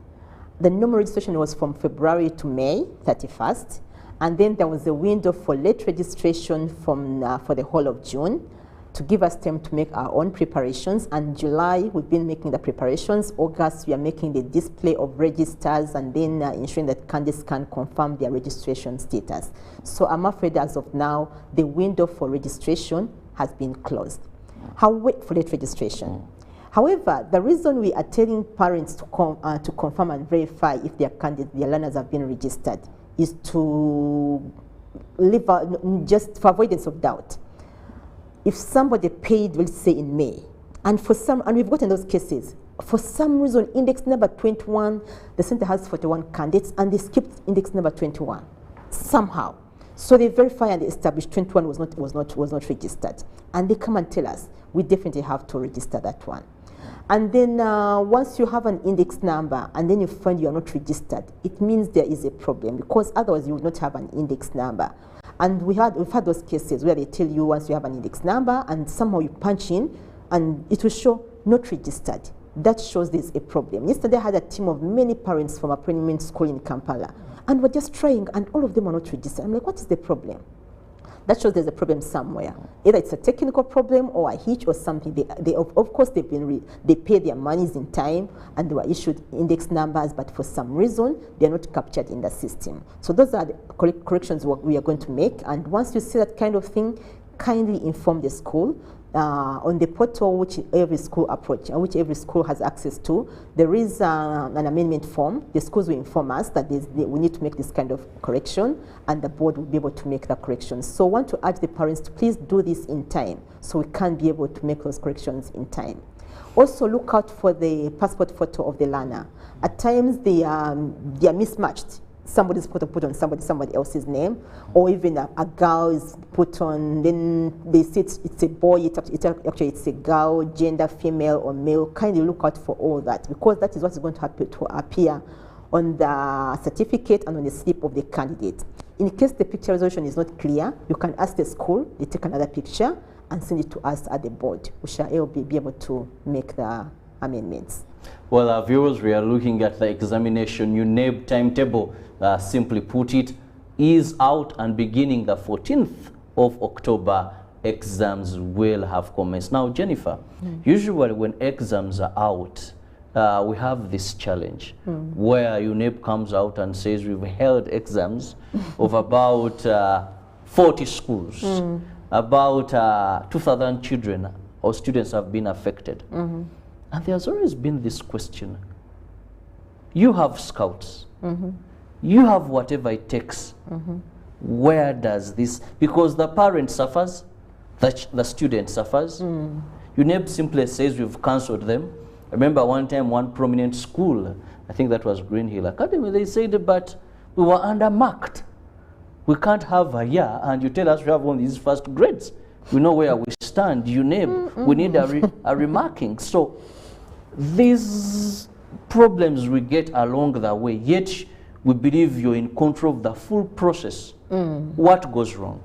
S1: The normal registration was from February to May 31st, and then there was a window for late registration from, for the whole of June to give us time to make our own preparations. And July, we've been making the preparations. August, we are making the display of registers and then ensuring that candidates can confirm their registration status. So I'm afraid as of now, the window for registration has been closed. However, for late registration. However, the reason we are telling parents to confirm and verify if their candidates, their learners have been registered is to leave just for avoidance of doubt. If somebody paid, let's say in May, and we've gotten those cases, for some reason, index number 21, the center has 41 candidates, and they skipped index number 21 somehow. So they verify and they establish 21 was not registered, and they come and tell us we definitely have to register that one. And then once you have an index number and then you find you are not registered, it means there is a problem, because otherwise you would not have an index number. And we've had those cases where they tell you once you have an index number and somehow you punch in and it will show not registered. That shows there's a problem. Yesterday I had a team of many parents from a primary school in Kampala, and we're just trying and all of them are not registered. I'm like, what is the problem? That shows there's a problem somewhere. Either it's a technical problem or a hitch or something. Of course, they pay their monies in time and they were issued index numbers, but for some reason, they're not captured in the system. So those are the corrections we are going to make. And once you see that kind of thing, kindly inform the school. On the portal which every school has access to, there is an amendment form. The schools will inform us that we need to make this kind of correction, and the board will be able to make the corrections. So I want to urge the parents to please do this in time, so we can be able to make those corrections in time. Also look out for the passport photo of the learner. At times they are mismatched. Somebody's photo put on somebody else's name, or even a girl is put on, then they say it's a boy, actually it's a girl, gender, female or male. Kindly look out for all that, because that is what is going to appear on the certificate and on the slip of the candidate. In case the picture resolution is not clear, you can ask the school, they take another picture and send it to us at the board. We shall be able to make the amendments.
S23: Well, our viewers, we are looking at the examination UNEB timetable. Simply put it, is out, and beginning the 14th of October, exams will have commenced. Now, Jennifer, usually when exams are out, we have this challenge where UNEB comes out and says we've held exams of about 40 schools, about 2,000 children or students have been affected. And there's always been this question. You have scouts. You have whatever it takes. Where does this, because the parent suffers, the student suffers. UNEB simply says we've cancelled them. I remember one time one prominent school, I think that was Green Hill Academy, they said, but we were undermarked. We can't have a year and you tell us we have all these first grades. We know where we stand, UNEB, we need a remarking. So these problems we get along the way, yet we believe you're in control of the full process. What goes wrong?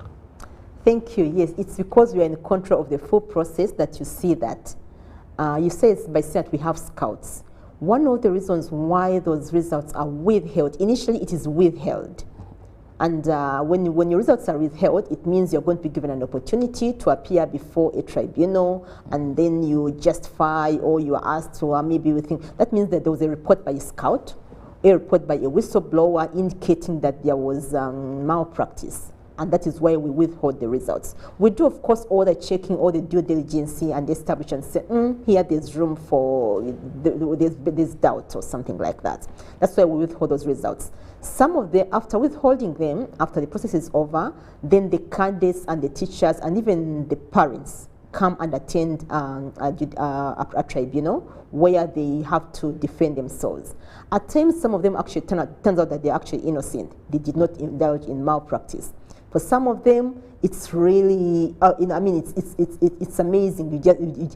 S1: Thank you. Yes, it's because we are in control of the full process that you see that. You say it's by saying that we have scouts. One of the reasons why those results are withheld, initially it is withheld. And when your results are withheld, it means you're going to be given an opportunity to appear before a tribunal, and then you justify or you are asked to maybe we think that means that there was a report by a scout a report by a whistleblower indicating that there was malpractice. And that is why we withhold the results. We do, of course, all the checking, all the due diligence and establish and say, here there's room for, there's doubt or something like that. That's why we withhold those results. Some of them, after withholding them, after the process is over, then the candidates and the teachers and even the parents come and attend a tribunal where they have to defend themselves. At times, some of them actually turns out that they're actually innocent. They did not indulge in malpractice. For some of them, it's really, I mean, it's amazing.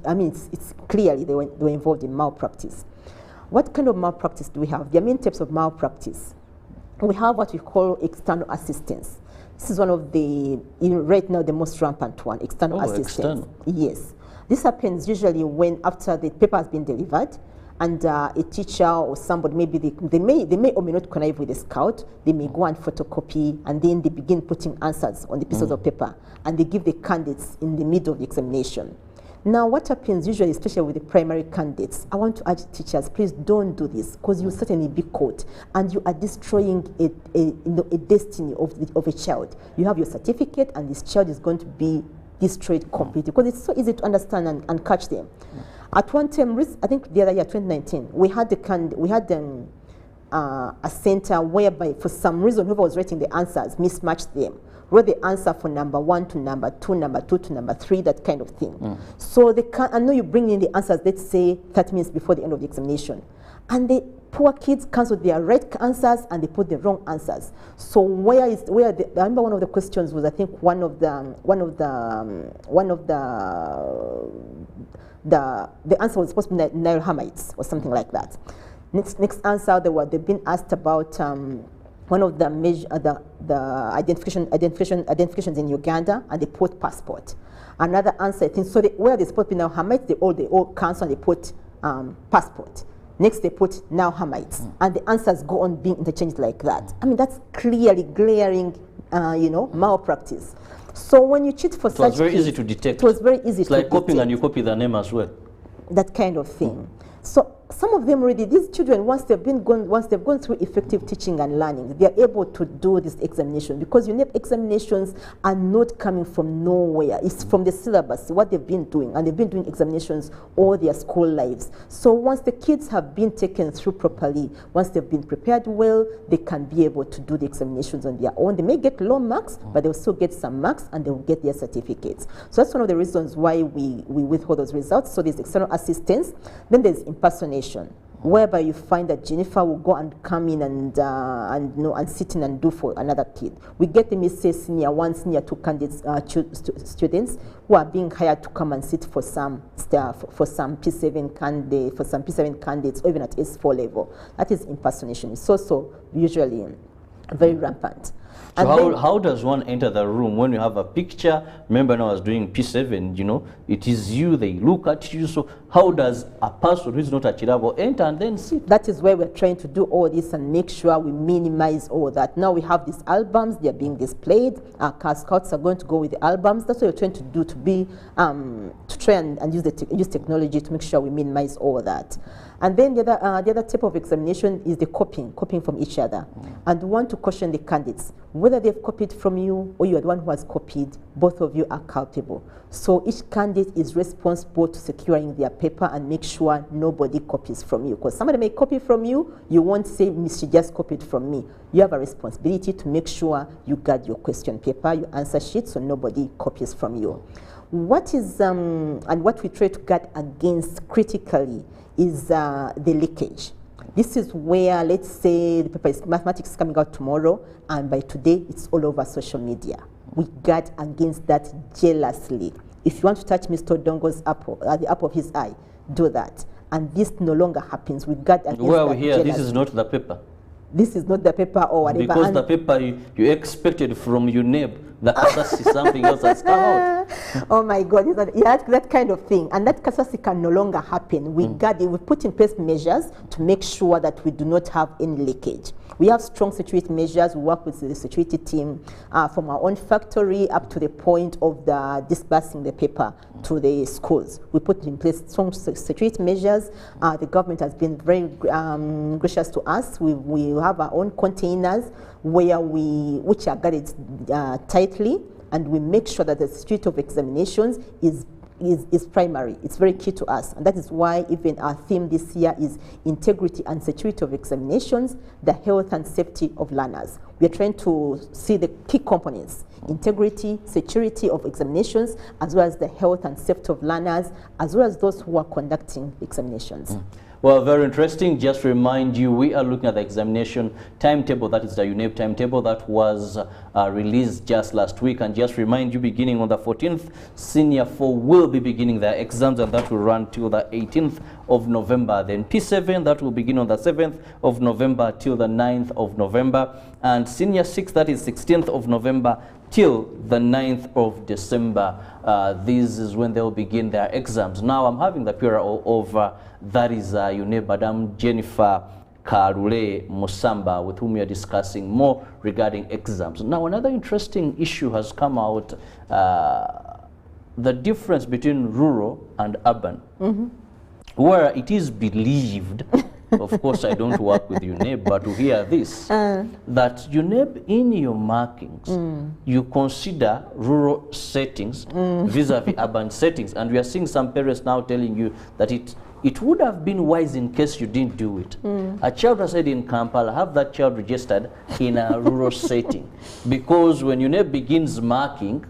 S1: I mean, it's clearly they were involved in malpractice. What kind of malpractice do we have? There are many types of malpractice. We have what we call external assistance. This is one of the, right now, the most rampant one, external assistance. External. Yes. This happens usually when after the paper has been delivered, and a teacher or somebody, maybe they may or may not connive with the scout, they may go and photocopy, and then they begin putting answers on the pieces of paper, and they give the candidates in the middle of the examination. Now, what happens usually, especially with the primary candidates, I want to urge teachers, please don't do this, because you'll certainly be caught, and you are destroying a destiny of a child. You have your certificate, and this child is going to be destroyed completely, because it's so easy to understand and catch them. At one time, I think the other year, 2019, we had a center whereby, for some reason, whoever was writing the answers mismatched them. Wrote the answer for number 1 to number 2, number 2 to number 3, that kind of thing. So they can, I know you bring in the answers, let's say 30 minutes before the end of the examination, and the poor kids canceled their right answers and they put the wrong answers. So I remember one of the questions was, I think one of the answer was supposed to be Nile Hamites or something like that. Next answer, they've been asked about one of the identifications in Uganda, and they put passport. Another answer, I think, so where they supposed to be Nile Hamites, they all cancel and they put passport. Next, they put Nile Hamites, and the answers go on being interchanged like that. I mean, that's clearly glaring, malpractice. So when you cheat for such,
S23: it was very easy to detect.
S1: It was very easy to detect.
S23: It's like copying and you copy the name as well.
S1: That kind of thing. So some of them already, these children, once they've gone through effective teaching and learning, they're able to do this examination, because UNEP examinations are not coming from nowhere. It's from the syllabus, what they've been doing, and they've been doing examinations all their school lives. So once the kids have been taken through properly, once they've been prepared well, they can be able to do the examinations on their own. They may get low marks, but they'll still get some marks, and they'll get their certificates. So that's one of the reasons why we withhold those results. So there's external assistance. Then there's impersonation, whereby you find that Jennifer will go and come in and sit in and do for another kid. We get them, say, senior 1, senior 2 candidates, students who are being hired to come and sit for some staff, for some P7 candidates, or even at S4 level. That is impersonation. It's also usually very rampant.
S23: So how does one enter the room when you have a picture? Remember, when I was doing P7, it is you, they look at you. So how does a person who is not a Kirabo enter and then sit?
S1: That is why we're trying to do all this and make sure we minimize all that. Now we have these albums, they're being displayed. Our scouts are going to go with the albums. That's what we're trying to do, to try and use technology to make sure we minimize all that. And then the other type of examination is the copying from each other. And we want to caution the candidates, whether they've copied from you or you are the one who has copied, both of you are culpable. So each candidate is responsible to securing their paper and make sure nobody copies from you. Because somebody may copy from you, you won't say, Miss, she just copied from me. You have a responsibility to make sure you guard your question paper, your answer sheet, so nobody copies from you. What is, and what we try to guard against critically is the leakage. This is where, let's say, the paper is mathematics coming out tomorrow, and by today, it's all over social media. We guard against that jealously. If you want to touch Mr. Dongo's apple, the apple of his eye, do that. And this no longer happens. We guard against
S23: Where
S1: that
S23: we hear
S1: jealousy.
S23: this is not the paper.
S1: This is not the paper or whatever.
S23: Because the paper you expected from your neighbor, the other is something else has come out.
S1: Oh my God, that kind of thing. And that catastrophe can no longer happen. We put in place measures to make sure that we do not have any leakage. We have strong security measures. We work with the security team from our own factory up to the point of disbursing the paper to the schools. We put in place strong security measures. The government has been very gracious to us. We have our own containers which are guarded tightly, and we make sure that the security of examinations is primary. It's very key to us, and that is why even our theme this year is integrity and security of examinations, the health and safety of learners. We are trying to see the key components: integrity, security of examinations, as well as the health and safety of learners, as well as those who are conducting examinations.
S23: Well, very interesting. Just to remind you, we are looking at the examination timetable. That is the UNEB timetable that was released just last week. And just remind you, beginning on the 14th, Senior 4 will be beginning their exams, and that will run till the 18th of November. Then P7, that will begin on the 7th of November till the 9th of November. And Senior 6, that is 16th of November till the 9th of December. This is when they will begin their exams. Now I'm having the bureau of that is UNEB, Madam Jennifer Karule Musamba, with whom we are discussing more regarding exams. Now another interesting issue has come out, the difference between rural and urban, where it is believed, of course I don't work with UNEB, but to hear this, that UNEB in your markings, you consider rural settings vis-a-vis urban settings, and we are seeing some parents now telling you that it would have been wise in case you didn't do it. A child has said in Kampala, have that child registered in a rural setting, because when UNEB begins marking,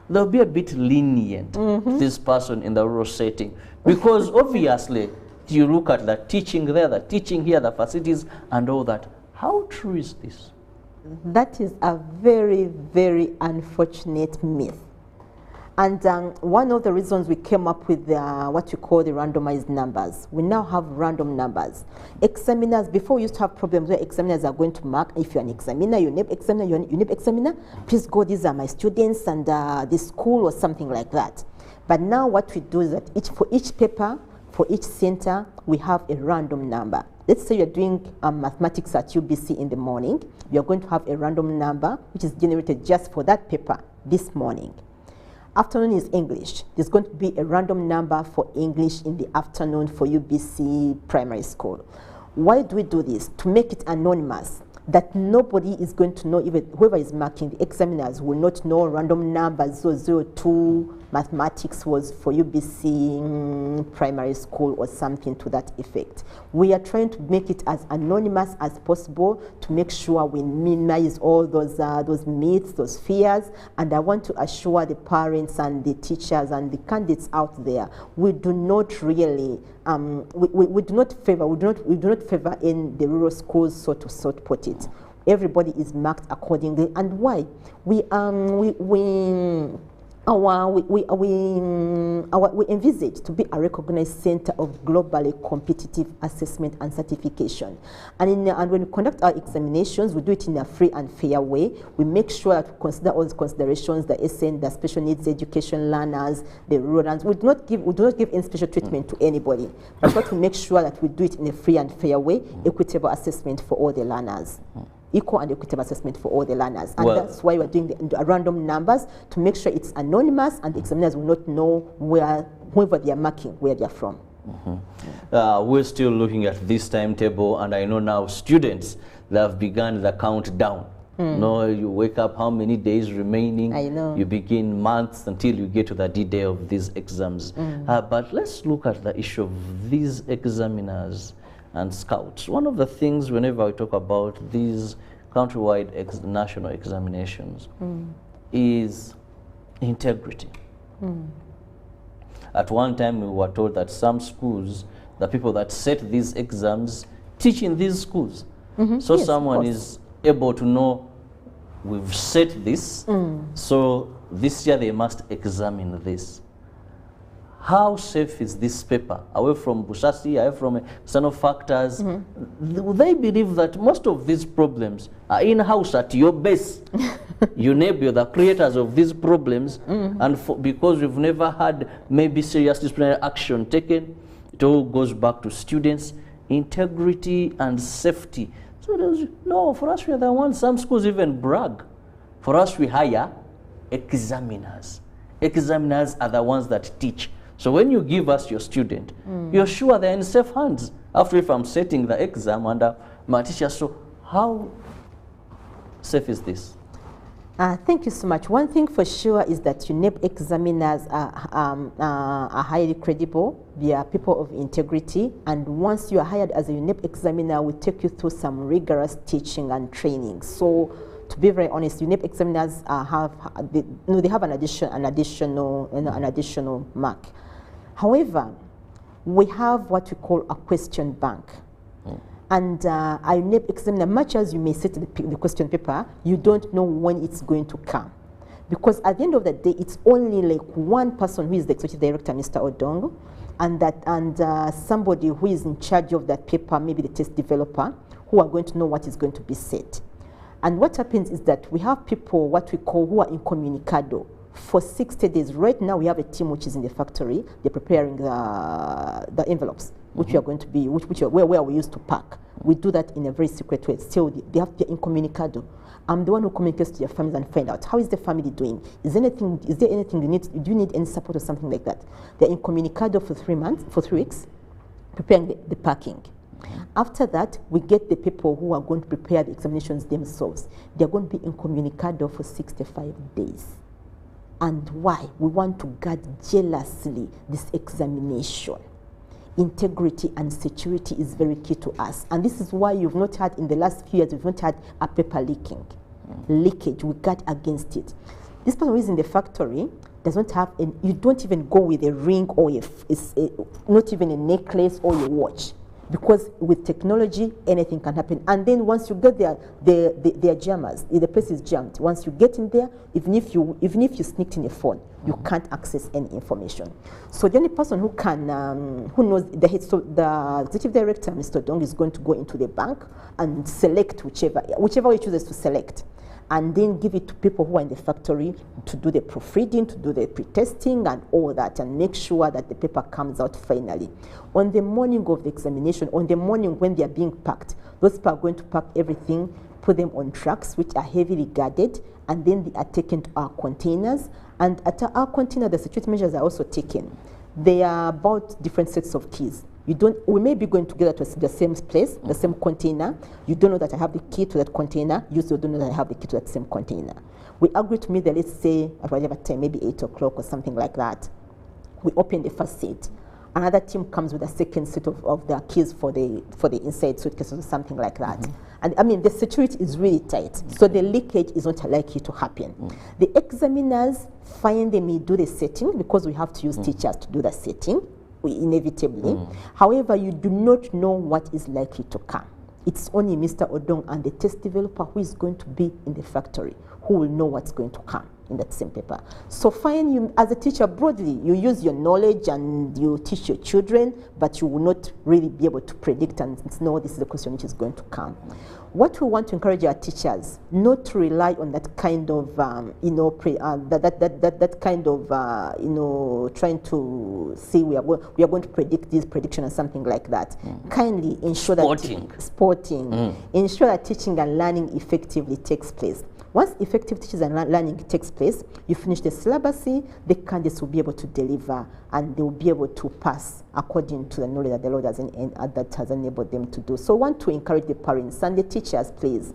S23: they'll be a bit lenient to this person in the rural setting, because obviously you look at the teaching there, the teaching here, the facilities and all that. How true is this?
S1: That is a very, very unfortunate myth. And one of the reasons we came up with what you call the randomized numbers. We now have random numbers. Examiners, before we used to have problems where examiners are going to mark, if you're an examiner, UNEB examiner, please go, these are my students and this school or something like that. But now what we do is that for each paper, for each center, we have a random number. Let's say you're doing mathematics at UBC in the morning. You're going to have a random number which is generated just for that paper this morning. Afternoon is English. There's going to be a random number for English in the afternoon for UBC primary school. Why do we do this? To make it anonymous, that nobody is going to know, even whoever is marking, the examiners will not know random numbers. 002 mathematics was for UBC primary school or something to that effect. We are trying to make it as anonymous as possible to make sure we minimize all those myths, those fears. And I want to assure the parents and the teachers and the candidates out there, we do not really we do not favor in the rural schools, so to put it. Everybody is marked accordingly. And why? We envisage to be a recognized center of globally competitive assessment and certification. And when we conduct our examinations, we do it in a free and fair way. We make sure that we consider all the considerations, the SN, the special needs education learners, the rural. We do not give any special treatment to anybody, but we make sure that we do it in a free and fair way, equitable assessment for all the learners. Equal and equitable assessment for all the learners. And that's why we're doing the random numbers, to make sure it's anonymous and the examiners will not know whoever they are marking, where they are from.
S23: We're still looking at this timetable, and I know now students, they have begun the countdown. No, you wake up, how many days remaining?
S1: I know.
S23: You begin months until you get to the D-Day of these exams. But let's look at the issue of these examiners and scouts. One of the things whenever we talk about these countrywide national examinations is integrity. At one time we were told that some schools, the people that set these exams, teach in these schools. So yes, someone is able to know, we've set this, so this year they must examine this. how safe is this paper? Away from Bushasi, away from external factors. They believe that most of these problems are in-house at your base. You neighbor, the creators of these problems, and because we've never had maybe serious disciplinary action taken, it all goes back to students' integrity and safety. So no, for us, we are the ones, some schools even brag. For us, we hire examiners. Examiners are the ones that teach. So when you give us your student, you're sure they're in safe hands. After if I'm setting the exam under my teacher, so how safe is this?
S1: Thank you so much. One thing for sure is that UNEP examiners are highly credible. They are people of integrity. And once you are hired as a UNEP examiner, we take you through some rigorous teaching and training. So to be very honest, UNEP examiners have an additional mark. However, we have what we call a question bank. And a UNEP examiner, much as you may set the question paper, you don't know when it's going to come. Because at the end of the day, it's only like one person who is the executive director, Mr. Odongo, and somebody who is in charge of that paper, maybe the test developer, who are going to know what is going to be said. And what happens is that we have people, what we call, who are incommunicado for 60 days. Right now, we have a team which is in the factory. They're preparing the envelopes, which we are going to be, where we used to pack. We do that in a very secret way. Still, they have to be incommunicado. I'm the one who communicates to your families and find out how is the family doing. Is there anything you need? Do you need any support or something like that? They're incommunicado for 3 weeks, preparing the packing. After that, we get the people who are going to prepare the examinations themselves. They're going to be incommunicado for 65 days. And why? We want to guard jealously this examination. Integrity and security is very key to us. And this is why you've not had, in the last few years, we've not had a paper leakage. We guard against it. This person who is in the factory does not have, you don't even go with a ring or not even a necklace or a watch. Because with technology, anything can happen. And then once you get there, they are jammers. The place is jammed. Once you get in there, even if you sneaked in a phone, you can't access any information. So the only person who can, who knows the executive director, Mr. Dong, is going to go into the bank and select whichever he chooses to select, and then give it to people who are in the factory to do the proofreading, to do the pre-testing and all that, and make sure that the paper comes out finally. On the morning of the examination, on the morning when they are being packed, those people are going to pack everything, put them on trucks which are heavily guarded, and then they are taken to our containers. And at our container, the security measures are also taken. They are about different sets of keys. We may be going together to the same place, the same container. You don't know that I have the key to that container. You still don't know that I have the key to that same container. We agree to meet there, let's say, at whatever time, maybe 8 o'clock or something like that. We open the first set. Another team comes with a second set of their keys for the inside suitcase or something like that. And I mean, the security is really tight, so the leakage is not likely to happen. The examiners finally do the setting, because we have to use teachers to do the setting, inevitably. However, you do not know what is likely to come. It's only Mr. Odong and the test developer who is going to be in the factory who will know what's going to come in that same paper. So fine, you, as a teacher broadly, you use your knowledge and you teach your children, but you will not really be able to predict and know this is the question which is going to come. What we want to encourage our teachers not to rely on that kind of, trying to say we are going to predict this prediction or something like that. Kindly ensure ensure that teaching and learning effectively takes place. Once effective teaching and learning takes place, you finish the syllabus, the candidates will be able to deliver and they will be able to pass according to the knowledge that the Lord has enabled them to do. So I want to encourage the parents and the teachers, please,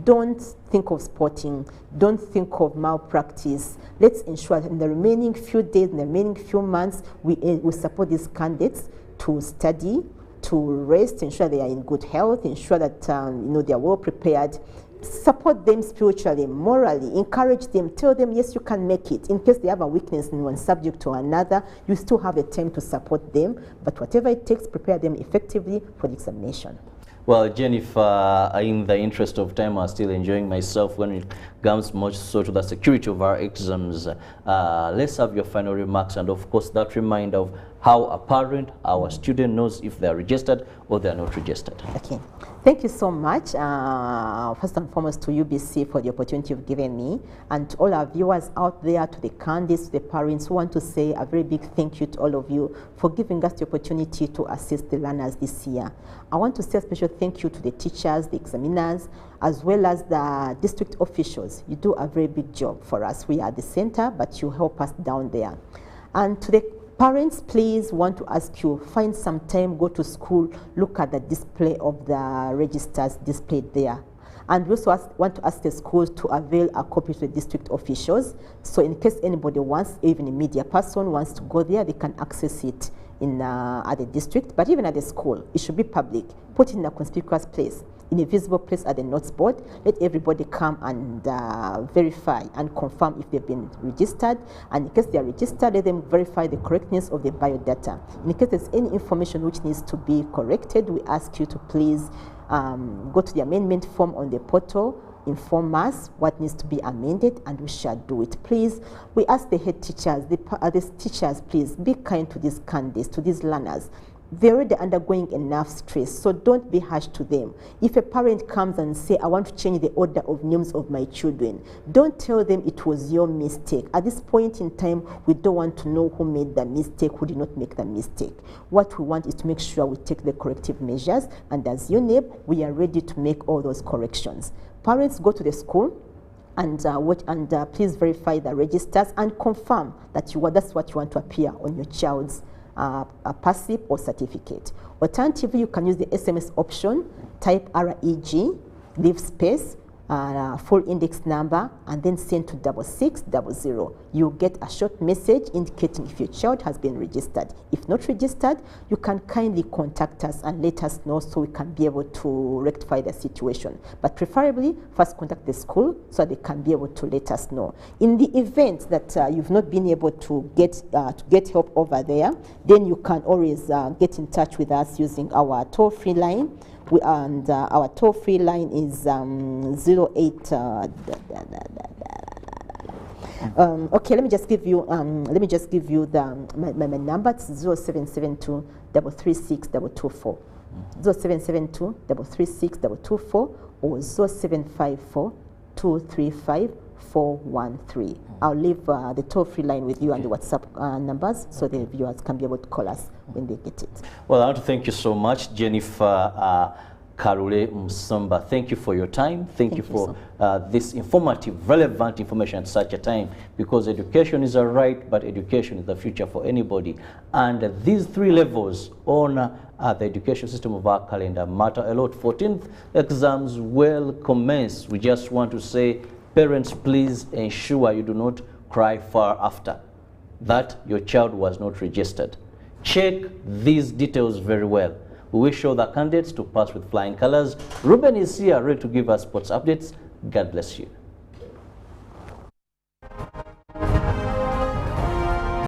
S1: don't think of sporting, don't think of malpractice. Let's ensure that in the remaining few days, in the remaining few months, we support these candidates to study, to rest, ensure they are in good health, ensure that they are well prepared. Support them spiritually, morally, encourage them, tell them, yes, you can make it. In case they have a weakness in one subject or another, you still have a time to support them, but whatever it takes, prepare them effectively for the examination.
S23: Well, Jennifer, in the interest of time, I'm still enjoying myself when it comes much so to the security of our exams. Let's have your final remarks, and of course that reminder of how a parent, our student knows if they are registered or they are not registered.
S1: Okay. Thank you so much, first and foremost to UBC for the opportunity you've given me, and to all our viewers out there, to the candidates, to the parents, who want to say a very big thank you to all of you for giving us the opportunity to assist the learners this year. I want to say a special thank you to the teachers, the examiners, as well as the district officials. You do a very big job for us. We are at the center, but you help us down there. And to the parents, please want to ask you, find some time, go to school, look at the display of the registers displayed there. And we also want to ask the schools to avail a copy to the district officials. So in case anybody wants, even a media person wants to go there, they can access it in, at the district. But even at the school, it should be public. Put it in a conspicuous place, in a visible place at the notes board. Let everybody come and verify and confirm if they've been registered. And in case they are registered, let them verify the correctness of the biodata. In case there's any information which needs to be corrected, we ask you to please go to the amendment form on the portal, inform us what needs to be amended, and we shall do it. Please, we ask the head teachers, the teachers, please be kind to these candidates, to these learners. They're already undergoing enough stress, so don't be harsh to them. If a parent comes and say, I want to change the order of names of my children, don't tell them it was your mistake. At this point in time, we don't want to know who made the mistake, who did not make the mistake. What we want is to make sure we take the corrective measures, and as UNEB, we are ready to make all those corrections. Parents, go to the school and please verify the registers and confirm that that's what you want to appear on your child's a passive or certificate. Alternatively, you can use the SMS option, type REG, leave space, full index number, and then send to 6600. You'll get a short message indicating if your child has been registered. If not registered, you can kindly contact us and let us know so we can be able to rectify the situation. But preferably, first contact the school so they can be able to let us know. In the event that you've not been able to get help over there, then you can always get in touch with us using our toll-free line. Our toll-free line is 08. Okay, let me just give you my number. It's 0772 336 224, 0772 336 224, or 0754 235 413. I'll leave the toll-free line with you and the WhatsApp numbers so the viewers can be able to call us when they get it.
S23: Well, I want to thank you so much, Jennifer Karule Musumba. Thank you for your time. Thank you for this informative, relevant information at such a time, because education is a right, but education is the future for anybody. And these three levels on the education system of our calendar matter a lot. 14th exams will commence. We just want to say, parents, please ensure you do not cry far after that your child was not registered. Check these details very well. We wish all the candidates to pass with flying colors. Ruben is here ready to give us sports updates. God bless you.